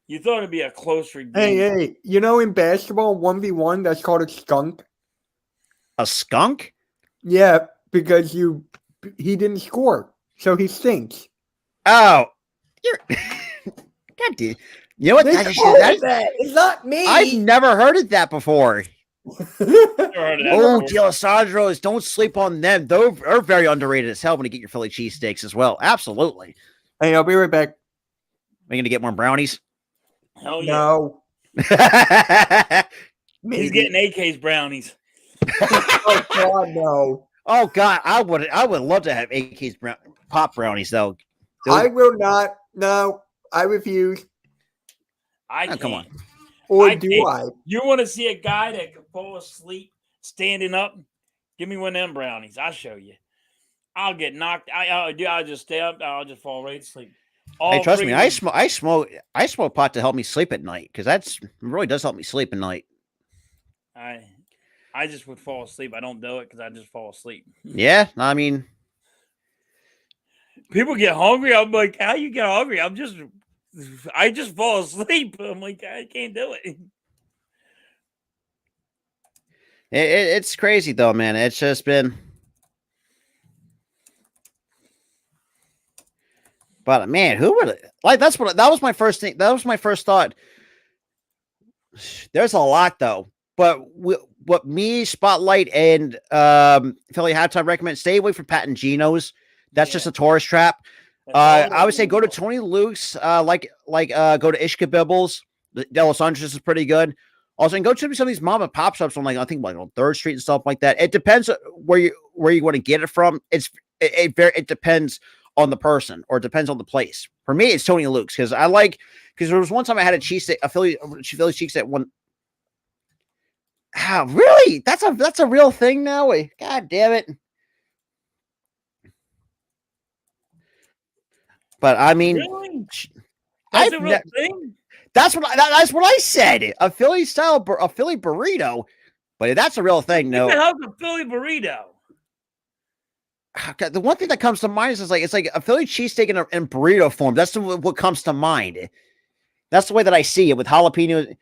You thought it'd be a closer game. Hey, you know in basketball 1v1 that's called a skunk. A skunk? Yeah, because he didn't score, so he stinks. Oh, you're God damn. You know what? It's not me. I've never heard of that before. Oh, D'Alessandro's, don't sleep on them. They're very underrated as hell when you get your Philly cheesesteaks as well. Absolutely. Hey, I'll be right back. Are you going to get more brownies? Hell yeah. No. He's getting AK's brownies. Oh, God, no. Oh, God. I would love to have AK's pop brownies, though. I will not. No, I refuse. I can't. Come on. Or I do can't. I? You want to see a guy that can fall asleep standing up? Give me one of them brownies. I'll show you. I'll get knocked. I'll just stay up. I'll just fall right asleep. Hey, trust me. I smoke pot to help me sleep at night because it really does help me sleep at night. I just would fall asleep. I don't do it because I just fall asleep. Yeah, I mean, people get hungry. I'm like, how you get hungry? I just fall asleep. I'm like, I can't do it. It's crazy though, man. It's just been. But man, who would like? That was my first thing. That was my first thought. There's a lot though, but what me, Spotlight, and Philly Halftime recommend: stay away from Pat and Gino's. That's just a tourist trap. I would say go to Tony Luke's. Go to Ishka Bibbles. D'Alessandro's is pretty good. Also, and go to some of these mom and pop shops on I think on 3rd Street and stuff like that. It depends where you want to get it from. It depends on the person, or it depends on the place. For me, it's Tony Luke's because there was one time I had a Philly cheesesteak one. Ah, really? That's a real thing now. God damn it. But I mean, really? That's a real thing? That's what I said. A Philly burrito. But that's a real thing. What No, the hell's a Philly burrito? The one thing that comes to mind is it's like a Philly cheesesteak in burrito form. That's what comes to mind. That's the way that I see it with jalapeno.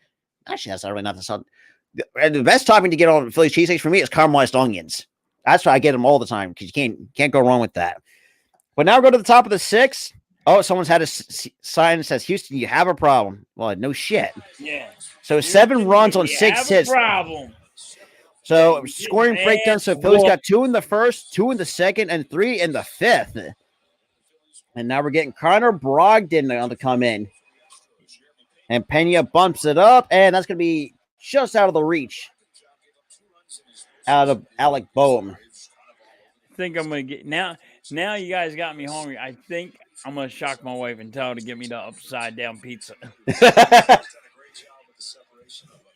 Actually, that's not really not the sound. The best topping to get on Philly cheesesteaks for me is caramelized onions. That's why I get them all the time because you can't go wrong with that. But now we go to the top of the 6th. Oh, someone's had a sign that says, Houston, you have a problem. Well, no shit. Yeah. So Houston, 7 runs on 6 hits. Problem. So scoring breakdown. So Phillies got 2 in the first, 2 in the second, and 3 in the 5th. And now we're getting Connor Brogdon on to come in. And Pena bumps it up, and that's going to be just out of the reach. Out of Alec Boehm. I think I'm going to get now you guys got me hungry. I think I'm going to shock my wife and tell her to get me the upside down pizza.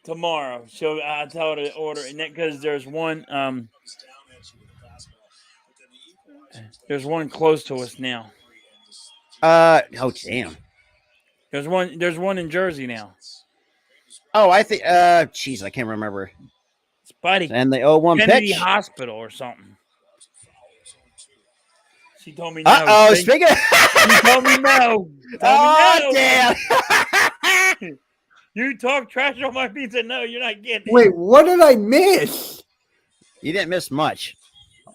Tomorrow. So I'll tell her to order it because there's one close to us now. Oh damn. There's one in Jersey now. Oh, I think I can't remember. It's Buddy. And the 0-1 Kennedy pitch. Hospital or something. She told me no. Uh-oh, speaking of... She told me no. Oh, damn. You talk trash on my pizza. No, you're not getting it. Wait, what did I miss? You didn't miss much.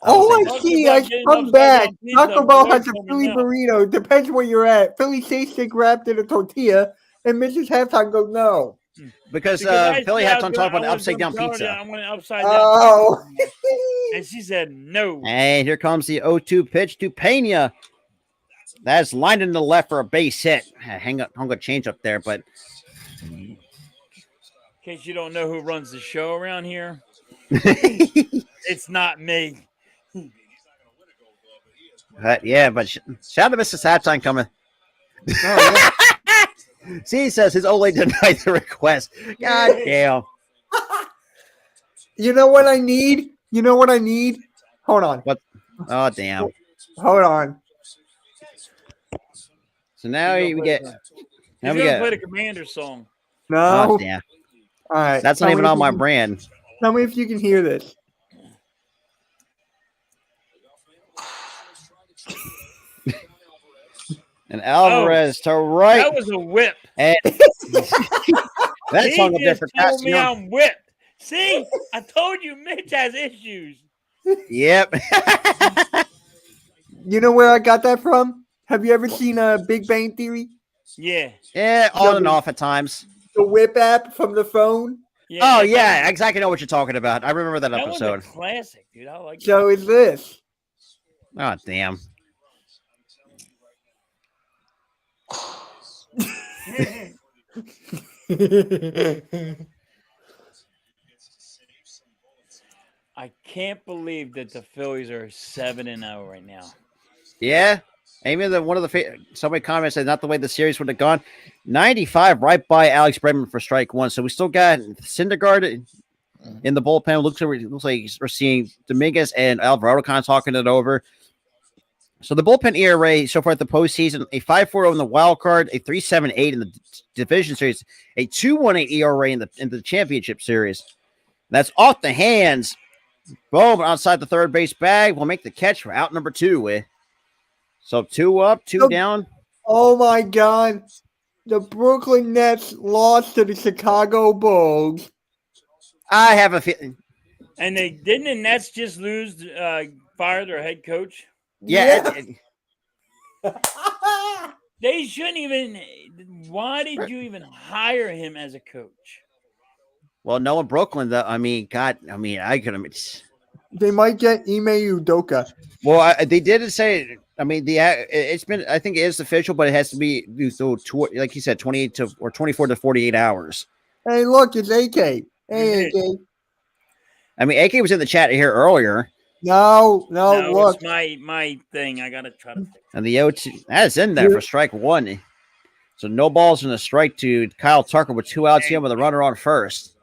All I see, I come back. Taco Bell has a Philly burrito. Depends where you're at. Philly steak wrapped in a tortilla. And Mrs. Halftime goes, no. Because Philly Halftime talked about the upside down pizza. I want an upside down pizza. And she said no. And here comes the 0-2 pitch to Pena. That's lined in the left for a base hit. Hung a change up there, but... In case you don't know who runs the show around here, it's not me. Yeah, but shout out to Mrs. Halftime coming. Oh, yeah. See, he says his Ole denied the request. God damn. You know what I need? Hold on. What? Oh, damn. Hold on. So now we get... Now we play the Commander song. No. Oh, damn. All right. That's not even on my brand. Tell me if you can hear this. And Alvarez to right. That was a whip. And that's on a different told me I'm whipped. See, I told you Mitch has issues. Yep. You know where I got that from? Have you ever seen Big Bang Theory? Yeah. Yeah, on and off at times. The whip app from the phone? Yeah, oh, yeah, I exactly know what you're talking about. I remember that episode. Was a classic, dude. I like So is this. Oh, damn. I can't believe that the Phillies are 7-0 right now. Yeah. Maybe somebody commented said not the way the series would have gone. 95 right by Alex Bregman for strike 1. So we still got Syndergaard in the bullpen. Looks like we're seeing Dominguez and Alvarado kind of talking it over. So the bullpen ERA so far at the postseason, a 5.40 in the wild card, a 3.78 in the division series, a 2.18 ERA in the championship series. That's off the hands. Boom, outside the third base bag. We'll make the catch for out number 2. So 2 up, 2 down. Oh my God. The Brooklyn Nets lost to the Chicago Bulls. I have a feeling. And didn't the Nets just fire their head coach? Yeah. They shouldn't even. Why did you even hire him as a coach? Well, no, in Brooklyn, though. I mean, God, I could have. They might get Ime Udoka. Well, they did say. I mean, it's been. I think it is official, but it has to be like you said, 28 or 24 to 48 hours. Hey, look, it's AK. Hey, AK. I mean, AK was in the chat here earlier. No, look. It's my thing. I gotta try to fix it. And the 0-2 that's in there for strike 1. So no balls and a strike to Kyle Tucker with 2 outs here with a runner on first.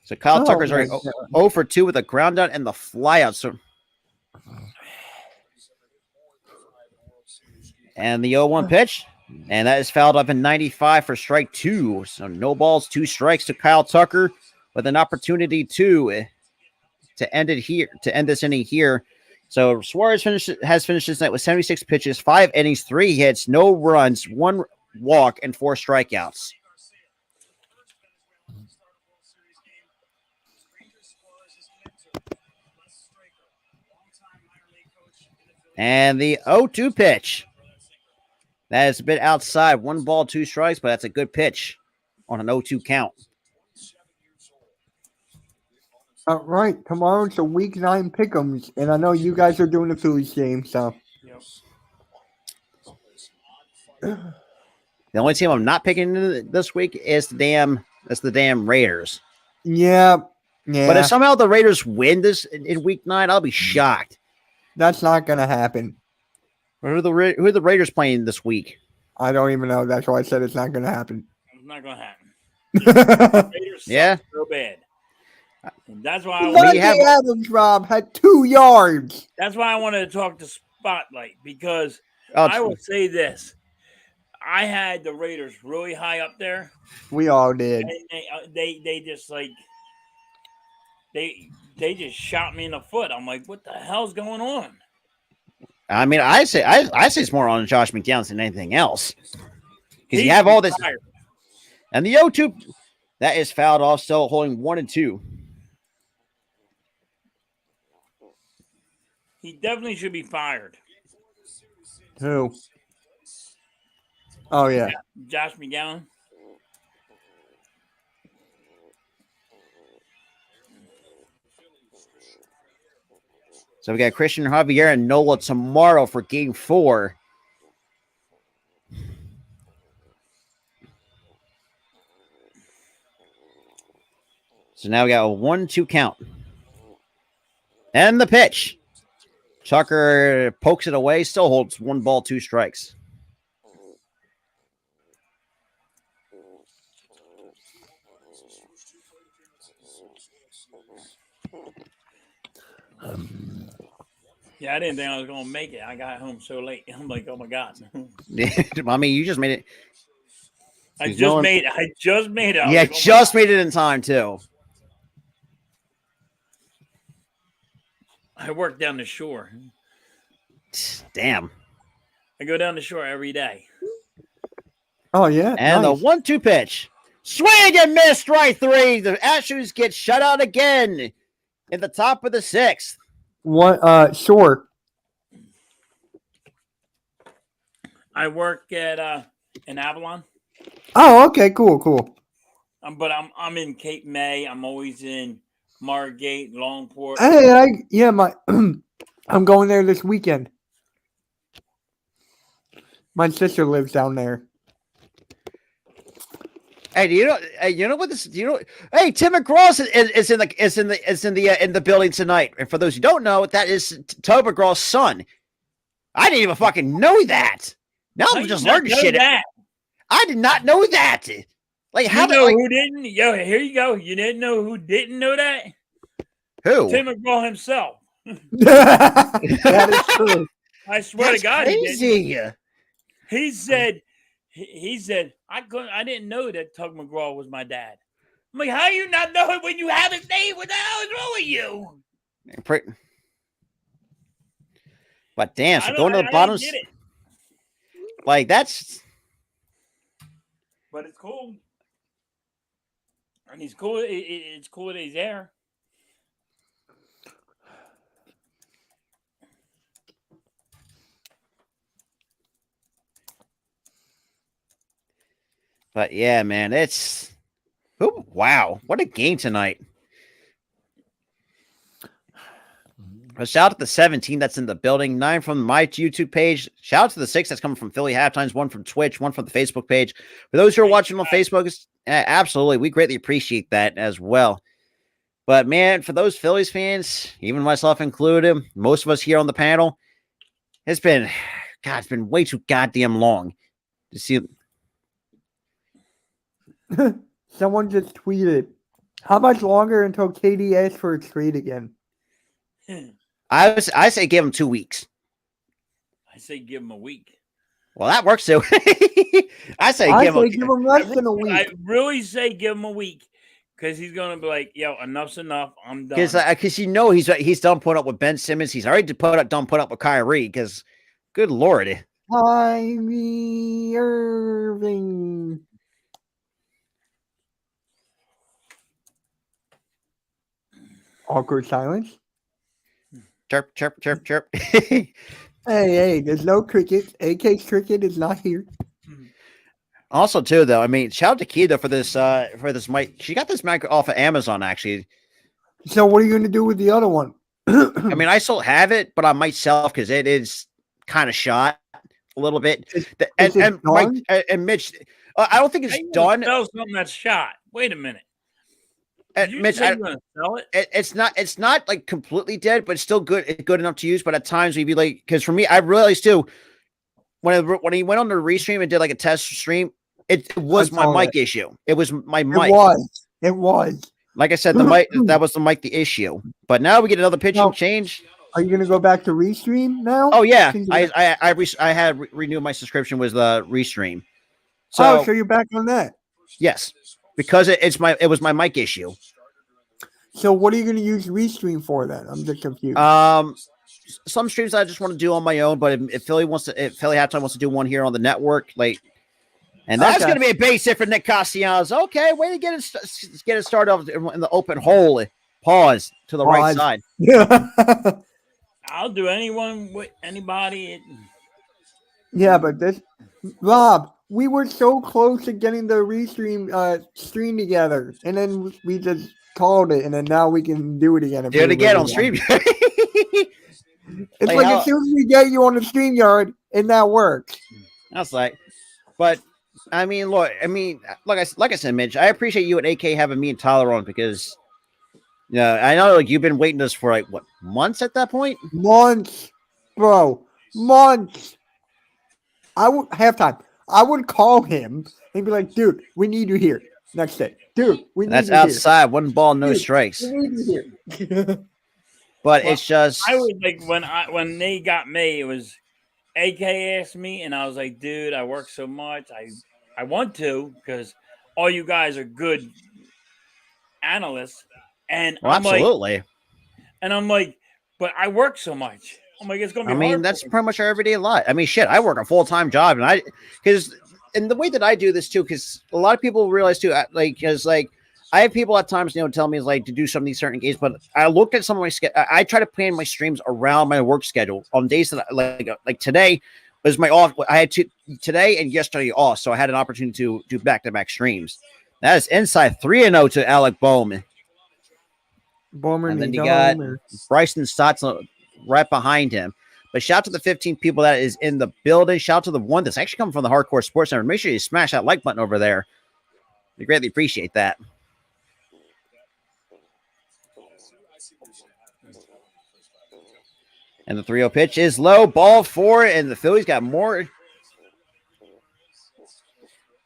So Kyle Tucker's already 0 for 2 with a ground out and the flyout. So, and the 0-1 pitch, and that is fouled up in 95 for strike 2. So no balls, 2 strikes to Kyle Tucker with an opportunity to end it here, to end this inning here. So Suarez has finished this night with 76 pitches, 5 innings, 3 hits, no runs, 1 walk, and 4 strikeouts. And the 0-2 pitch. That is a bit outside. 1 ball, 2 strikes, but that's a good pitch on an 0-2 count. All right, tomorrow's the Week 9 pick'ems, and I know you guys are doing the Phillies game, so. The only team I'm not picking this week is the damn Raiders. Yeah. But if somehow the Raiders win this in Week 9, I'll be shocked. That's not going to happen. Who are the Raiders playing this week? I don't even know. That's why I said it's not going to happen. It's not going to happen. Raiders yeah. So bad. And that's why Adams, Rob, had 2 yards. That's why I wanted to talk to Spotlight, because I will say this. I had the Raiders really high up there. We all did. And they just like they just shot me in the foot. I'm like, what the hell's going on? I mean, I say it's more on Josh McDowell than anything else. Because you have all this. Tired. And the 0-2, that is fouled off, still holding 1-2. He definitely should be fired. Who? Oh, yeah. Josh McGowan. So we got Christian Javier and Nola tomorrow for Game 4. So now we got a 1-2 count. And the pitch. Tucker pokes it away, still holds 1 ball, 2 strikes. Yeah, I didn't think I was going to make it. I got home so late. I'm like, oh, my God. I mean, you just made it. I just made it. Yeah, like, just made it in time, too. I work down the shore. Damn. I go down the shore every day. Oh, yeah. And nice. The 1-2 pitch. Swing and miss, strike 3. The Astros get shut out again in the top of the 6th. Sure. I work at in Avalon. Oh, okay, cool. But I'm in Cape May. I'm always in Margate, Longport. Hey, I'm going there this weekend. My sister lives down there. Hey, you know what this? Hey, Tim McGraw is in the building tonight. And for those who don't know, that is Toby McGraw's son. I didn't even fucking know that. Now I'm just learning shit. I did not know that. Like, how who didn't? Yo, here you go. You didn't know who didn't know that? Who? Tim McGraw himself. That is true. I swear to God, crazy. He said, I didn't know that Tug McGraw was my dad. I'm like, how you not know it when you have his name? What the hell is wrong with you? But damn, so going to the bottom. Like, that's. But it's cool. And he's cool. It's cool that he's there. But yeah, man, it's wow, what a game tonight. A shout out to the 17 that's in the building, 9 from my YouTube page. Shout out to the 6 that's coming from Philly Halftimes, 1 from Twitch, 1 from the Facebook page. For those who are watching on Facebook, absolutely, we greatly appreciate that as well. But man, for those Phillies fans, even myself included, most of us here on the panel, it's been way too goddamn long to see. Someone just tweeted, How much longer until KD asks for a trade again? I say give him 2 weeks. I say give him a week. Well, that works too. I say give him less than a week. I really say give him a week because he's gonna be like, "Yo, enough's enough. I'm done." Because he's done put up with Ben Simmons. He's already done put up with Kyrie. Because, good Lord, Kyrie Irving. Awkward silence. Chirp, chirp, chirp, chirp. Hey, there's no cricket. AK's cricket is not here. Also, too, though, I mean, shout out to Keita for this mic. She got this mic off of Amazon, actually. So, what are you going to do with the other one? I mean, I still have it, but I might sell because it is kind of shot a little bit. And Mitch, I don't think it's done. Sell something that's shot. Wait a minute. Mitch, you're gonna sell it? It's not like completely dead, but it's still good. It's good enough to use. But at times we'd be like, because for me, I realized too when he went on the restream and did like a test stream, it was my mic issue. It was my mic. It was. Like I said, the mic that was the issue. But now we get another pitching change. Are you gonna go back to restream now? Oh yeah, I had renewed my subscription with the restream. So you're back on that? Yes. Because it was my mic issue. So what are you going to use Restream for then? I'm just confused. Some streams I just want to do on my own, but if Philly Halftime wants to do one here on the network, and that's going to be a base hit for Nick Castellanos. Okay, way to get it started off in the open hole. Pause to the right side. Yeah. I'll do anybody. Yeah, but Rob. We were so close to getting the restream stream together, and then we just called it, and then now we can do it again. Do it again on stream. It's like as soon as we get you on the StreamYard, and that works. That's but I mean, look, like I said, Mitch, I appreciate you and AK having me and Tyler on because, I know you've been waiting this for months at that point. Months, bro, months. Halftime. I would call him and be like, dude, we need you here. Next day. Dude, we need you here. That's outside. 1 ball, no strikes. We need you here. But it's just. I was like, when they got me, it was AK asked me, and I was like, dude, I work so much. I want to because all you guys are good analysts. And absolutely. I'm like, but I work so much. I'm like, it's gonna be hard. That's pretty much our everyday life. I mean, shit, I work a full-time job, and the way that I do this too, because a lot of people realize too, I have people at times, tell me to do some of these certain games, but I look at some of my I try to plan my streams around my work schedule on days that like today was my off. I had today and yesterday off, so I had an opportunity to do back-to-back streams. That is inside 3-0 to Alec Bowman. And then you got Bryson Stotts right behind him. But shout out to the 15 people that is in the building. Shout out to the one that's actually coming from the Hardcore Sports Center. Make sure you smash that like button over there. We greatly appreciate that. And the 3-0 pitch is low. Ball 4, and the Phillies got more.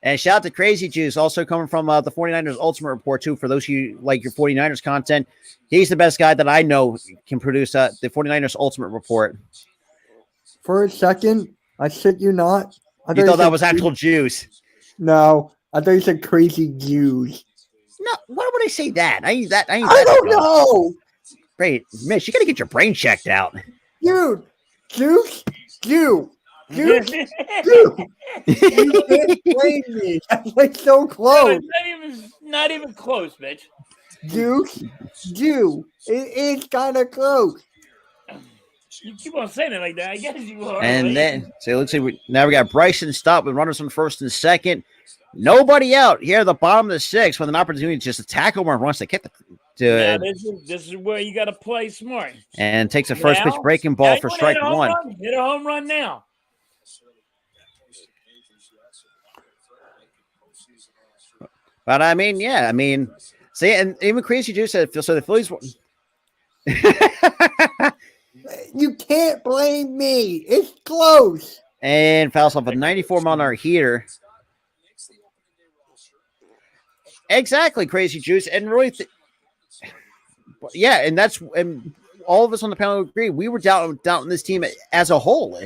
And shout out to Crazy Juice, also coming from the 49ers Ultimate Report, too. For those of you like your 49ers content, he's the best guy that I know can produce the 49ers Ultimate Report. For a second, I shit you not. You thought that was actual juice? No, I thought you said Crazy Juice. No, why would I say that? I don't know. Great, Mitch, you got to get your brain checked out. Dude, Juice, Dude, you can't blame me. That's like so close. Not even close, Mitch. It's kind of close. You keep on saying it like that. I guess you are. And then, so let's see. Now we got Bryson Stott with runners on first and second. Nobody out here at the bottom of the 6th with an opportunity to just tackle one once they kick this is where you got to play smart. And takes a first pitch breaking ball for strike 1. Hit a home run now. But see, and even Crazy Juice said, so the Phillies. You can't blame me. It's close. And fouls off a 94-mile-an-hour heater. Exactly, Crazy Juice. And really, yeah, and all of us on the panel agree. We were doubting this team as a whole.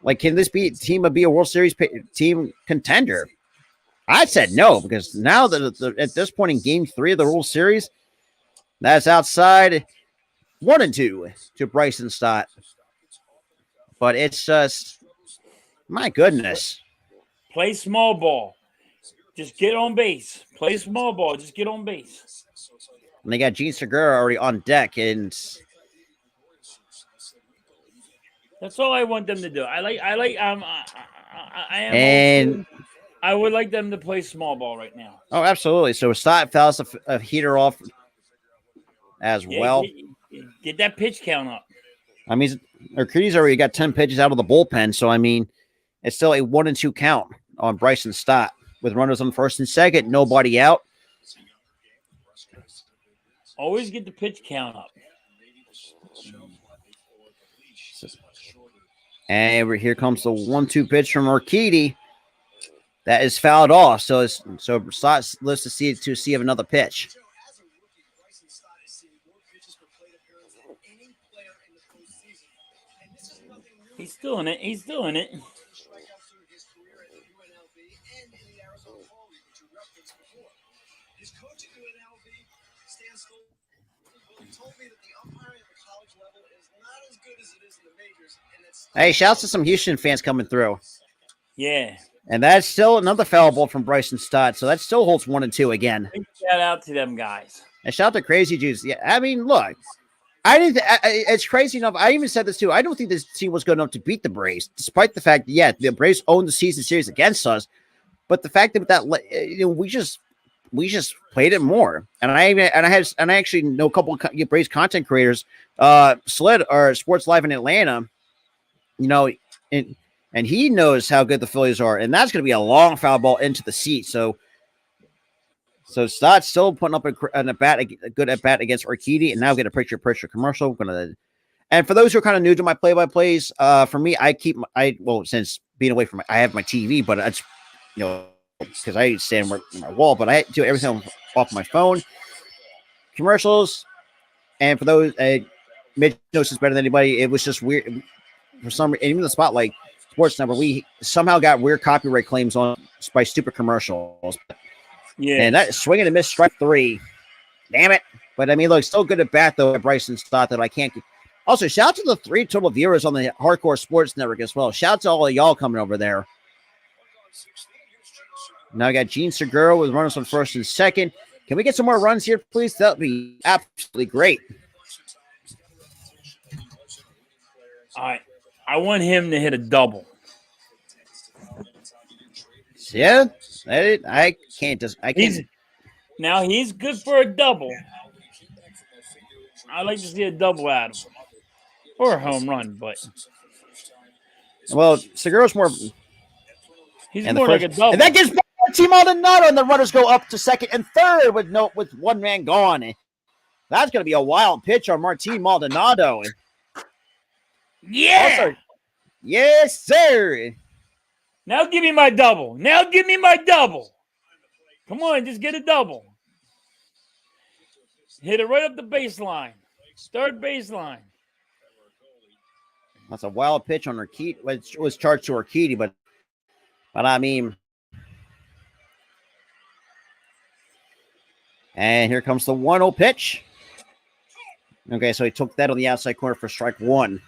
Like, can this team be a World Series team contender? I said no, because now that at this point in Game 3 of the World Series, that's outside 1-2 to Bryson Stott. But it's just, my goodness. Play small ball. Just get on base. Play small ball. Just get on base. And they got Gene Segura already on deck, and that's all I want them to do. I would like them to play small ball right now. Oh, absolutely. So Stott fouls a heater off as well. Get that pitch count up. I mean, Urquidy's already got 10 pitches out of the bullpen, so I mean, it's still a 1-2 count on Bryson Stott with runners on first and second, nobody out. Always get the pitch count up. And here comes the 1-2 pitch from Urquidy. That is fouled off. So Stott lives to see of another pitch. He's still in it. Hey, shouts to some Houston fans coming through. Yeah. And that's still another foul ball from Bryson Stott. So that still holds 1-2 again. Big shout out to them guys. And shout out to Crazy Juice. Yeah, I mean, look, it's crazy enough. I even said this too. I don't think this team was good enough to beat the Braves, despite the fact that, the Braves owned the season series against us. But the fact that we just played it more. And I actually know a couple of Braves content creators, Sled or Sports Live in Atlanta, and he knows how good the Phillies are, and that's going to be a long foul ball into the seat. So Stott's still putting up a good at bat against Urquidy, and now get a picture commercial. And for those who are kind of new to my play-by-plays, for me, since being away from I have my TV, but it's because I stand on my wall, but I do everything off my phone. Commercials, and for those, Mitch knows this better than anybody. It was just weird for some reason. Even the Spotlight Sports Number, we somehow got weird copyright claims on by stupid commercials. Yeah, and that swing and a miss, strike 3. Damn it! But I mean, look, still good at bat though. Bryson Stott that I can't. Also, shout out to the 3 total viewers on the Hardcore Sports Network as well. Shout out to all of y'all coming over there. Now I got Gene Segura with runners on first and second. Can we get some more runs here, please? That would be absolutely great. All right. I want him to hit a double. Yeah, I can't. Now he's good for a double. I like to see a double out of him, or a home run, but Segura's more. He's more like a double, and that gives Martin Maldonado, and the runners go up to second and third with one man gone. That's going to be a wild pitch on Martin Maldonado. Yeah. Also, yes, sir. Now give me my double. Come on, just get a double. Hit it right up the baseline. Third baseline. That's a wild pitch on Urquidy. It was charged to Urquidy, but I mean. And here comes the 1-0 pitch. Okay, so he took that on the outside corner for strike 1.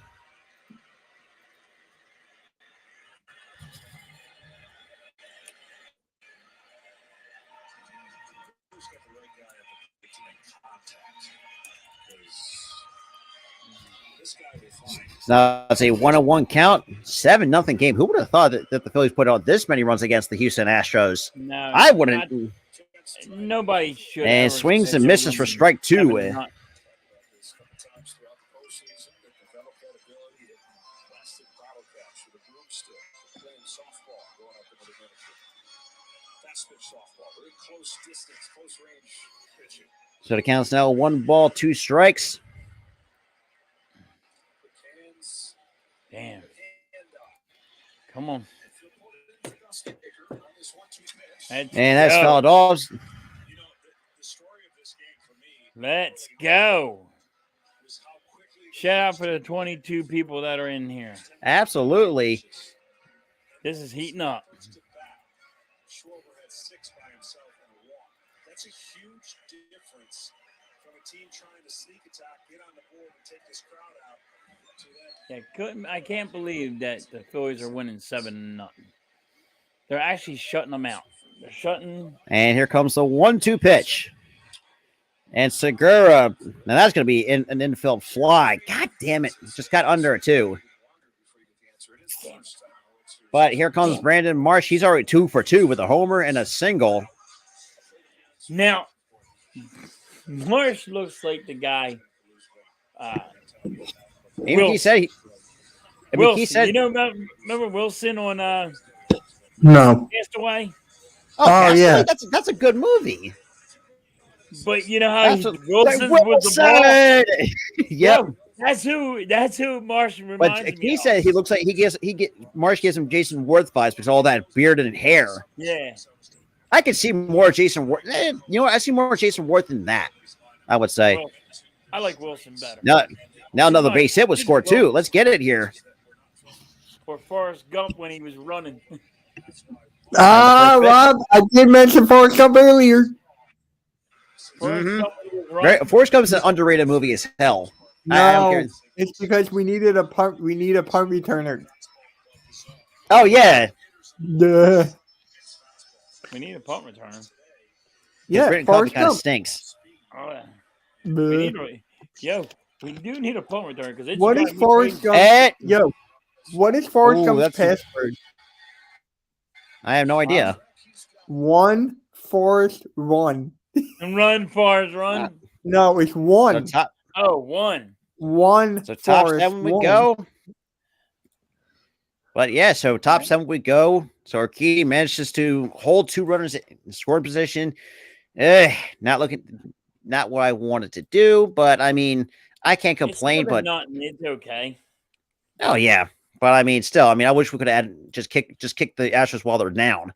Now it's a 1-1 count, 7-0 game. Who would have thought that the Phillies put out this many runs against the Houston Astros? No, I wouldn't. Nobody should. And swings and misses for strike 2. So the count's now 1 ball, 2 strikes. Damn. Come on. And that's fouled off. Let's go. Shout out for the 22 people that are in here. Absolutely. This is heating up. That's a huge difference from a team trying to sneak attack, get on the board, and take this crowd out. Yeah, I can't believe that the Phillies are winning 7-0. They're actually shutting them out. They're shutting. And here comes the 1-2 pitch. And Segura, now that's going to be an infield fly. God damn it. Just got under it, too. But here comes Brandon Marsh. He's already 2 for 2 with a homer and a single. Now, Marsh looks like the guy. He said, Wilson. He said, you know, remember Wilson on No. Passed Away? Oh yeah. That's a good movie. But you know how Wilson Wilson. was the ball? Yep. That's who Marsh reminds But me he of. said he looks like Marsh gives him Jason Worth vibes because of all that beard and hair. Yeah. I could see more Jason Worth. You know what? I see more Jason Worth than that, I would say. Well, I like Wilson better. Now another base hit was scored too. Let's get it here. Or Forrest Gump when he was running. Rob, I did mention Forrest Gump earlier. Forrest Gump when he was running. Forrest Gump is an underrated movie as hell. I don't care. It's because we needed a punt. We need a punt returner. Oh yeah. Duh. We need a punt returner. Yeah, Britton Forrest kind of Gump. stinks. Oh, yeah. Duh. We do need a punt returner because it's What is driving me Forrest crazy. Gump? What is Forrest Gump's that's- password? I have no idea. One Forrest Run. And run, Forrest, run. No, it's So one. top, One. One. so top Forrest 7 we Run. go. But yeah, so top 7 we go. So our key manages to hold 2 runners in scoring position. Not what I wanted to do, but I mean, I can't complain. But it's okay. oh yeah, but I mean, still, I wish we could add just kick the Astros while they're down.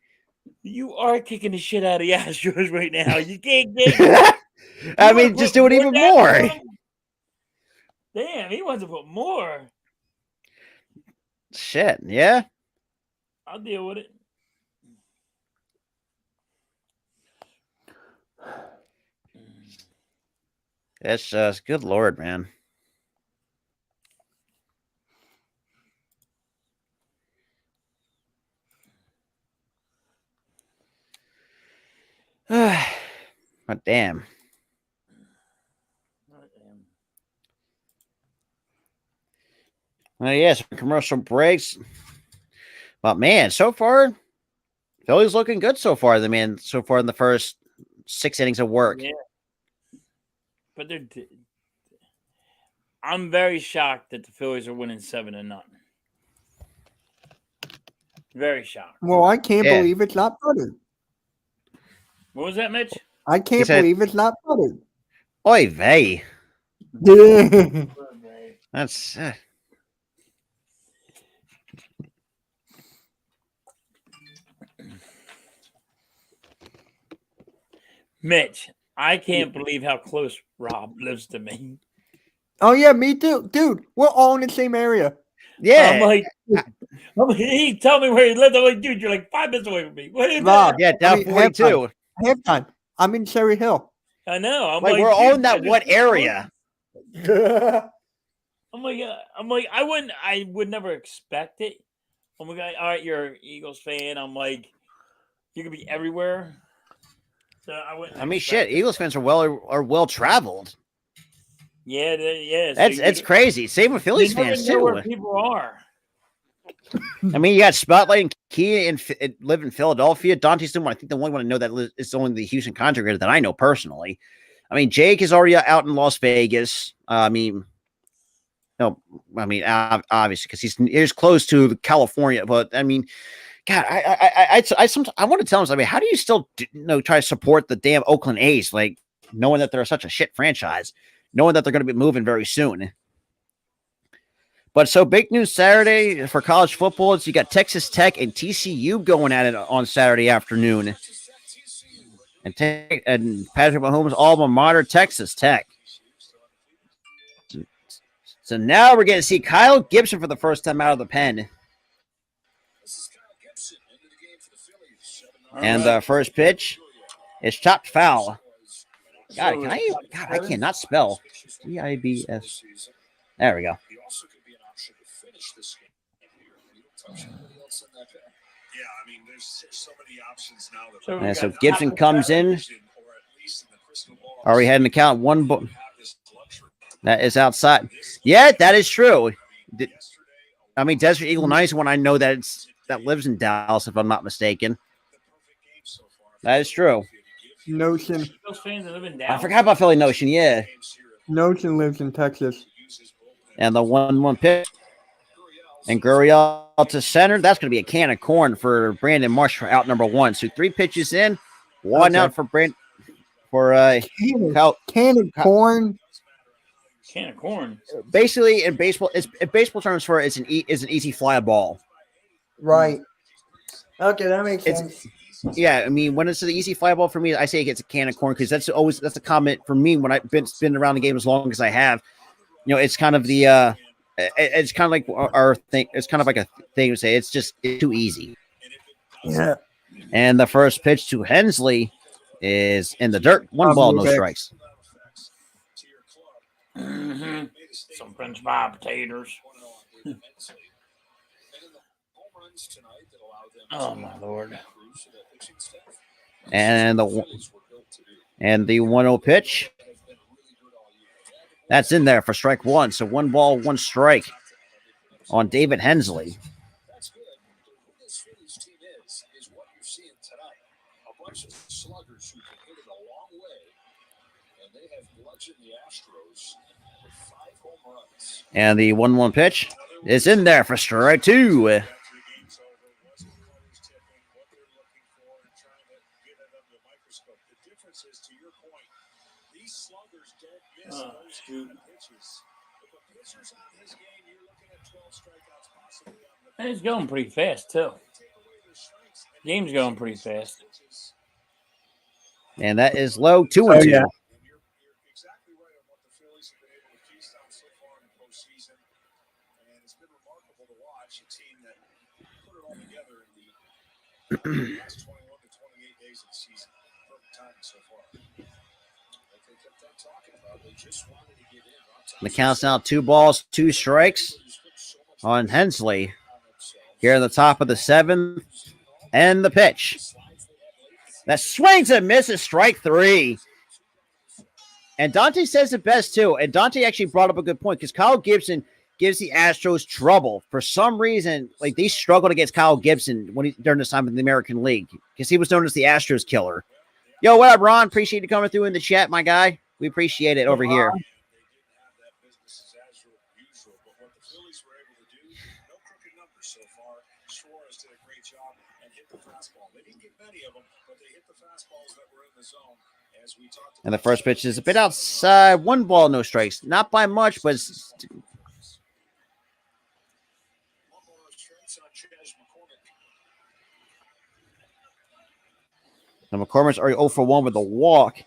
You are kicking the shit out of the Astros right now. You can't get. I mean, just do it even more. Damn, he wants to put more. Shit, yeah. I'll deal with it. It's just good Lord, man. But damn. Yes, commercial breaks. But man, so far, Philly's looking good so far. So far in the first 6 innings of work. Yeah. But I'm very shocked that the Phillies are winning 7-0. Very shocked. Well, I can't believe it's not buttered. What was that, Mitch? I can't believe it's not buttered. Oy vey. Yeah. That's Mitch, I can't believe how close Rob lives to me. Oh yeah, me too, dude. We're all in the same area. yeah. I'm like, he tell me where he lived. I'm like, dude, you're like 5 minutes away from me. What is Rob, Yeah, down 42. Halftime. I'm in Cherry Hill. I know. I'm Like like, we're all dude, in that one area. I'm like, I would never expect it. I'm like, all right, you're an Eagles fan. I'm like, you could be everywhere. So I wouldn't. I mean, expect shit. it. Eagles fans are well traveled. Yeah, yeah. So It's crazy. Same with Phillies you never fans know too. where people are. I mean, you got Spotlight and Key and live in Philadelphia. Dante's the one. I think the only one I know that is only the Houston contractor that I know personally. I mean, Jake is already out in Las Vegas. Obviously because he's close to California. But I mean, God, I want to tell him. I mean, how do you still try to support the damn Oakland A's, like knowing that they're such a shit franchise, knowing that they're going to be moving very soon. But so big news Saturday for college football is you got Texas Tech and TCU going at it on Saturday afternoon. and Patrick Mahomes' alma mater, Texas Tech. So now we're going to see Kyle Gibson for the first time out of the pen. And the first pitch is chopped foul. God, I cannot spell. G-I-B-S. There we go. And so Gibson comes in. Are we heading to count one? That is outside. Yeah, that is true. I mean, Desert Eagle 9 is one I know that lives in Dallas, if I'm not mistaken. That is true. Notion. I forgot about Philly Notion. Yeah. Notion lives in Texas. And the 1-1 pitch. And Gurriel to center. That's going to be a can of corn for Brandon Marsh for out number 1. So 3 pitches in, 1 out for Brandon. Can of corn. Can of corn. Basically, in baseball terms, it's an easy fly ball. Right. Okay, that makes sense. Yeah, I mean, when it's an easy fly ball for me, I say it's a can of corn because that's a comment for me when I've been around the game as long as I have. You know, it's kind of the it's kind of like our thing. It's kind of like a thing to say. It's too easy. Yeah. And the first pitch to Hensley is in the dirt. 1 ball, no strikes. Mm-hmm. Some French fry potatoes. Oh my Lord! And the 1-0 pitch. That's in there for strike 1. So 1 ball, 1 strike on David Hensley. And the 1-1 pitch is in there for strike 2. It's going pretty fast, too. Game's going pretty fast. And that is low, 2-2. Yeah. Last 21 to 28 days of the season. Perfect timing so far. Like they kept on talking about, they just wanted to get in. The count's now 2 balls, 2 strikes on Hensley. Here in the top of the 7th. And the pitch. That swings and misses, strike 3. And Dante says it best, too. And Dante actually brought up a good point because Kyle Gibson gives the Astros trouble. For some reason, like they struggled against Kyle Gibson during this time in the American League because he was known as the Astros killer. Yo, what up, Ron? Appreciate you coming through in the chat, my guy. We appreciate it over here. And the first pitch is a bit outside. 1 ball, no strikes. Not by much, but the McCormick's already 0 for 1 with a walk.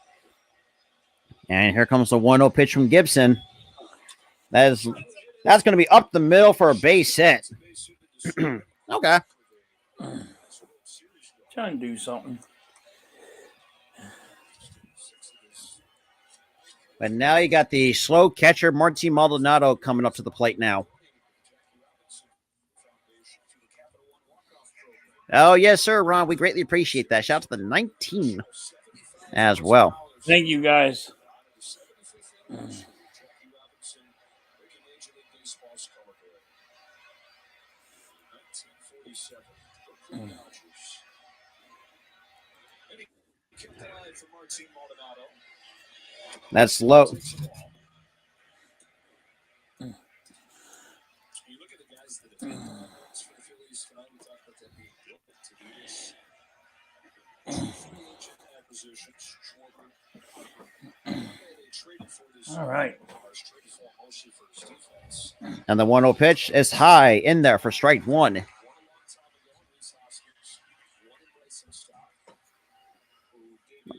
And here comes the 1-0 pitch from Gibson. That's going to be up the middle for a base hit. Okay. Trying to do something. But now you got the slow catcher, Martin Maldonado, coming up to the plate now. Oh, yes, sir, Ron. We greatly appreciate that. Shout out to the 19 as well. Thank you, guys. That's low. All right. And the 1-0 pitch is high in there for strike 1.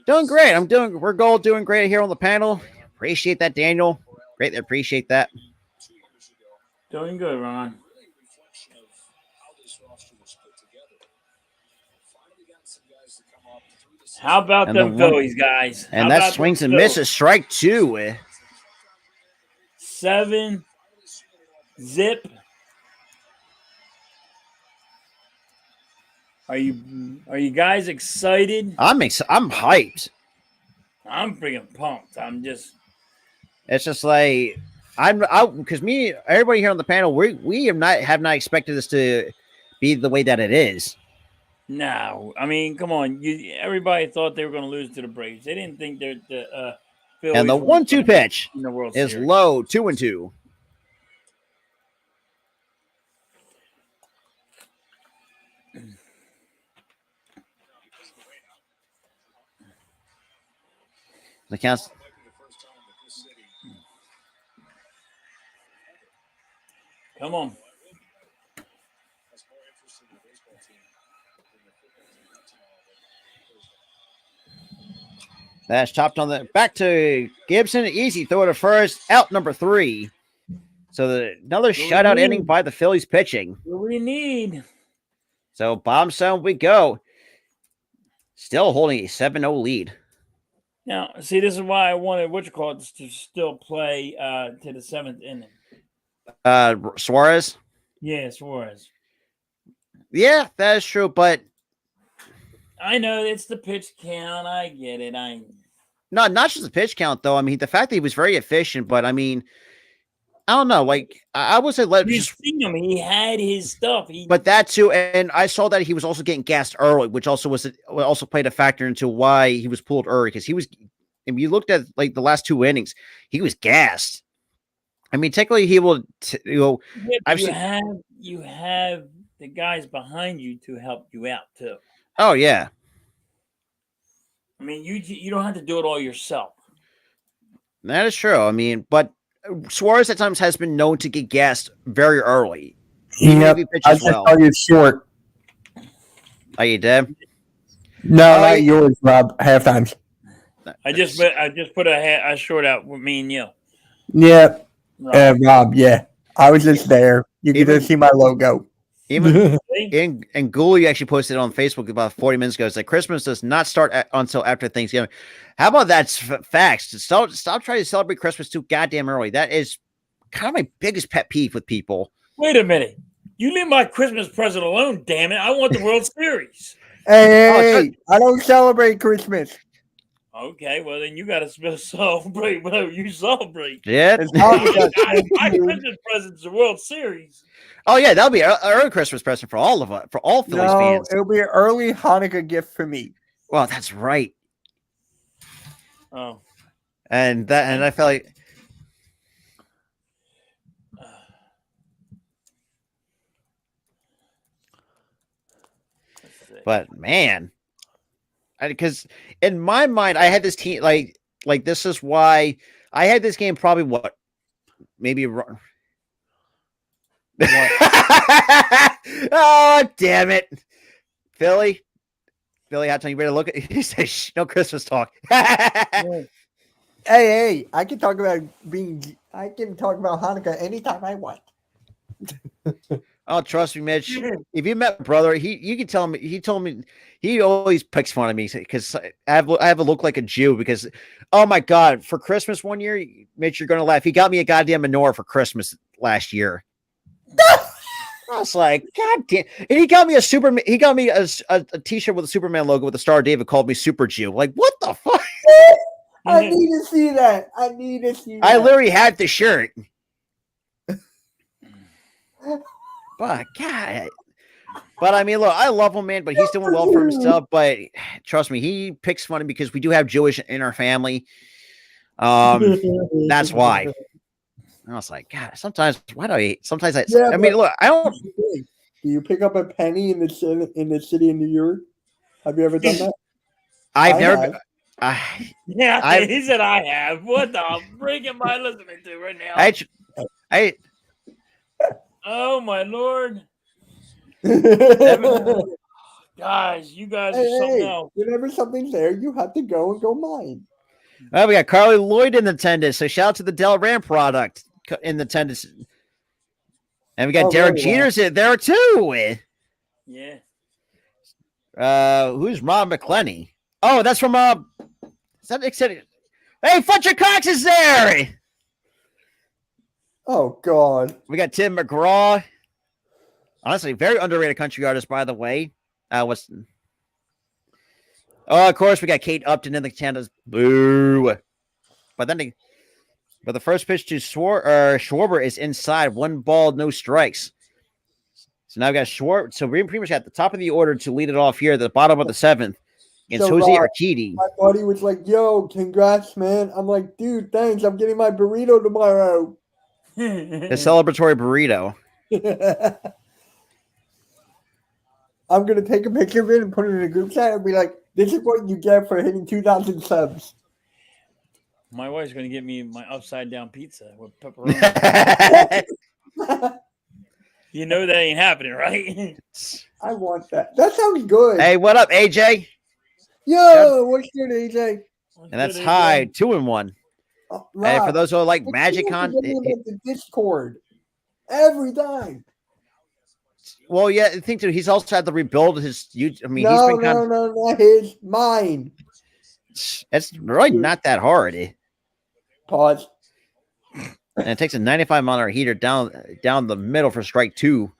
Doing great. We're all doing great here on the panel. Appreciate that, Daniel. Greatly appreciate that. Doing good, Ron. How about them Phillies, guys? And that swings and misses. Strike 2. 7 zip. Are you guys excited? I'm hyped. I'm freaking pumped. It's just like because everybody here on the panel, we have not expected this to be the way that it is. No, I mean, come on. Everybody thought they were going to lose to the Braves. They didn't think the Phillies. And the 1-2 pitch in the World is Series. low, 2-2. The count. Come on. That's chopped on the back to Gibson. Easy throw to first. Out number 3. So another shutout inning by the Phillies pitching. What we need. So bomb zone we go. Still holding a 7-0 lead. Now, see, this is why I wanted to still play to the 7th inning. Suarez? Yeah, Suarez. Yeah, that is true, but I know it's the pitch count. I get it. not just the pitch count, though. I mean, the fact that he was very efficient, but I mean, I don't know. Like, I would say You've seen him. He had his stuff. But that too, and I saw that he was also getting gassed early, which also played a factor into why he was pulled early, because he was. If you looked at like the last 2 innings, he was gassed. I mean, technically, he will. Yeah, you have the guys behind you to help you out too. Oh yeah. I mean, you don't have to do it all yourself. That is true. I mean, but Suarez at times has been known to get gassed very early. Yep. I just tell you short. Are you dead? No, not yours, Rob. Half times. I just put a short out with me and you. Yep. Rob, yeah. I was just there. You can just see my logo. Even and Gooley actually posted it on Facebook about 40 minutes ago. It's like Christmas does not start until after Thanksgiving. How about that? Facts. Stop trying to celebrate Christmas too goddamn early. That is kind of my biggest pet peeve with people. Wait a minute. You leave my Christmas present alone, damn it. I want the World Series. Hey, I don't celebrate Christmas. Okay, well then you got to celebrate whatever you celebrate. Yeah. My Christmas present's the World Series. Oh yeah, that'll be an early Christmas present for all of us, for all Phillies fans. It'll be an early Hanukkah gift for me. Well, that's right. Oh, and I felt like. But man, because in my mind, I had this team like this is why I had this game probably maybe. Oh damn it, Philly, how time you better look at? He says no Christmas talk. Hey, I can talk about Hanukkah anytime I want. Oh, trust me, Mitch. If you met brother, you can tell him. He told me he always picks fun of me because I have a look like a Jew. Because oh my god, for Christmas one year, Mitch, you're gonna laugh. He got me a goddamn menorah for Christmas last year. I was like, God damn! And he got me a T-shirt with a Superman logo with a Star of David. Called me Super Jew. Like, what the fuck? I need to see that. I literally had the shirt. But God, I mean, look, I love him, man. But he's doing well for himself. But trust me, he picks fun because we do have Jewish in our family. That's why. I was like, God, sometimes why do I eat? Sometimes I mean, look, I don't. Do you pick up a penny in the city of New York? Have you ever done that? I've never. He said I have. What the freak am I listening to right now? Oh my Lord! Guys, you guys Hey, are something hey, else. whenever something's there, you have to go and go mine. Well, we got Carly Lloyd in attendance, so shout out to the Del Ram product in attendance. And we got Derek really? Jeter's in there too. Yeah. Who's Rob McClenny? Oh, that's from is that exciting? Hey, Fletcher Cox is there. Oh God. We got Tim McGraw. Honestly, very underrated country artist, by the way. Oh, of course, we got Kate Upton in the Canada's boo. But the first pitch to Schwarber is inside. 1 ball, no strikes. So now we got Schwarber. So we're pretty much at the top of the order to lead it off here at the bottom of the 7th against Jose Urquidy. My buddy was like, "Yo, congrats, man." I'm like, "Dude, thanks. I'm getting my burrito tomorrow." The celebratory burrito. I'm gonna take a picture of it and put it in a group chat and be like, "This is what you get for hitting 2,000 subs." My wife's going to get me my upside down pizza with pepperoni. You know that ain't happening, right? I want that. That sounds good. Hey, what up, AJ? Yo, what's good, AJ? And that's high, 2-1. Hey, for those who like Magic the Discord every time. Well, yeah, I think too. He's also had to rebuild his. I mean, no, he's been not his, mine. It's really not that hard. Pause. And it takes a 95-mile heater down the middle for strike 2.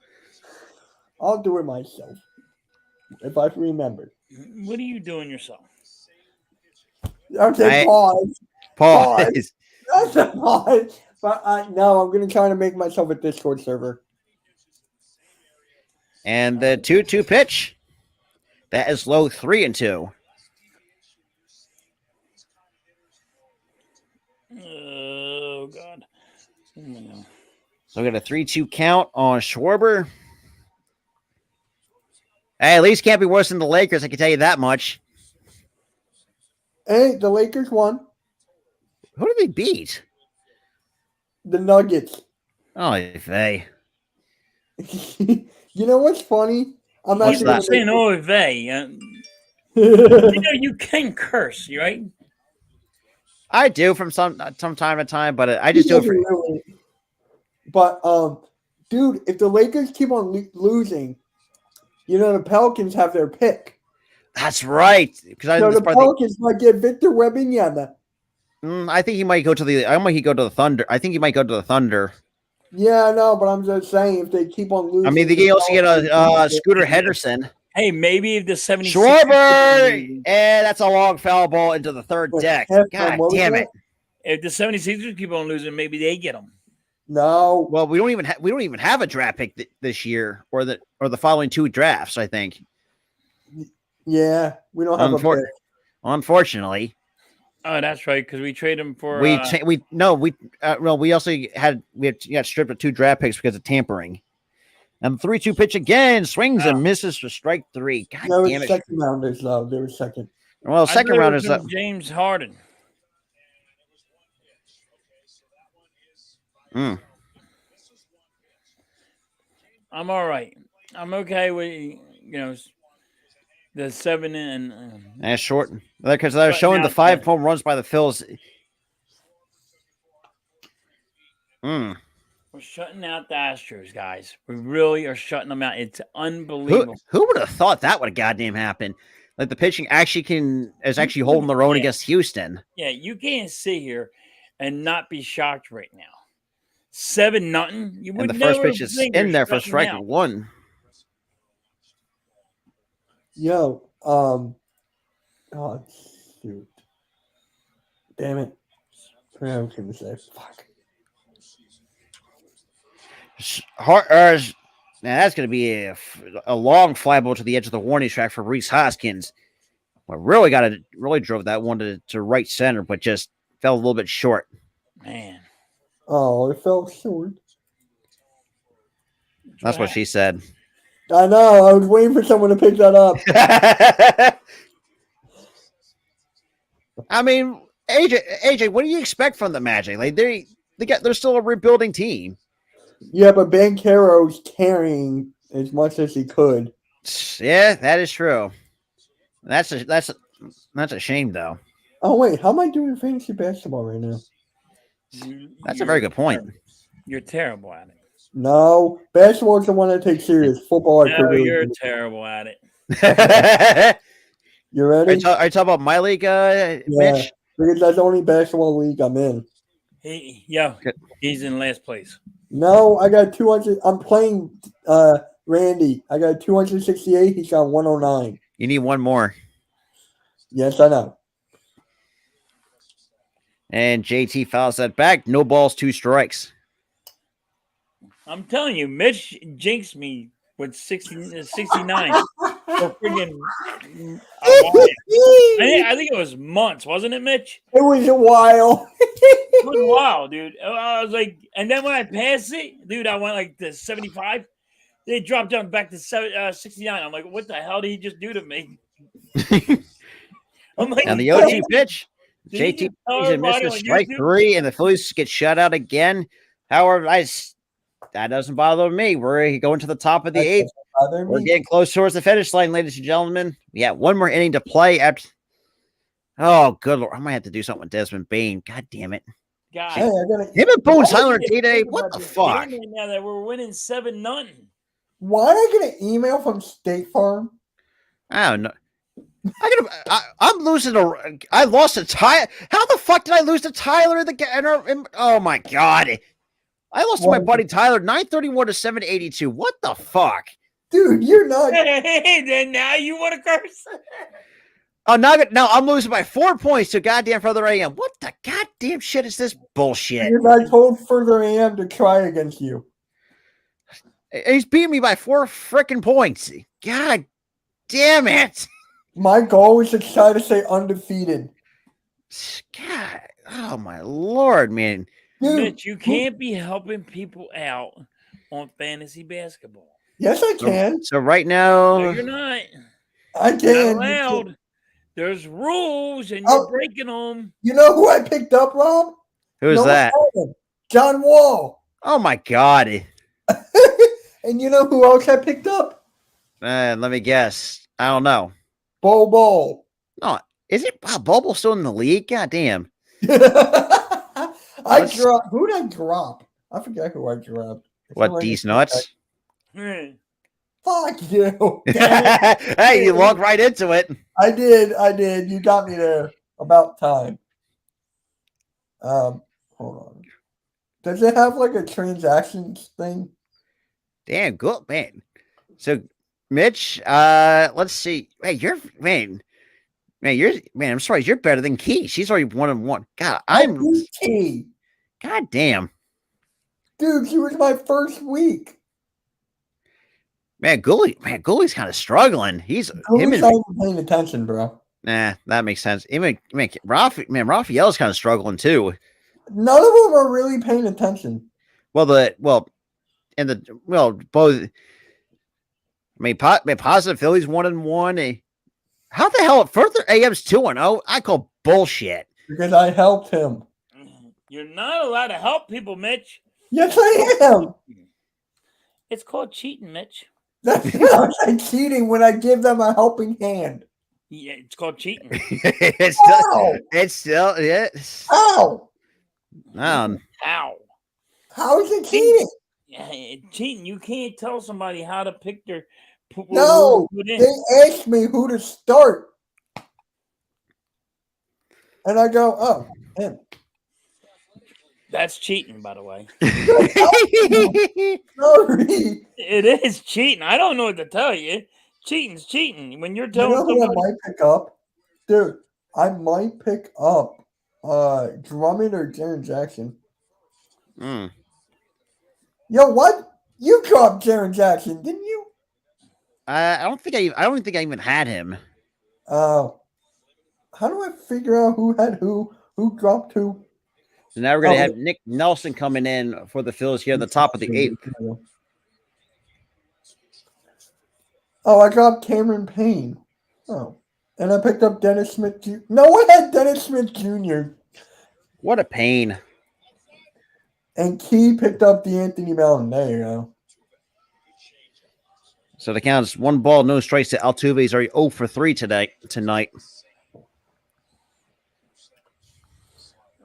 I'll do it myself if I remember. What are you doing yourself? Okay, pause. Pause. That's a pause. But no, I'm gonna try to make myself a Discord server. And the 2-2 pitch. That is low, 3-2. Oh God. So we got a 3-2 count on Schwarber. Hey, at least can't be worse than the Lakers, I can tell you that much. Hey, the Lakers won. Who did they beat? The Nuggets. Oh, they. You know what's funny? I'm not saying oh they. You know you can curse, right? I do from some time to time, but I just do it for. Really. But dude, if the Lakers keep on losing, you know the Pelicans have their pick. That's right. Because the Pelicans might get Victor Wembanyama. I think he might go to the. I might go to the Thunder. I think he might go to the Thunder. Yeah, I know, but I'm just saying if they keep on losing. I mean, they can also get a Scooter Henderson. Hey, maybe if the 76ers... Schwarber! And that's a long foul ball into the third deck. God damn it. If the 76ers keep on losing, maybe they get them. No. Well, we don't even have a draft pick this year or the following 2 drafts, I think. Yeah, we don't have a pick. Unfortunately. Oh, that's right, because we trade him for... we also got stripped of 2 draft picks because of tampering. And the 3-2 pitch again swings and misses for strike 3. God damn it! Second rounders though. They were second. Well, second rounders. James Harden. I'm all right. I'm okay with the 7 and short because they're showing the 5 home runs by the Phillies. We're shutting out the Astros, guys. We really are shutting them out. It's unbelievable. Who would have thought that would have goddamn happened? Like the pitching is actually holding their own against Houston. Yeah, you can't sit here and not be shocked right now. 7-0. You would and the first pitch is in there for strike 1. Yo, oh shoot, damn it! I was gonna say fuck. Now that's going to be a long fly ball to the edge of the warning track for Rhys Hoskins. Well, really drove that one to right center, but just fell a little bit short. Man. Oh, it fell short. That's what she said. I know. I was waiting for someone to pick that up. I mean, AJ, what do you expect from the Magic? Like they're still a rebuilding team. Yeah, but Banchero's carrying as much as he could. Yeah, that is true. That's a shame though. Oh wait, how am I doing fantasy basketball right now? That's a very good point. You're terrible at it. No, basketball is the one I take serious. Football, I No, could really. you're terrible at it. You Are ready? you talking about my league, Yeah, Mitch? because that's the only basketball league I'm in. He's in last place. No, I got 200. I'm playing Randy. I got 268. He's got 109. You need one more. Yes, I know. And JT fouls that back. No balls, 2 strikes. I'm telling you, Mitch jinxed me with 69 for friggin' I think it was months, wasn't it, Mitch? It was a while. It was a while, dude. I was like, and then when I passed it, dude, I went like to 75. They dropped down back to 69. I'm like, what the hell did he just do to me? I'm like, And the OG pitch. JT misses strike 3, and the Phillies get shut out again. However, that doesn't bother me. We're going to the top of the 8th. We're getting close towards the finish line, ladies and gentlemen. Yeah, one more inning to play. Oh, good Lord. I might have to do something with Desmond Bain. God damn it. God. Hey, him and Boone Tyler today. What the fuck? Now that we're winning 7-0. Why did I get an email from State Farm? I don't know. I'm losing I lost to Tyler. How the fuck did I lose to Tyler oh my god. I lost to my buddy Tyler 931 to 782. What the fuck? Dude, you're not. Hey, then now you want to curse? Oh, now I'm losing by 4 points to goddamn Further AM. What the goddamn shit is this bullshit? I told Further AM to try against you. He's beating me by 4 freaking points. God damn it. My goal is to try to stay undefeated. God, oh my Lord, man. Dude, Mitch, you can't be helping people out on fantasy basketball. Yes, I can. So right now, No, you're not. I can. You're not allowed. There's rules, and you're breaking them. You know who I picked up, Rob? Who's that? John Wall. Oh my god. And you know who else I picked up? Let me guess. I don't know. Bobo. No, is it Bobo still in the league? God damn. I dropped. Who did I drop? I forget who I dropped. What, D's nuts? Fuck you. Hey, you logged right into it. I did. You got me there. About time. Hold on. Does it have like a transactions thing? Damn, good, man. So, Mitch, let's see. Hey, I'm sorry, you're better than Key. She's already 1-1. God, I'm Key. God damn. Dude, she was my first week. Gooley's kind of struggling. He's not even paying attention, bro. Nah, that makes sense. Raphael's kind of struggling too. None of them are really paying attention. Both. Positive Phillies 1-1. How the hell Further AM's 2-0? I call bullshit. Because I helped him. You're not allowed to help people, Mitch. Yes, I am. It's called cheating, Mitch. That's not like cheating when I give them a helping hand. Yeah, it's called cheating. It's still, yeah. How? How? How is it cheating? Yeah, cheating. You can't tell somebody how to pick their. No, they asked me who to start, and I go, "Oh, him." That's cheating, by the way. Sorry. It is cheating. I don't know what to tell you. Cheating's cheating. When you're telling somebody, I might pick up, dude. I might pick up Drummond or Jaren Jackson. Mm. Yo, what? You dropped Jaren Jackson, didn't you? I don't think I even had him. How do I figure out who had who dropped who? So now we're gonna have Nick Nelson coming in for the Phillies here at the top of the 8th. Oh, I dropped Cameron Payne. Oh, and I picked up Dennis Smith Jr. No one had Dennis Smith Jr. What a pain. And Key picked up the Anthony Melton. There you go. So the count is 1 ball, no strikes to Altuve. He's already 0 for 3 tonight.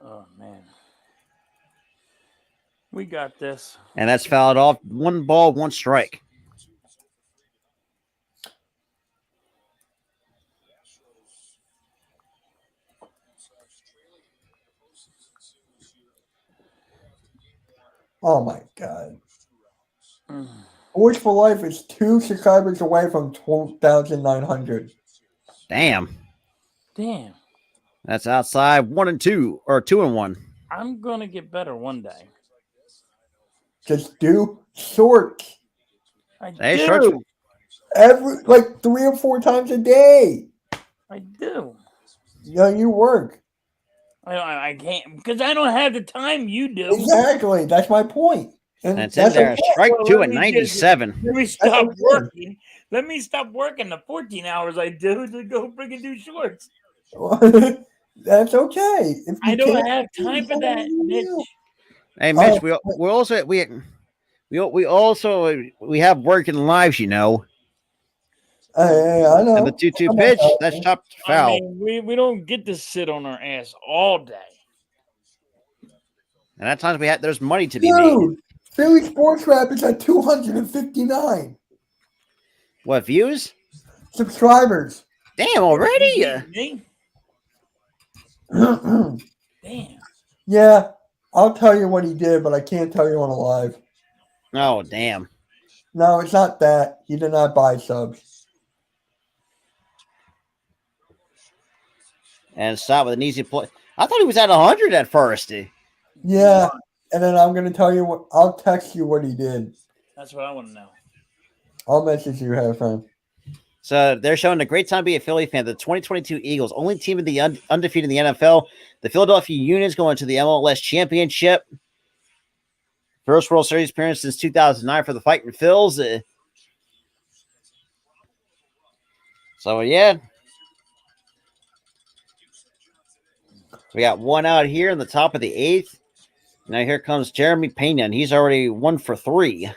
Oh, man. We got this. And that's fouled off. 1 ball, 1 strike. Oh my God. Boys for Life is 2 subscribers away from 12,900. Damn. Damn. That's outside 1 and 2 or 2 and 1. I'm going to get better one day. Just do shorts. Hey, shorts. Every like 3 or 4 times a day. I do. Yeah, you work. I can't because I don't have the time you do. Exactly. That's my point. And that's in there. okay. Strike Well, 2 at 97. Let me stop working. Let me stop working the 14 hours I do to go freaking do shorts. That's okay. I don't have time for that, Mitch. Hey, Mitch, we have working lives, you know. I know. And the 2-2 pitch, that's chopped foul. I mean, we don't get to sit on our ass all day. And at times there's money to be made. Philly Sports Rap is at 259. What, views? Subscribers. Damn, already? Damn. Yeah, I'll tell you what he did, but I can't tell you on a live. Oh, damn. No, it's not that. He did not buy subs. And stop with an easy play. I thought he was at 100 at first. Yeah, and then I'm going to tell you what. I'll text you what he did. That's what I want to know. I'll message you. Have fun. So they're showing a great time to be a Philly fan. The 2022 Eagles, only team in the undefeated in the NFL. The Philadelphia Unions going to the MLS Championship. First World Series appearance since 2009 for the Fighting Phils. So, yeah. We got 1 out here in the top of the 8th. Now here comes Jeremy Pena, and he's already 1 for 3.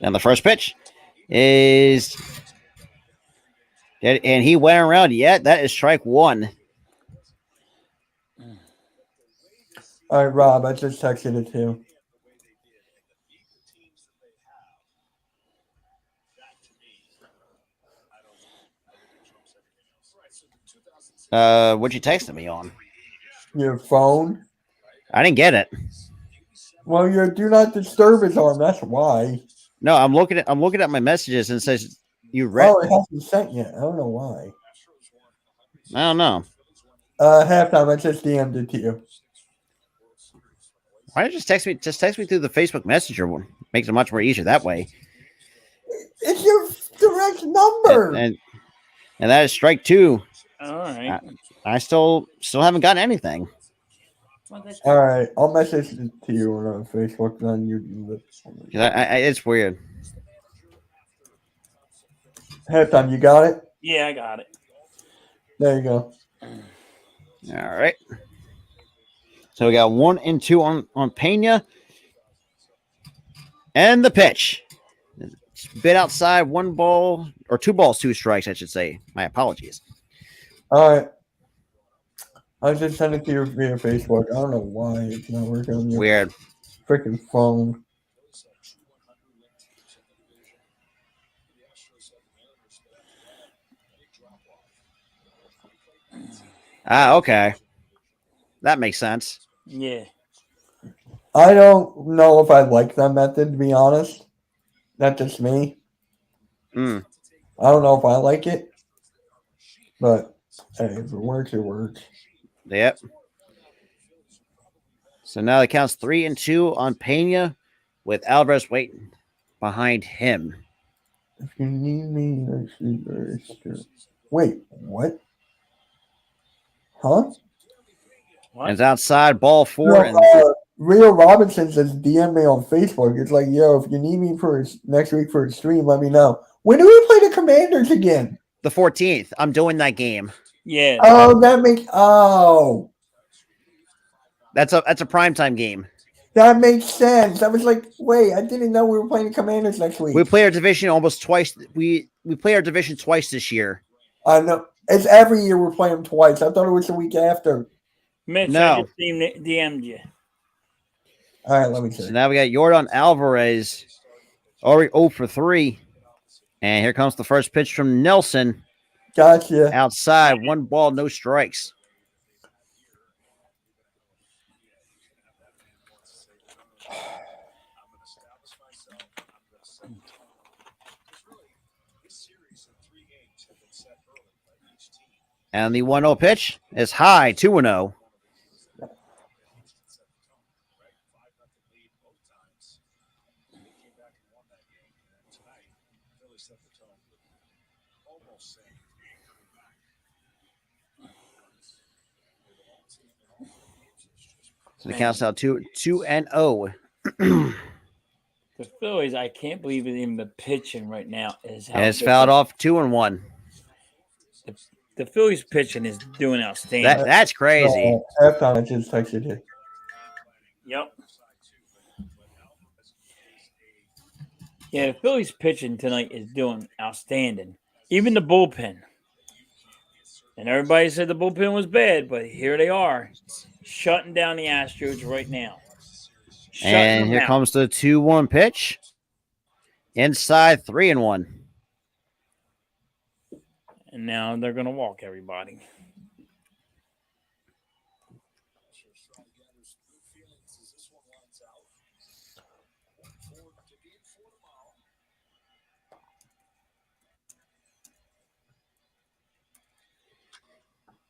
And the first pitch is, and he went around. Yeah, that is strike 1. All right, Rob, I just texted it to you. What'd you text me on? Your phone? I didn't get it. Well, your do not disturb is on. That's why. No, I'm looking at my messages and it says you read. Oh, it hasn't sent yet. I don't know why. I don't know. Halftime, I just DM'd it to you. Why don't you just text me? Just text me through the Facebook Messenger one. Makes it much more easier that way. It's your direct number. And that is strike 2. All right. I still haven't gotten anything. All right, I'll message it to you on Facebook. Then you. It's weird. Halftime, you got it? Yeah, I got it. There you go. All right. So we got 1 and 2 on Pena. And the pitch. Bit outside, 1 ball, or 2 balls, 2 strikes, I should say. My apologies. All right. I just sent it to you via Facebook. I don't know why it's not working on your Weird. freaking phone. Okay. That makes sense. Yeah. I don't know if I like that method, to be honest. That's just me. I don't know if I like it. But, hey, if it works, it works. Yep. So now it counts 3 and 2 on Pena with Alvarez waiting behind him. If you need me, I should very sure. Wait, what? Huh? And it's outside, ball 4. Rio Robinson says DM me on Facebook. It's like, yo, if you need me for next week for a stream, let me know. When do we play the Commanders again? The 14th. I'm doing that game. Yeah. Oh, That's a primetime game. that makes sense. I was like, wait, I didn't know we were playing the Commanders next week. We play our division almost twice. We play our division twice this year. I know. It's every year we're playing them twice. I thought it was the week after. Mitch, No. I just DM'd you. All right, let me see. So now we got Yordan Alvarez, already 0 for 3. And here comes the first pitch from Nelson. Gotcha. Outside, 1 ball, no strikes. And the 1-0 pitch is high, 2-0. So the count's now 2-0. The Phillies, I can't believe it, even the pitching right now is how And it's fouled off 2-1. The Phillies pitching is doing outstanding. That's crazy. Halftime, I just texted you. Yep. Yeah, the Phillies pitching tonight is doing outstanding. Even the bullpen. And everybody said the bullpen was bad, but here they are, shutting down the Astros right now. And here comes the 2-1 pitch. Inside, 3-1. And now they're going to walk everybody.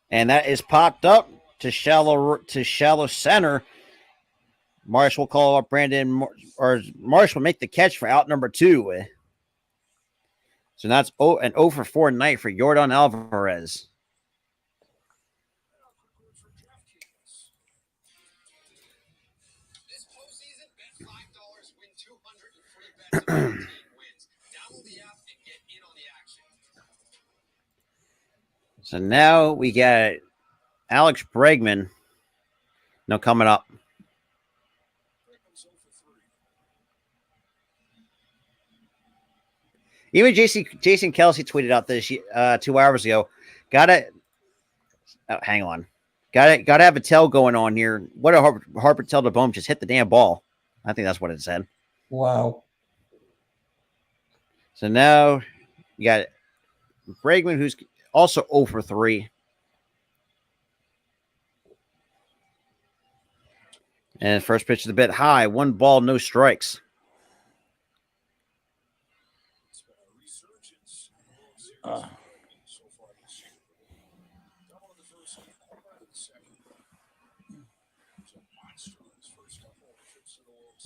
And that is popped up to shallow center. Marsh will call up Marsh will make the catch for out number 2. So that's an 0 for 4 night for Yordan Alvarez. So now we got Alex Bregman coming up. Even Jason Kelsey tweeted out this 2 hours ago. Hang on. Got to have a tell going on here. What a Harper tell to Bohm just hit the damn ball. I think that's what it said. Wow. So now you got Bregman, who's also 0 for 3. And first pitch is a bit high. 1 ball, no strikes.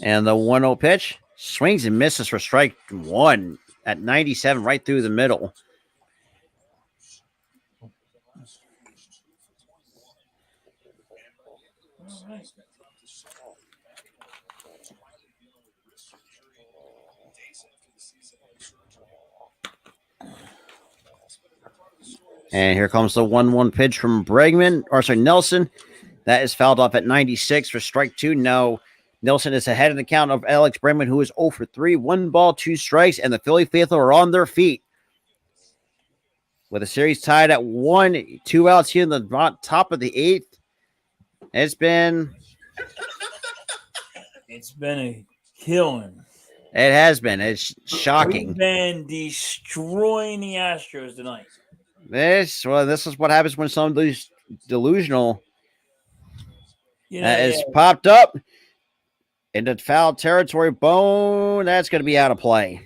And the 1-0 pitch swings and misses for strike 1 at 97, right through the middle. And here comes the 1-1 pitch from Nelson. That is fouled off at 96 for strike 2. No, Nelson is ahead in the count of Alex Bregman, who is 0 for 3. 1 ball, 2 strikes, and the Philly faithful are on their feet. With the series tied at 1, 2 outs here in the top of the 8th. It's been a killing. It has been. It's shocking. We've been destroying the Astros tonight. This is what happens when somebody's delusional. Is popped up into foul territory. Bone, that's going to be out of play.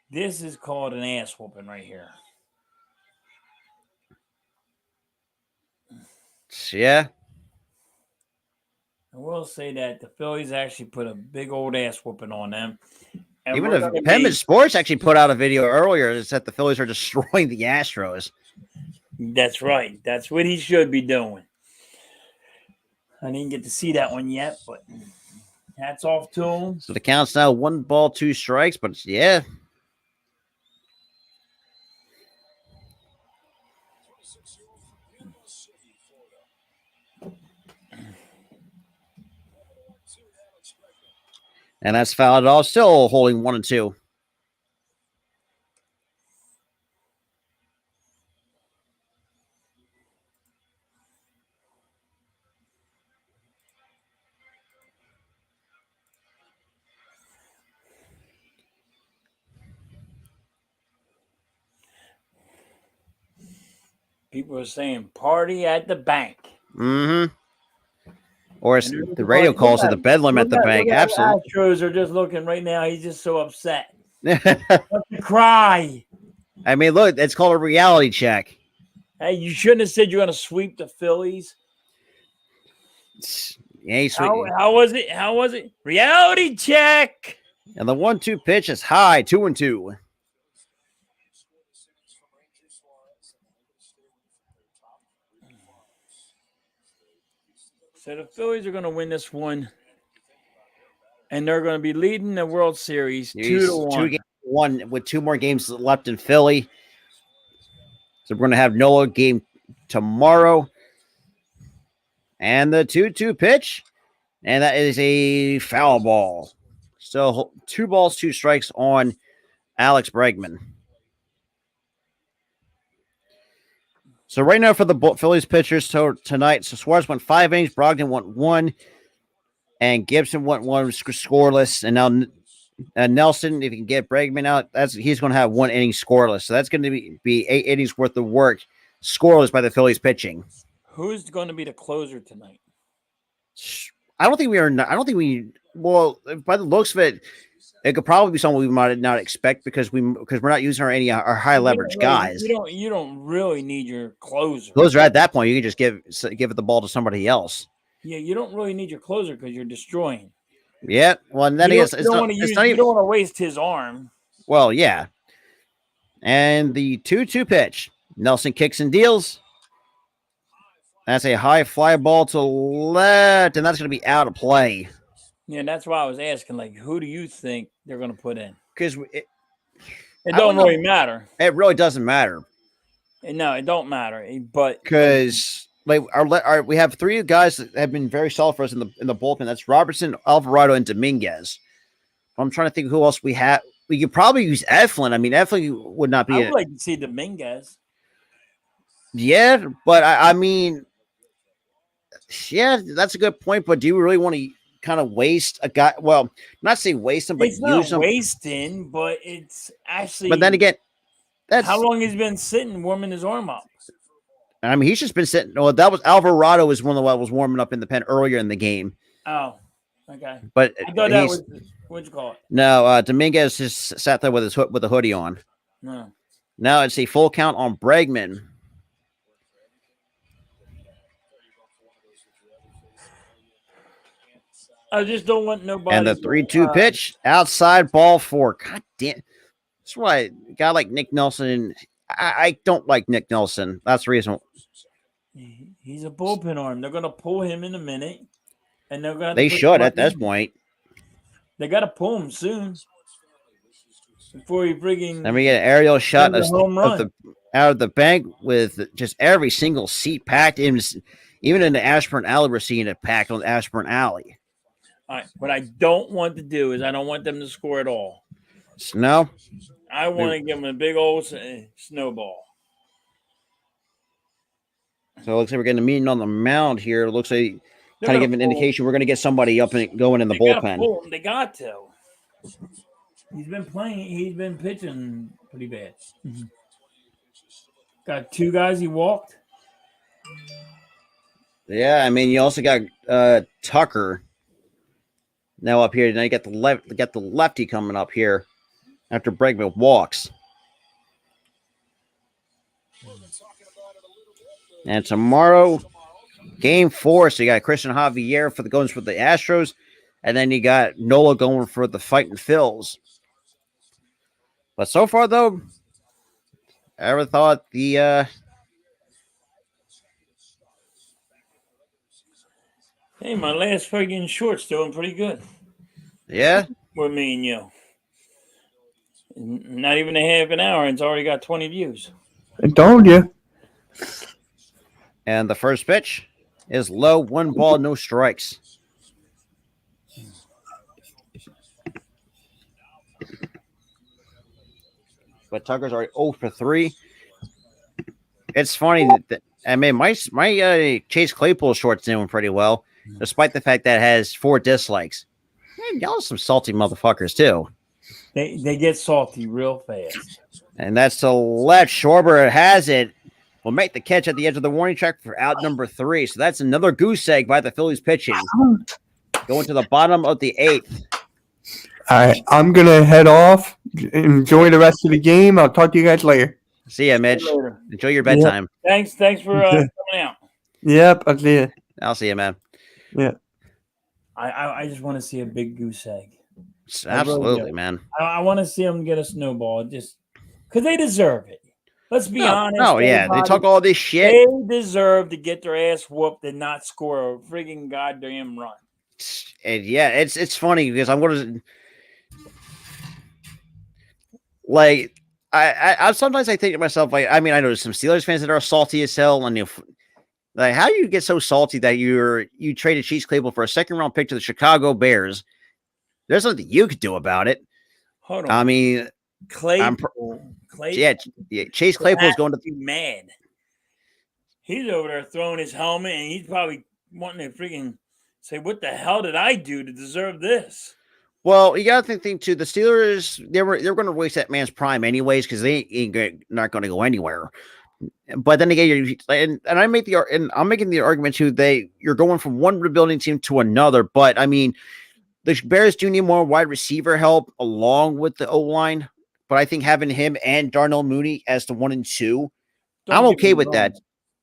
This is called an ass whooping right here. Yeah. I will say that the Phillies actually put a big old ass whooping on them. And even the Penman Sports actually put out a video earlier that said the Phillies are destroying the Astros. That's right. That's what he should be doing. I didn't get to see that one yet, but hats off to him. So the count's now 1 ball, 2 strikes, but yeah. And that's fouled off. Still holding 1-2. People are saying party at the bank. Mm-hmm. Or as the radio calls it, the bedlam at the bank. Absolutely. The Astros are just looking right now. He's just so upset. Let's cry. I mean, look, it's called a reality check. Hey, you shouldn't have said you're going to sweep the Phillies. Yeah, how was it? How was it? Reality check. And the 1-2 pitch is high, 2-2. So the Phillies are going to win this one, and they're going to be leading the World Series 2-1. 2-1 with 2 more games left in Philly. So we're going to have Nola game tomorrow. And the 2-2 pitch, and that is a foul ball. So 2 balls, 2 strikes on Alex Bregman. So right now for the Phillies pitchers tonight, so Suarez went 5 innings, Brogdon went 1, and Gibson went 1 scoreless. And now Nelson, if you can get Bregman out, he's going to have 1 inning scoreless. So that's going to be 8 innings worth of work scoreless by the Phillies pitching. Who's going to be the closer tonight? I don't think we. Well, by the looks of it, it could probably be someone we might not expect because we're not using our high leverage guys. You don't really need your closer. Closer at that point, you can just give it the ball to somebody else. Yeah, you don't really need your closer because you're destroying. Yeah, well, and then you don't want to waste his arm. Well, yeah. And the 2-2 pitch, Nelson kicks and deals. That's a high fly ball to left, and that's going to be out of play. Yeah, that's why I was asking, like, who do you think they're going to put in? Because it don't really matter. It really doesn't matter. No, it don't matter. But because we have 3 guys that have been very solid for us in the bullpen. That's Robertson, Alvarado, and Dominguez. I'm trying to think who else we have. We could probably use Eflin. I mean, Eflin would not be. I would like to see Dominguez. Yeah, but I mean, yeah, that's a good point. But do you really want to kind of waste a guy? Well, not say waste him, but it's use him. Wasting, but it's actually. But then again, that's how long he's been sitting warming his arm up. I mean, he's just been sitting. Well, that was Alvarado was one of the was warming up in the pen earlier in the game. Oh, okay. But I thought that was what'd you call it? No, Dominguez just sat there with a hoodie on. No. Now it's a full count on Bregman. I just don't want nobody. And the 3-2 pitch, outside ball 4. God damn. That's why a guy like Nick Nelson, I don't like Nick Nelson. That's the reason. He's a bullpen arm. They're going to pull him in a minute. And they're going to. They should at this point. They got to pull him soon. Before he frigging. Let me get an aerial shot out of the bank with just every single seat packed in. Even in the Ashburn Alley, we're seeing it packed on the Ashburn Alley. All right. What I don't want to do is I don't want them to score at all. No. I want to give them a big old snowball. So it looks like we're getting a meeting on the mound here. It looks like kind of give an indication we're going to get somebody up and going in the bullpen. They got to. He's been playing. He's been pitching pretty bad. Mm-hmm. Got 2 guys he walked. Yeah, I mean, you also got Tucker now up here. Now you got the lefty coming up here after Bregman walks. And tomorrow, game 4. So you got Christian Javier going for the Astros, and then you got Nola going for the Fighting Phils. But so far, though, I ever thought the Hey, my last friggin' short's doing pretty good. Yeah? With me and you. Not even a half an hour, and it's already got 20 views. I told you. And the first pitch is low, 1 ball, no strikes. But Tucker's already 0 for 3. It's funny that I mean my Chase Claypool short's doing pretty well, despite the fact that it has 4 dislikes. Man, y'all are some salty motherfuckers too. They get salty real fast. And that's to left. Schwarber has it. Will make the catch at the edge of the warning track for out number 3. So that's another goose egg by the Phillies pitching. Going to the bottom of the 8th. All right, I'm gonna head off. Enjoy the rest of the game. I'll talk to you guys later. See ya, Mitch. Enjoy your bedtime. Thanks for coming out. Yep, I'll see you. I'll see you, man. Yeah. I just want to see a big goose egg. Absolutely, really man. I want to see them get a snowball just because they deserve it. Let's be honest. Oh, yeah. They talk all this shit. They deserve to get their ass whooped and not score a friggin' goddamn run. And yeah, it's funny because I'm going to like I sometimes I think to myself like I mean I know there's some Steelers fans that are salty as hell and like how do you get so salty that you traded Chase Claypool for a 2nd-round pick to the Chicago Bears? There's nothing you could do about it. Hold on. I mean, Claypool. Yeah, Chase Claypool's going to be mad. He's over there throwing his helmet and he's probably wanting to freaking say, what the hell did I do to deserve this? Well, you got to think too. The Steelers, they were going to waste that man's prime anyways because they ain't not going to go anywhere. But then again, and I'm making the argument too. You're going from one rebuilding team to another. But I mean, the Bears do need more wide receiver help along with the O line. But I think having him and Darnell Mooney as the 1 and 2, I'm okay with that.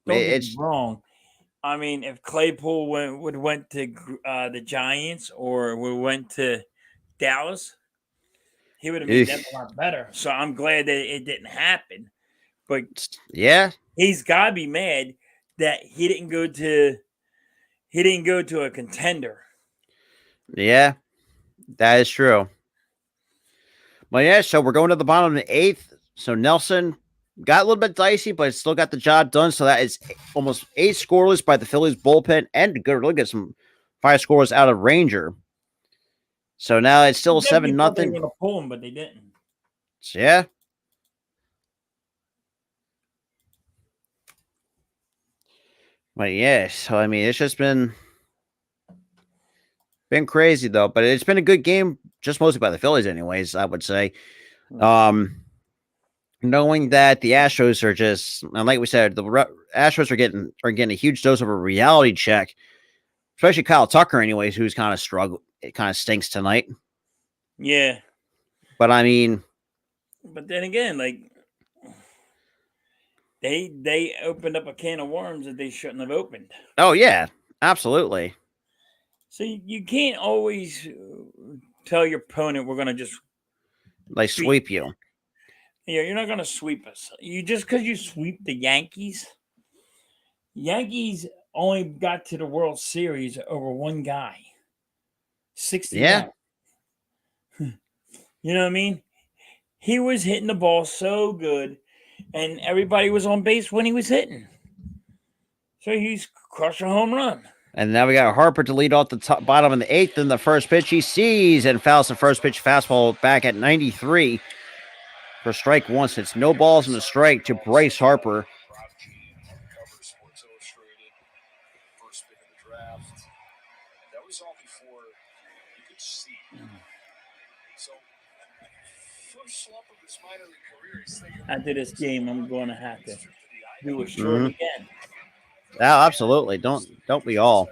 It's wrong. I mean, if Claypool went to the Giants or went to Dallas, he would have made them a lot better. So I'm glad that it didn't happen. But yeah, he's got to be mad that he didn't go to a contender. Yeah, that is true. Well, yeah, so we're going to the bottom of the 8th. So Nelson got a little bit dicey, but still got the job done. So that is almost 8 scoreless by the Phillies bullpen and good look at some 5 scores out of Ranger. So now it's still 7-0. They were going to pull him, but they didn't. Yeah. But yeah, so I mean, it's just been crazy though. But it's been a good game, just mostly by the Phillies, anyways. I would say. Knowing that the Astros are just, and like we said, the Astros are getting a huge dose of a reality check, especially Kyle Tucker, anyways, who's kind of struggled. It kind of stinks tonight. Yeah, but I mean, but then again, like they opened up a can of worms that they shouldn't have opened. Oh yeah, absolutely. So you can't always tell your opponent we're going to just like sweep you. Yeah, you're not going to sweep us. You just because you sweep the Yankees only got to the World Series over one guy. 60. Yeah. You know what I mean? He was hitting the ball so good, and everybody was on base when he was hitting. So he's crushed a home run. And now we got Harper to lead off the bottom of the 8th. And the first pitch he sees and fouls the first pitch fastball back at 93. For strike 1, since no balls in the strike to Bryce Harper. That was all before you could see. So, first slump of his minor league career. After this game, I'm going to have to do a short again. Yeah, absolutely. Don't we all?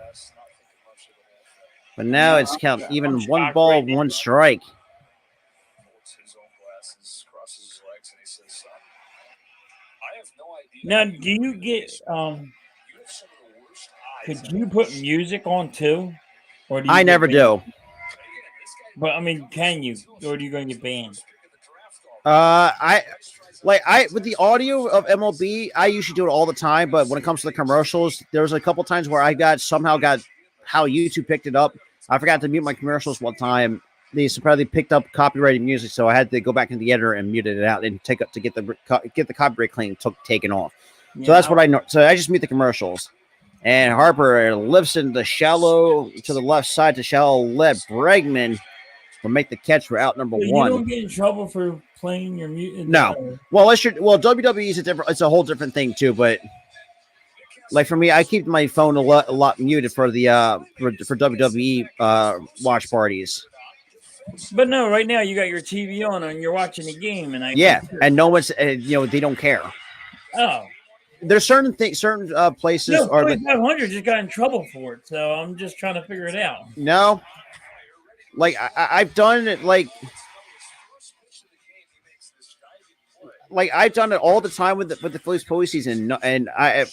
But now it's count even 1 ball, 1 strike. Now, do you get could you put music on too? Or do you I never do. But I mean, can you? Or are you going to get banned? I with the audio of MLB, I usually do it all the time, but when it comes to the commercials, there's a couple times where I somehow got how YouTube picked it up. I forgot to mute my commercials one time. They surprisingly picked up copyrighted music, so I had to go back into the editor and muted it out and get the copyright claim taken off. So that's what I know. So I just mute the commercials. And Harper lifts in the shallow to the left side to shallow left. Bregman will make the catch for out number Well, one. You don't get in trouble for playing your music. No. Well, WWE is it's a whole different thing too. But like for me, I keep my phone a lot muted for the for WWE watch parties. But no, right now you got your TV on and you're watching the game, and and no one's they don't care. Oh, there's certain things, certain places no, are like 500 just got in trouble for it, so I'm just trying to figure it out. No, like I've done it like I've done it all the time with the Phillies postseason, and I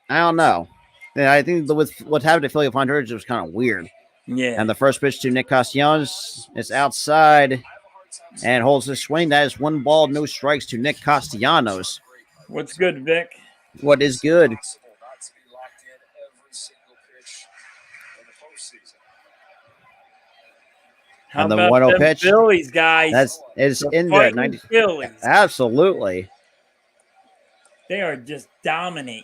don't know. And I think with what happened to Philly 500 it was kind of weird. Yeah. And the first pitch to Nick Castellanos is outside and holds the swing. That is 1 ball, no strikes to Nick Castellanos. What's good, Vic? What is good? How and the about 1-0 them pitch? Phillies, guys. It's in there. 90. Phillies. Absolutely. They are just dominating.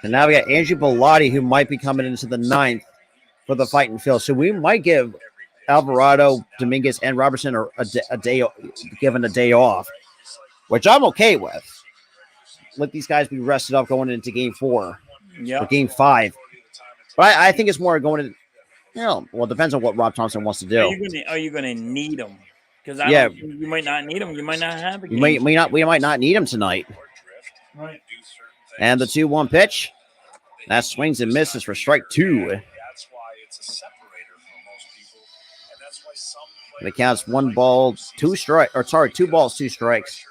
And now we got Andrew Bellotti, who might be coming into the 9th for the Fighting Phil. So we might give Alvarado, Dominguez, and Robertson a day off, which I'm okay with. Let these guys be rested up going into Game 4 or Game 5. But I think it's more going to, well, it depends on what Rob Thompson wants to do. Are you going to need them? Because you might not need them. You might not have a game. We might not need them tonight. Right. And the 2-1 pitch. That swings and misses for strike 2. The count's 1 ball, 2 strikes. Or sorry, 2 balls, 2 strikes.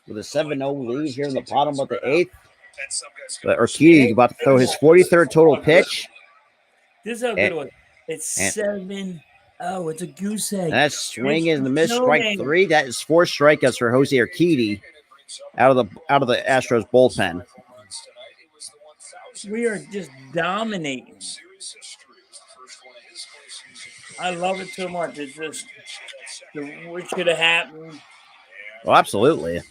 With a 7-0 lead here in the bottom of the 8th. But Urquidy about to throw his 43rd total pitch. This is how good it was. It's 7-0. It's a goose egg. That swing is the miss, strike 3. That is 4 strikeouts for Jose Urquidy out of the Astros bullpen. We are just dominating. I love it so much. It's just what should have happened. Well, absolutely.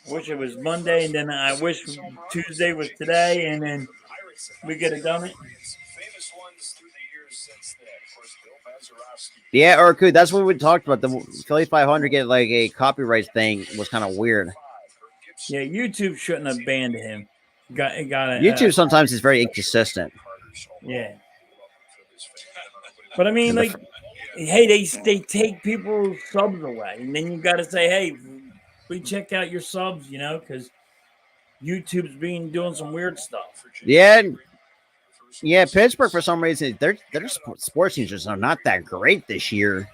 Wish it was Monday, and then I wish Tuesday was today, and then we could have done it. Yeah, or could that's what we talked about. The Phillies 500 get like a copyright thing was kind of weird. Yeah, YouTube shouldn't have banned him. Got it. YouTube sometimes is very inconsistent. Yeah, but I mean, hey, they take people's subs away, and then you got to say, hey, we check out your subs, because YouTube's doing some weird stuff. Yeah, Pittsburgh for some reason their sports teams just are not that great this year.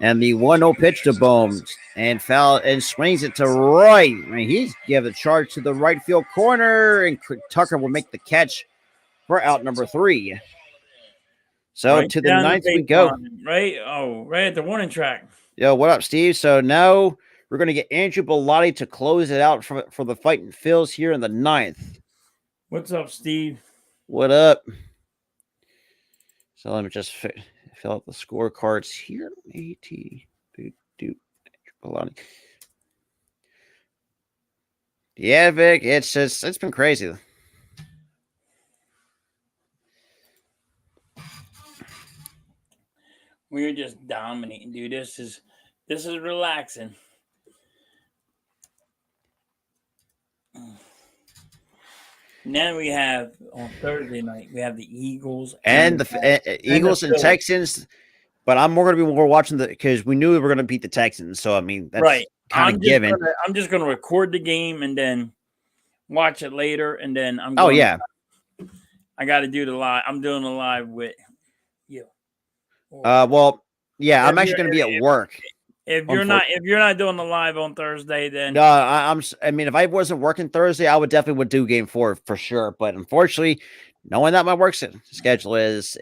And the 1-0 pitch to Bohm and foul and swings it to right. I mean, he's given the charge to the right field corner, and Tucker will make the catch for out number 3. So right to the 9th we go. Right at the warning track. Yo, what up, Steve? So now we're going to get Andrew Bellotti to close it out for the Fighting Phils here in the 9th. What's up, Steve? What up? So let me just fill out the scorecards here. Bellotti. Yeah, Vic, it's been crazy. We're just dominating, dude. This is relaxing. Then we have on Thursday night we have the Eagles and the Eagles and Texans. But I'm going to be more watching because we knew we were going to beat the Texans. So I mean, that's right. Kind of given. I'm just going to record the game and then watch it later, and then I'm. I got to do the live. I'm doing the live with you. Well, yeah, I'm actually going to be at work. If you're not doing the live on Thursday, then no, I mean, if I wasn't working Thursday, I would do Game 4 for sure. But unfortunately, knowing that my work schedule is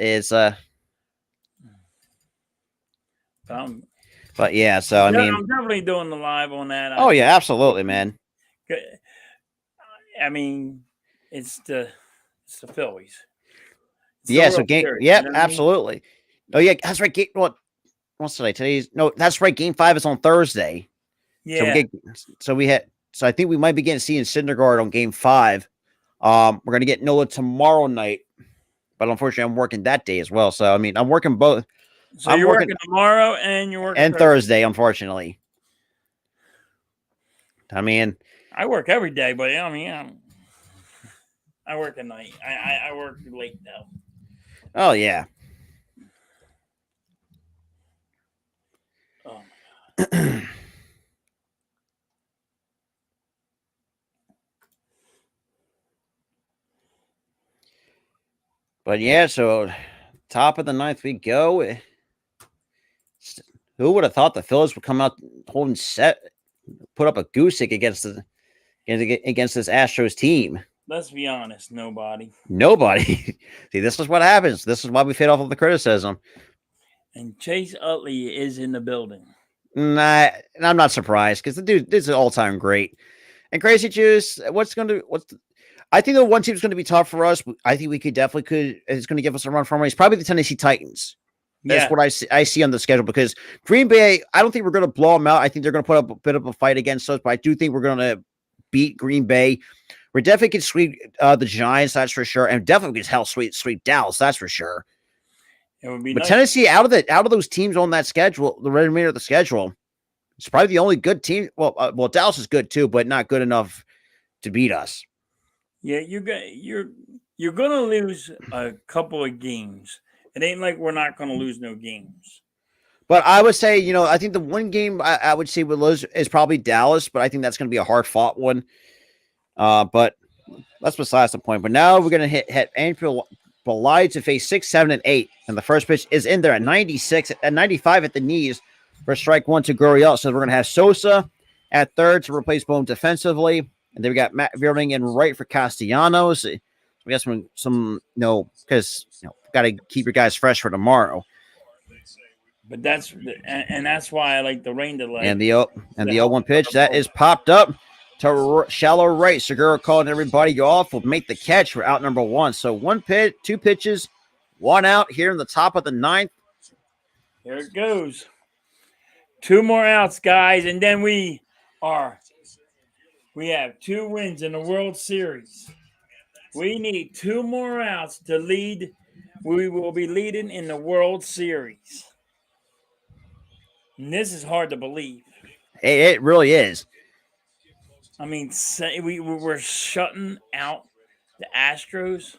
but yeah, so I'm definitely doing the live on that. Oh yeah, absolutely, man. I mean, it's the Phillies. Yeah, so game, yep, absolutely. Oh yeah, that's right. What's today? That's right. Game 5 is on Thursday. Yeah. So I think we might be getting seeing Syndergaard on game 5. We're gonna get Nola tomorrow night, but unfortunately I'm working that day as well. So I mean I'm working both. So you're working tomorrow and you're working Thursday, unfortunately. I mean, I work every day, but I mean, I work at night. I work late though. Oh yeah. Oh my God. But yeah, so top of the 9th we go. Who would have thought the Phillies would come out holding set, put up a goose egg against this Astros team? Let's be honest, nobody. See, this is what happens. This is why we fade off of the criticism. And Chase Utley is in the building. Nah, and I'm not surprised because the dude is an all-time great. And Crazy Juice, I think the one team is going to be tough for us. I think we it's going to give us a run for money. It's probably the Tennessee Titans. That's what I see on the schedule because Green Bay, I don't think we're going to blow them out. I think they're going to put up a bit of a fight against us, but I do think we're going to beat Green Bay. We're definitely going to sweep the Giants, that's for sure, and definitely going to sweep Dallas, that's for sure. It would be but nice. Tennessee, out of those teams on that schedule, the remainder of the schedule, it's probably the only good team. Well, Dallas is good too, but not good enough to beat us. Yeah, you're going to lose a couple of games. It ain't like we're not going to lose no games. But I would say, I think the one game I would say we lose is probably Dallas, but I think that's going to be a hard-fought one. But that's besides the point. But now we're going to hit Anfield to face 6, 7, and 8. And the first pitch is in there at 96, at 95 at the knees for strike 1 to Gurriel. So we're going to have Sosa at third to replace Bohm defensively. And then we got Matt Vierling in right for Castellanos. We got some because got to keep your guys fresh for tomorrow. But that's why I like the rain delay. And the 0-1 pitch that is popped up to shallow right. Segura calling everybody off. Will make the catch for out number 1. So 1 pitch, 2 pitches, 1 out here in the top of the 9th. Here it goes. 2 more outs, guys, and then we have 2 wins in the World Series. We need 2 more outs to lead. We will be leading in the World Series. And this is hard to believe. It really is. I mean, we're shutting out the Astros.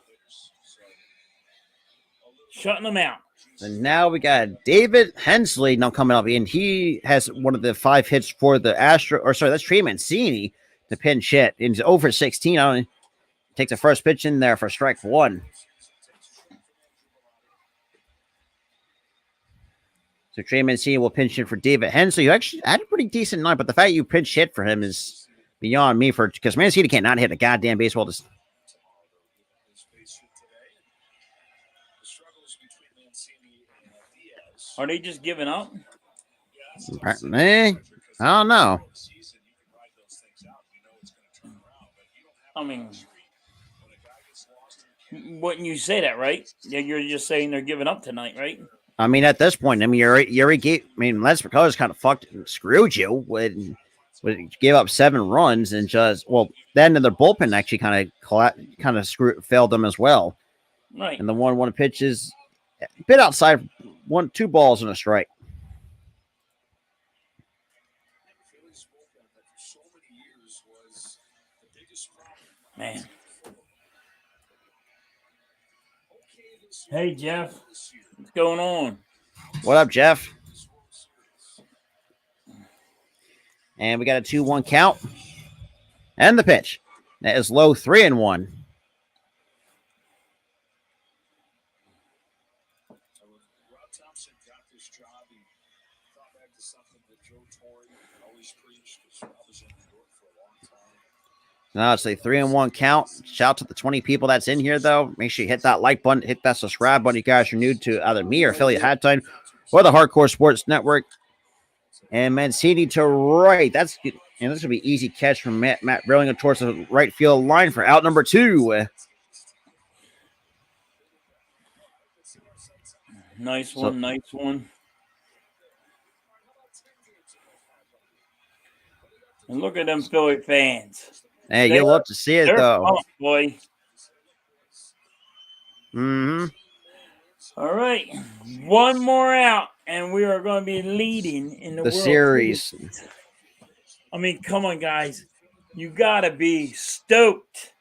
Shutting them out. And now we got David Hensley now coming up, and he has one of the 5 hits for the that's Trey Mancini to pinch hit. He's over 16. Takes the first pitch in there for strike 1. So Trey Mancini will pinch hit for David Hensley, who actually had a pretty decent night, but the fact you pinch hit for him is beyond me because Mancini cannot hit a goddamn baseball. Are they just giving up? I don't know. I mean, wouldn't you say that, right? You're just saying they're giving up tonight, right? I mean, at this point, Lance McCullers kind of fucked and screwed you when gave up 7 runs and then the bullpen actually kind of failed them as well. Right. And the 1-1 pitch is a bit outside 2 balls and a strike. Man. Hey, Jeff. What's going on? What up, Jeff? And we got a 2-1 count. And the pitch. That is low, 3-1. Now it's a 3-1 count. Shout out to the 20 people that's in here, though. Make sure you hit that like button, hit that subscribe button. You guys are new to either me or Philly Halftime or the Hardcore Sports Network. And Mancini to right. That's good. And this will be easy catch from Matt Vierling towards the right field line for out number 2. Nice one, nice one. And look at them Philly fans. Hey, you love to see it, though. Pumped, boy. Mm-hmm. All right. One more out, and we are going to be leading in the World Series. I mean, come on, guys. You got to be stoked.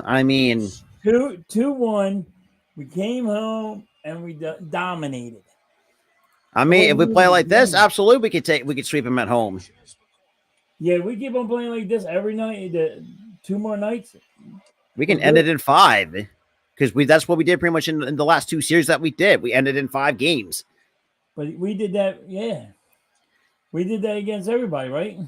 I mean, 2-1. We came home, and we dominated. I mean, if we play like this, absolutely, we could sweep them at home. Yeah, we keep on playing like this every night. 2 more nights. We can end it in 5 because that's what we did pretty much in the last 2 series that we did. We ended in 5 games. But we did that, yeah. We did that against everybody, right?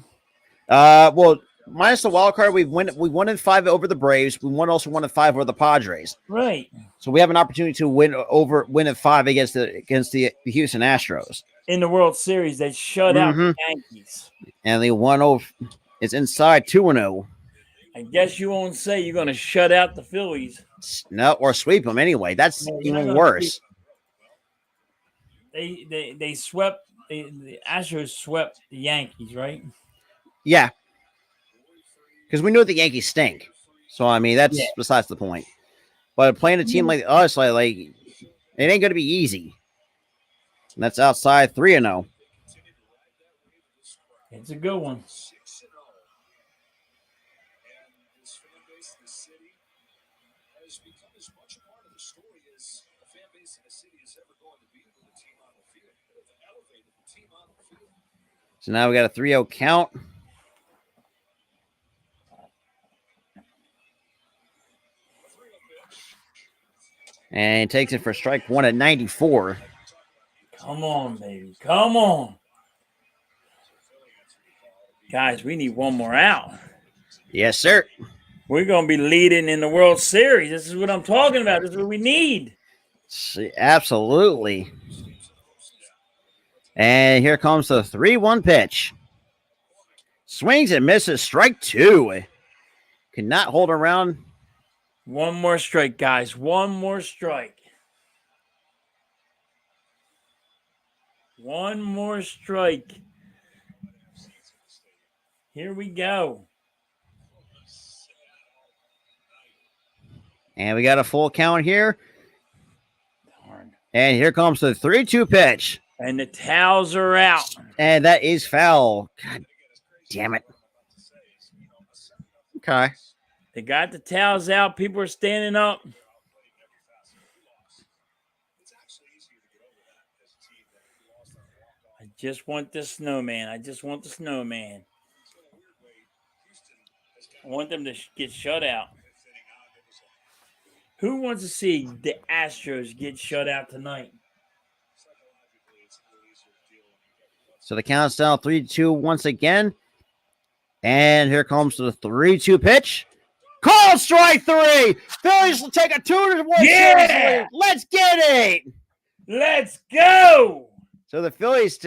Well, minus the wild card, we won in 5 over the Braves. We also won in 5 over the Padres. Right. So we have an opportunity to win in 5 against the Houston Astros. In the World Series, they shut out the Yankees. And they won over. It's inside 2-0. I guess you won't say you're going to shut out the Phillies. No, or sweep them anyway. That's even worse. They swept. The Astros swept the Yankees, right? Yeah. Because we know the Yankees stink. So, I mean, that's besides the point. But playing a team like us, like it ain't going to be easy. And that's outside 3-0. It's a good one. So now we got a 3-0 count. And he takes it for strike 1 at 94. Come on, baby. Come on. Guys, we need one more out. Yes, sir. We're going to be leading in the World Series. This is what I'm talking about. This is what we need. Absolutely. And here comes the 3-1 pitch. Swings and misses. Strike 2. Cannot hold around. One more strike, guys. One more strike. One more strike. Here we go. And we got a full count here. Darn. And here comes the 3-2 pitch. And the towels are out. And that is foul. God damn it. Okay. They got the towels out. People are standing up. I just want the snowman. I just want the snowman. I want them to get shut out. Who wants to see the Astros get shut out tonight? So the count's down 3-2 once again. And here comes the 3-2 pitch. Call strike 3. Phillies will take a 2-1 series lead. Let's get it. Let's go. So the Phillies,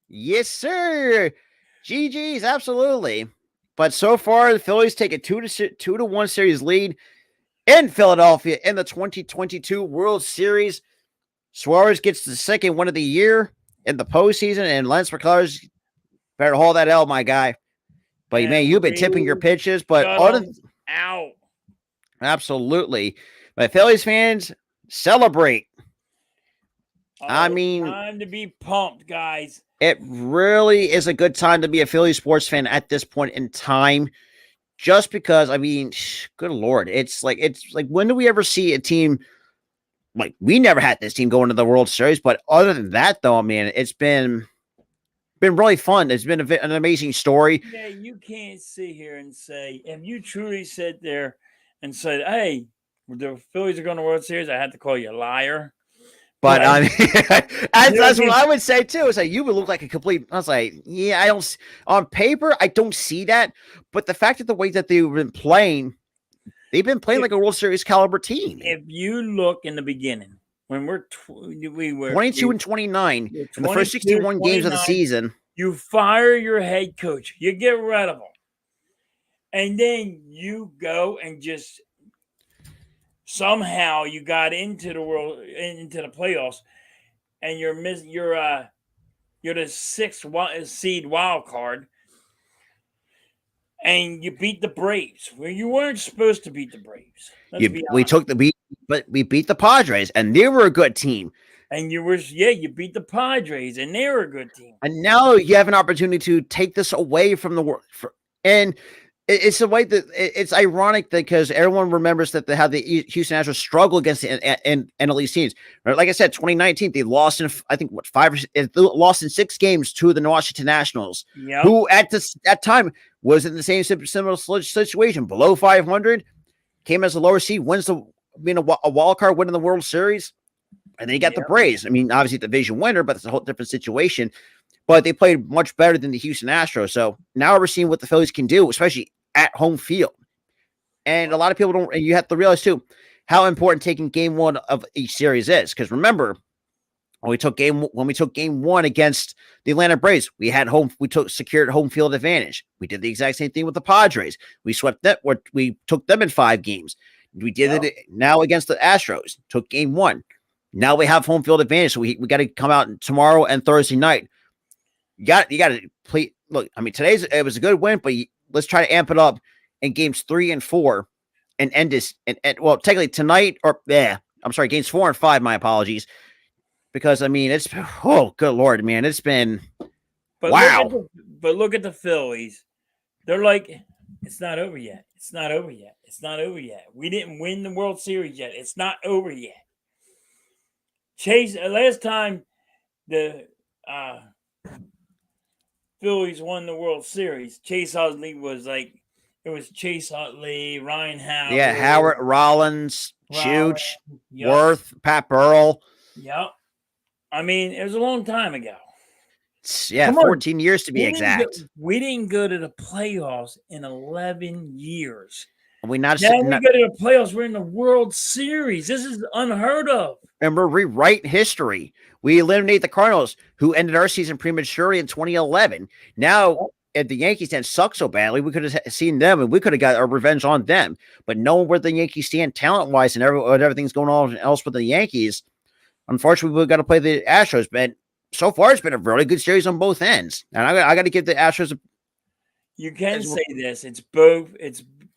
yes, sir. GG's, absolutely. But so far, the Phillies take a 2-1 series lead in Philadelphia in the 2022 World Series. Suarez gets the second win of the year in the postseason, and Lance McCullers better hold that L, my guy. But man, you've been tipping your pitches, but out. Absolutely. But Phillies fans, celebrate. I mean, time to be pumped, guys. It really is a good time to be a Philly sports fan at this point in time. Just because, I mean, good Lord, it's like when do we ever see a team like we never had this team go into the World Series? But other than that, though, I mean, it's been really fun. It's been an amazing story. Yeah, you can't sit here and say, if you truly sit there and said, hey, the Phillies are going to World Series, I had to call you a liar. But I mean, that's what I would say too. Is like you would look like a complete. I was like, yeah, I don't. On paper, I don't see that. But the fact that the way that they've been playing like a World Series caliber team. If you look in the beginning, when we were 22 and 29 in the first 61 games of the season, you fire your head coach, you get rid of him, and then you go and just somehow you got into the playoffs, and you're the sixth seed wild card, and you beat the Braves. Well, you weren't supposed to beat the Braves. Let's be honest. We beat the Padres, and they were a good team. And you beat the Padres, and they were a good team. And now you have an opportunity to take this away from the world. And it's the way that it's ironic because everyone remembers that how the Houston Astros struggle against the NL teams. Right? Like I said, 2019 they lost in lost in 6 games to the Washington Nationals, who at that time was in the same similar situation, below 500, came as a lower seed, wins a wild card, winning the World Series, and then you got the Braves. I mean, obviously division winner, but it's a whole different situation. But they played much better than the Houston Astros. So now we're seeing what the Phillies can do, especially at home field. And a lot of people don't, and you have to realize too, how important taking game 1 of each series is. Because remember, when we took game 1 against the Atlanta Braves, we secured home field advantage. We did the exact same thing with the Padres. We swept that, we took them in 5 games. We did it now against the Astros, took game 1. Now we have home field advantage. So we got to come out tomorrow and Thursday night. You got to play. Look, I mean, it was a good win, but let's try to amp it up in games 3 and 4 and end this. And well, technically tonight games 4 and 5. My apologies, because I mean, good Lord, man, it's been wow. But look at the Phillies. They're like, it's not over yet. It's not over yet. It's not over yet. We didn't win the World Series yet. It's not over yet. Chase, last time the Phillies won the World Series, Chase Utley was like, it was Chase Utley, Ryan Howard. Yeah, Howard, Rollins, Chooch, Worth, Pat Burrell. Yep. I mean, it was a long time ago. Yeah, 14 years to be exact. We didn't go to the playoffs in 11 years. We go to the playoffs. We're in the World Series. This is unheard of. And we're rewriting history. We eliminate the Cardinals, who ended our season prematurely in 2011. Now, if the Yankees didn't suck so badly, we could have seen them and we could have got our revenge on them. But knowing where the Yankees stand talent-wise and everything's going on else with the Yankees, unfortunately, we've got to play the Astros. But so far, it's been a really good series on both ends. And I got to give the Astros You can say this. It's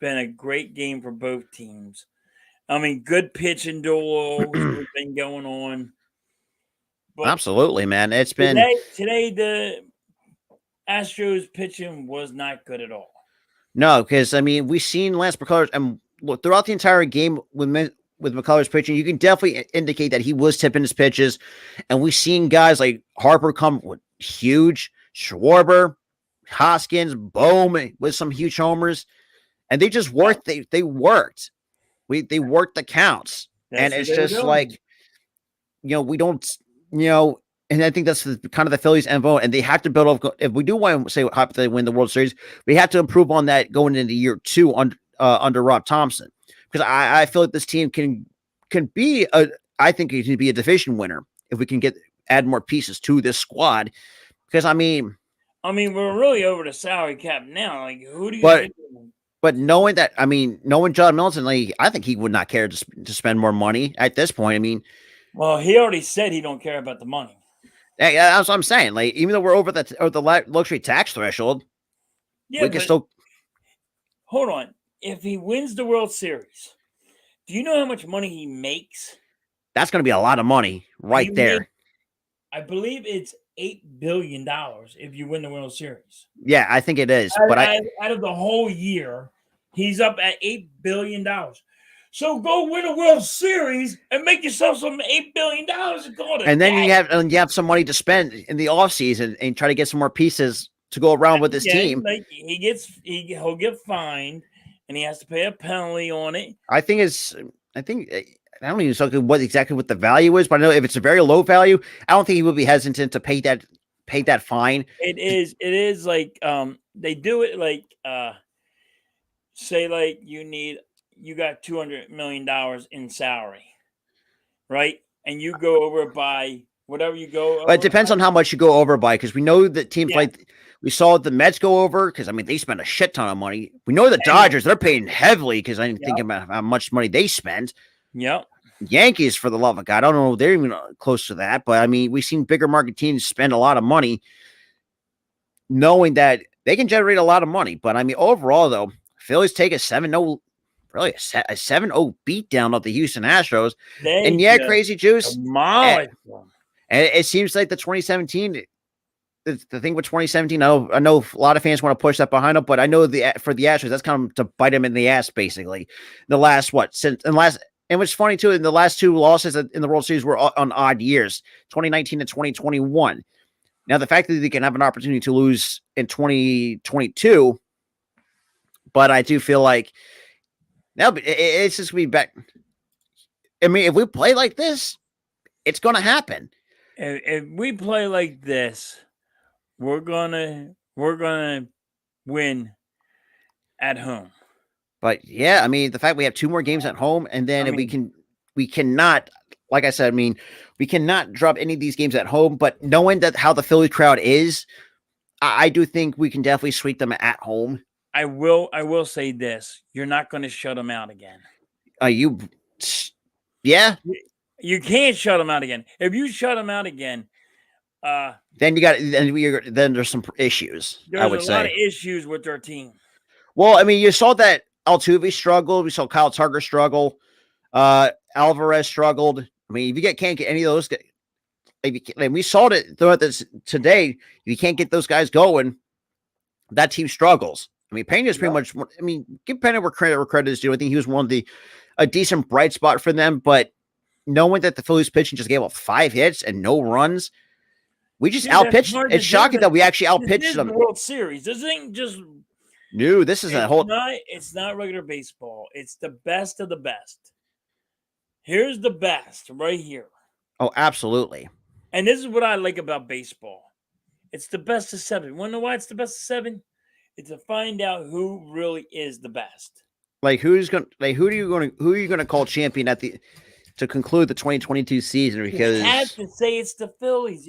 been a great game for both teams. I mean, good pitching duels have been going on. But absolutely, man. It's been today the Astros pitching was not good at all. No, because I mean, we've seen Lance McCullers, and look, throughout the entire game with McCullers pitching, you can definitely indicate that he was tipping his pitches, and we've seen guys like Harper come with huge, Schwarber, Hoskins, Bowman with some huge homers, and they just worked. They worked. They worked the counts, and it's just like, we don't, and I think that's kind of the Phillies' MO, and they have to build up. If we do want to say they win the World Series, we have to improve on that going into year 2 under Rob Thompson, because I feel like this team can be I think it can be a division winner if we can add more pieces to this squad, because I mean we're really over the salary cap now. Like, who do you think? But knowing John Milton, like, I think he would not care to spend more money at this point. I mean, well, he already said he don't care about the money. Yeah, that's what I'm saying. Like, even though we're over the luxury tax threshold, we can still. Hold on. If he wins the World Series, do you know how much money he makes? That's going to be a lot of money right there. I believe it's $8 billion if you win the World Series. Yeah, I think it is. Out of the whole year, he's up at $8 billion. So go win a World Series and make yourself some $8 billion and then you have some money to spend in the offseason and try to get some more pieces to go around with this team. Like, he'll get fined and he has to pay a penalty on it. I don't even know exactly what the value is, but I know if it's a very low value, I don't think he would be hesitant to pay that fine. It is like they do it like say like you got $200 million in salary, right? And you go over by whatever you go. But it depends on how much you go over by, because we know that teams like we saw the Mets go over because they spend a shit ton of money. We know the Dodgers, they're paying heavily because I didn't think about how much money they spend. Yep. Yankees, for the love of God, I don't know if they're even close to that, but I mean, we've seen bigger market teams spend a lot of money knowing that they can generate a lot of money. But I mean, overall, though, Phillies take a 7-0, really a 7-0 beatdown of the Houston Astros. They And yeah, just Crazy Juice. demolished them. And it seems like the 2017, the thing with 2017, I know a lot of fans want to push that behind them, but I know for the Astros, that's kind of to bite them in the ass, basically. The last, and what's funny too, in the last two losses in the World Series were on odd years, 2019 and 2021. Now, the fact that they can have an opportunity to lose in 2022, but I do feel like now it's just going to be back. I mean, if we play like this, it's going to happen. If we play like this, we're gonna win at home. But yeah, I mean, the fact we have two more games at home, and then we cannot, like I said, I mean, we cannot drop any of these games at home. But knowing that how the Philly crowd is, I do think we can definitely sweep them at home. I will say this: you're not going to shut them out again. Yeah, you can't shut them out again. If you shut them out again, then then there's some issues. I would say a lot of issues with their team. Well, I mean, you saw that Altuve struggled. We saw Kyle Tucker struggle. Alvarez struggled. I mean, if you can't get any of those, and we saw it throughout this today. If you can't get those guys going, that team struggles. I mean, Pena's pretty much. I mean, give Pena where credit is due. I think he was a decent bright spot for them. But knowing that the Phillies pitching just gave up 5 hits and no runs, we just outpitched. It's shocking that we actually outpitched them. The World Series. This ain't just. No, this is a whole. It's not regular baseball. It's the best of the best. Here's the best right here. Oh, absolutely. And this is what I like about baseball. It's the best of 7. You want to know why it's the best of 7? It's to find out who really is the best. Like who are you gonna call champion to conclude the 2022 season? Because you had to say it's the Phillies.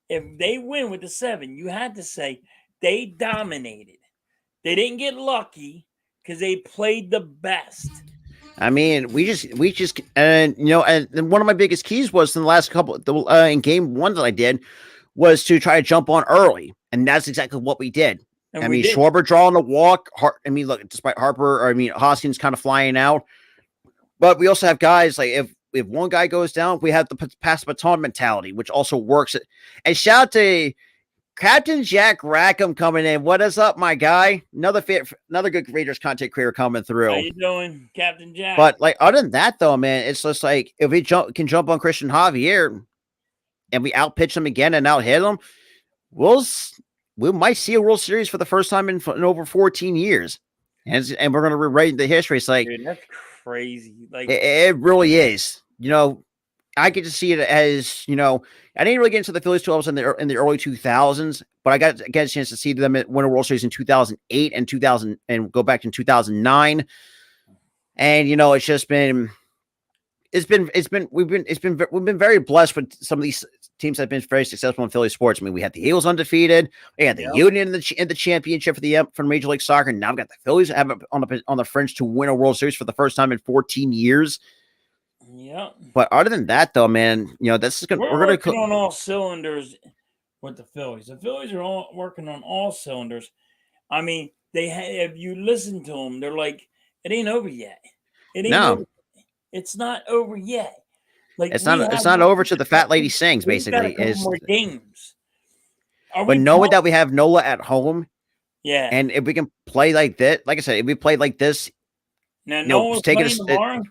If they win with the 7, you had to say they dominated. They didn't get lucky because they played the best. I mean, we just, and one of my biggest keys was in the last couple, in game 1 that I did, was to try to jump on early, and that's exactly what we did. And Schwarber drawing the walk. Look, despite Hoskins kind of flying out, but we also have guys like if one guy goes down, we have the pass baton mentality, which also works. And shout out to Captain Jack Rackham coming in. What is up, my guy? Another good Raiders content creator coming through. How you doing, Captain Jack? But like other than that, though, man, it's just like if we can jump on Christian Javier and we outpitch him again and out hit him, we might see a World Series for the first time in over 14 years, and we're going to rewrite the history. It's like, dude, that's crazy. Like it really is. I get to see it as, I didn't really get into the Phillies too in the early 2000s, but I got a chance to see them win a World Series in 2008 and 2000 and go back in 2009. And, we've been very blessed with some of these teams that have been very successful in Philly sports. I mean, we had the Eagles undefeated, we had the Union in the championship for Major League Soccer. And now we've got the Phillies on the fringe to win a World Series for the first time in 14 years. Yeah. But other than that, though, man, this is we're going to on all cylinders with the Phillies. The Phillies are all working on all cylinders. I mean, if you listen to them, they're like, it ain't over yet. It ain't over. It's not over yet. Like it's not over till the fat lady sings. Basically, is more games. But knowing that we have Nola at home, yeah, and if we can play like that, like I said, if we play like this, now Nola's playing tomorrow.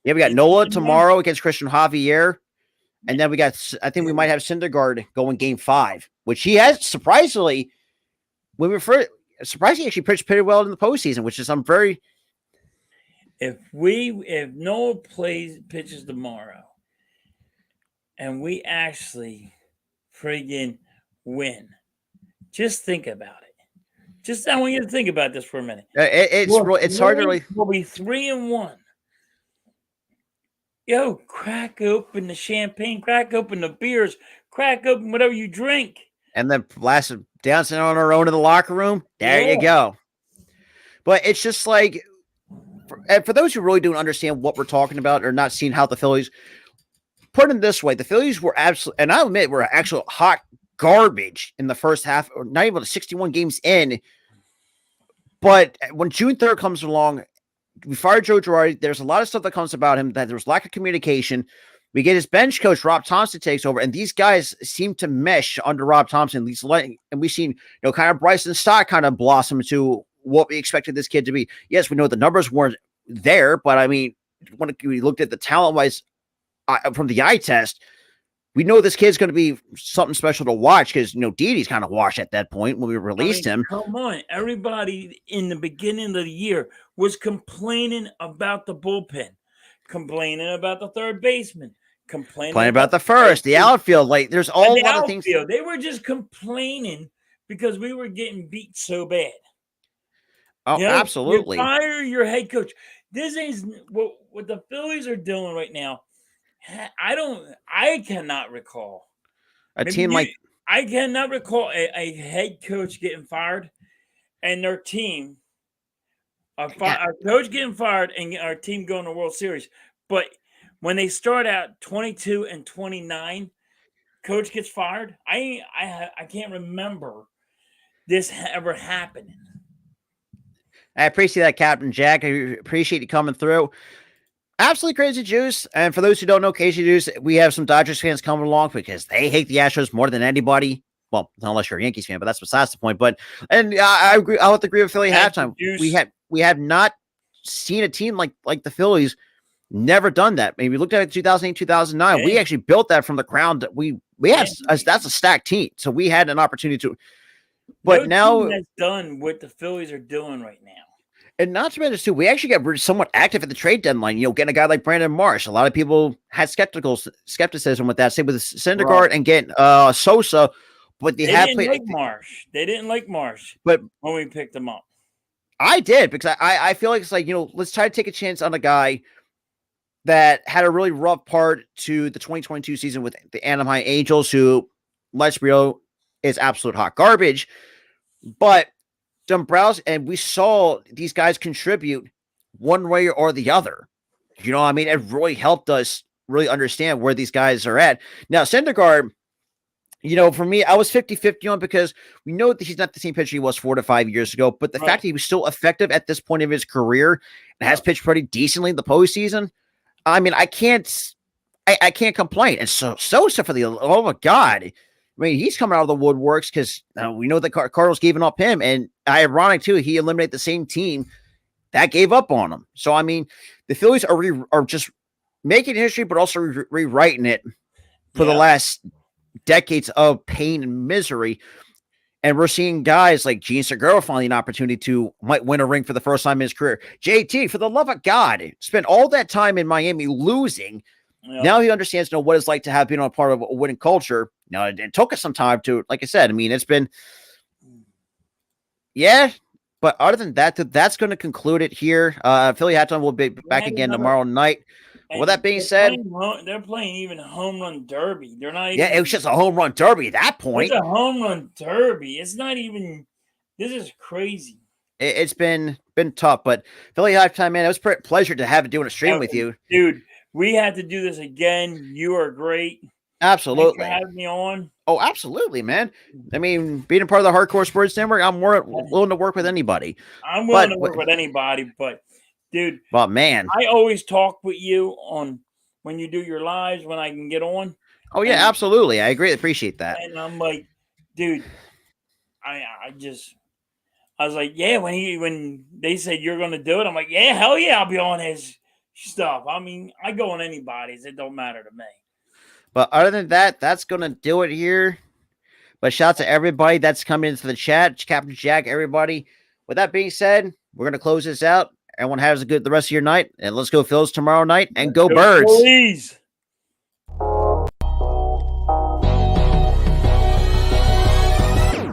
Yeah, we got Nola tomorrow against Christian Javier, and then I think we might have Syndergaard going game 5, which he has surprisingly. Surprisingly, actually pitched pretty well in the postseason, which is I'm very. If Nola pitches tomorrow, and we actually friggin' win, just think about it. I want you to think about this for a minute. It's hard to really. We'll be 3-1. Yo, crack open the champagne, crack open the beers, crack open whatever you drink. And then dancing on our own in the locker room. There you go. But it's just like for those who really don't understand what we're talking about or not seeing how the Phillies, put it this way, the Phillies were absolutely, and I'll admit, were actual hot garbage in the first half, or not even 61 games in. But when June 3rd comes along, we fired Joe Girardi. There's a lot of stuff that comes about him, that there was lack of communication. We get his bench coach, Rob Thompson, takes over, and these guys seem to mesh under Rob Thompson. And we've seen, kind of Bryson Stott kind of blossom to what we expected this kid to be. Yes, we know the numbers weren't there, but I mean, when we looked at the talent-wise from the eye test, we know this kid's going to be something special to watch because, Didi's kind of washed at that point when we released him. Come on. Everybody in the beginning of the year was complaining about the bullpen, complaining about the third baseman, complaining about the first, the outfield. Like, there's all the other things. They were just complaining because we were getting beat so bad. Oh, absolutely. You fire your head coach. This is what the Phillies are doing right now. I cannot recall I cannot recall a head coach getting fired and their team, our coach getting fired and our team going to World Series. But when they start out 22-29, coach gets fired. I can't remember this ever happening. I appreciate that, Captain Jack. I appreciate you coming through. Absolutely crazy juice. And for those who don't know Casey Juice, we have some Dodgers fans coming along because they hate the Astros more than anybody. Well, unless you're a Yankees fan, but that's besides the point. But I agree. I would agree with Philly halftime. We have not seen a team like the Phillies. Never done that. Maybe looked at it 2008, 2009. Okay. We actually built that from the ground. We have that's a stacked team. So we had an opportunity to. But now that's done what the Phillies are doing right now. And not to mention, too, we actually got somewhat active at the trade deadline. Getting a guy like Brandon Marsh. A lot of people had skepticism with that. Say with Syndergaard and getting Sosa, but they didn't like Marsh. They didn't like Marsh, but when we picked them up, I did because I feel like it's like let's try to take a chance on a guy that had a really rough part to the 2022 season with the Anaheim Angels, who, let's be real, is absolute hot garbage, but. Dombrowski, and we saw these guys contribute one way or the other. You know what I mean? It really helped us really understand where these guys are at. Now, Syndergaard, for me, I was 50-50 on because we know that he's not the same pitcher he was 4 to 5 years ago, but the fact that he was still effective at this point of his career and has pitched pretty decently in the postseason, I mean, I can't complain. And Sosa, for the love of God, I mean, he's coming out of the woodworks because we know the Cardinals gave up him. And ironic, too, he eliminated the same team that gave up on him. So, I mean, the Phillies are just making history, but also rewriting it for the last decades of pain and misery. And we're seeing guys like Gene Segura finding an opportunity to might win a ring for the first time in his career. JT, for the love of God, spent all that time in Miami losing. Yep. Now he understands what it's like to have been a part of a winning culture. It took us some time to, like I said, I mean, it's been, but other than that, that's going to conclude it here. Philly Halftime will be back again tomorrow night. With that being said, they're playing even home run derby. They're not even. Yeah, it was just a home run derby at that point. It's a home run derby. It's not even. This is crazy. It's been tough, but Philly Halftime, man, it was a pleasure to have it doing a stream with you, dude. We have to do this again. You are great. Absolutely. Thanks for having me on. Oh, absolutely, man. I mean, being a part of the Hardcore Sports Network, I'm more willing to work with anybody. I'm willing to work with anybody, but dude. But man, I always talk with you on when you do your lives when I can get on. Oh yeah, absolutely. I agree. Appreciate that. And I'm like, dude, I was like, yeah, when they said you're gonna do it, I'm like, yeah, hell yeah, I'll be on his stuff. I mean, I go on anybody's, it don't matter to me. But other than that, that's going to do it here. But shout out to everybody that's coming into the chat. Captain Jack, everybody. With that being said, we're going to close this out. Everyone has the rest of your night. And let's go Phils tomorrow night. And go Birds. Please.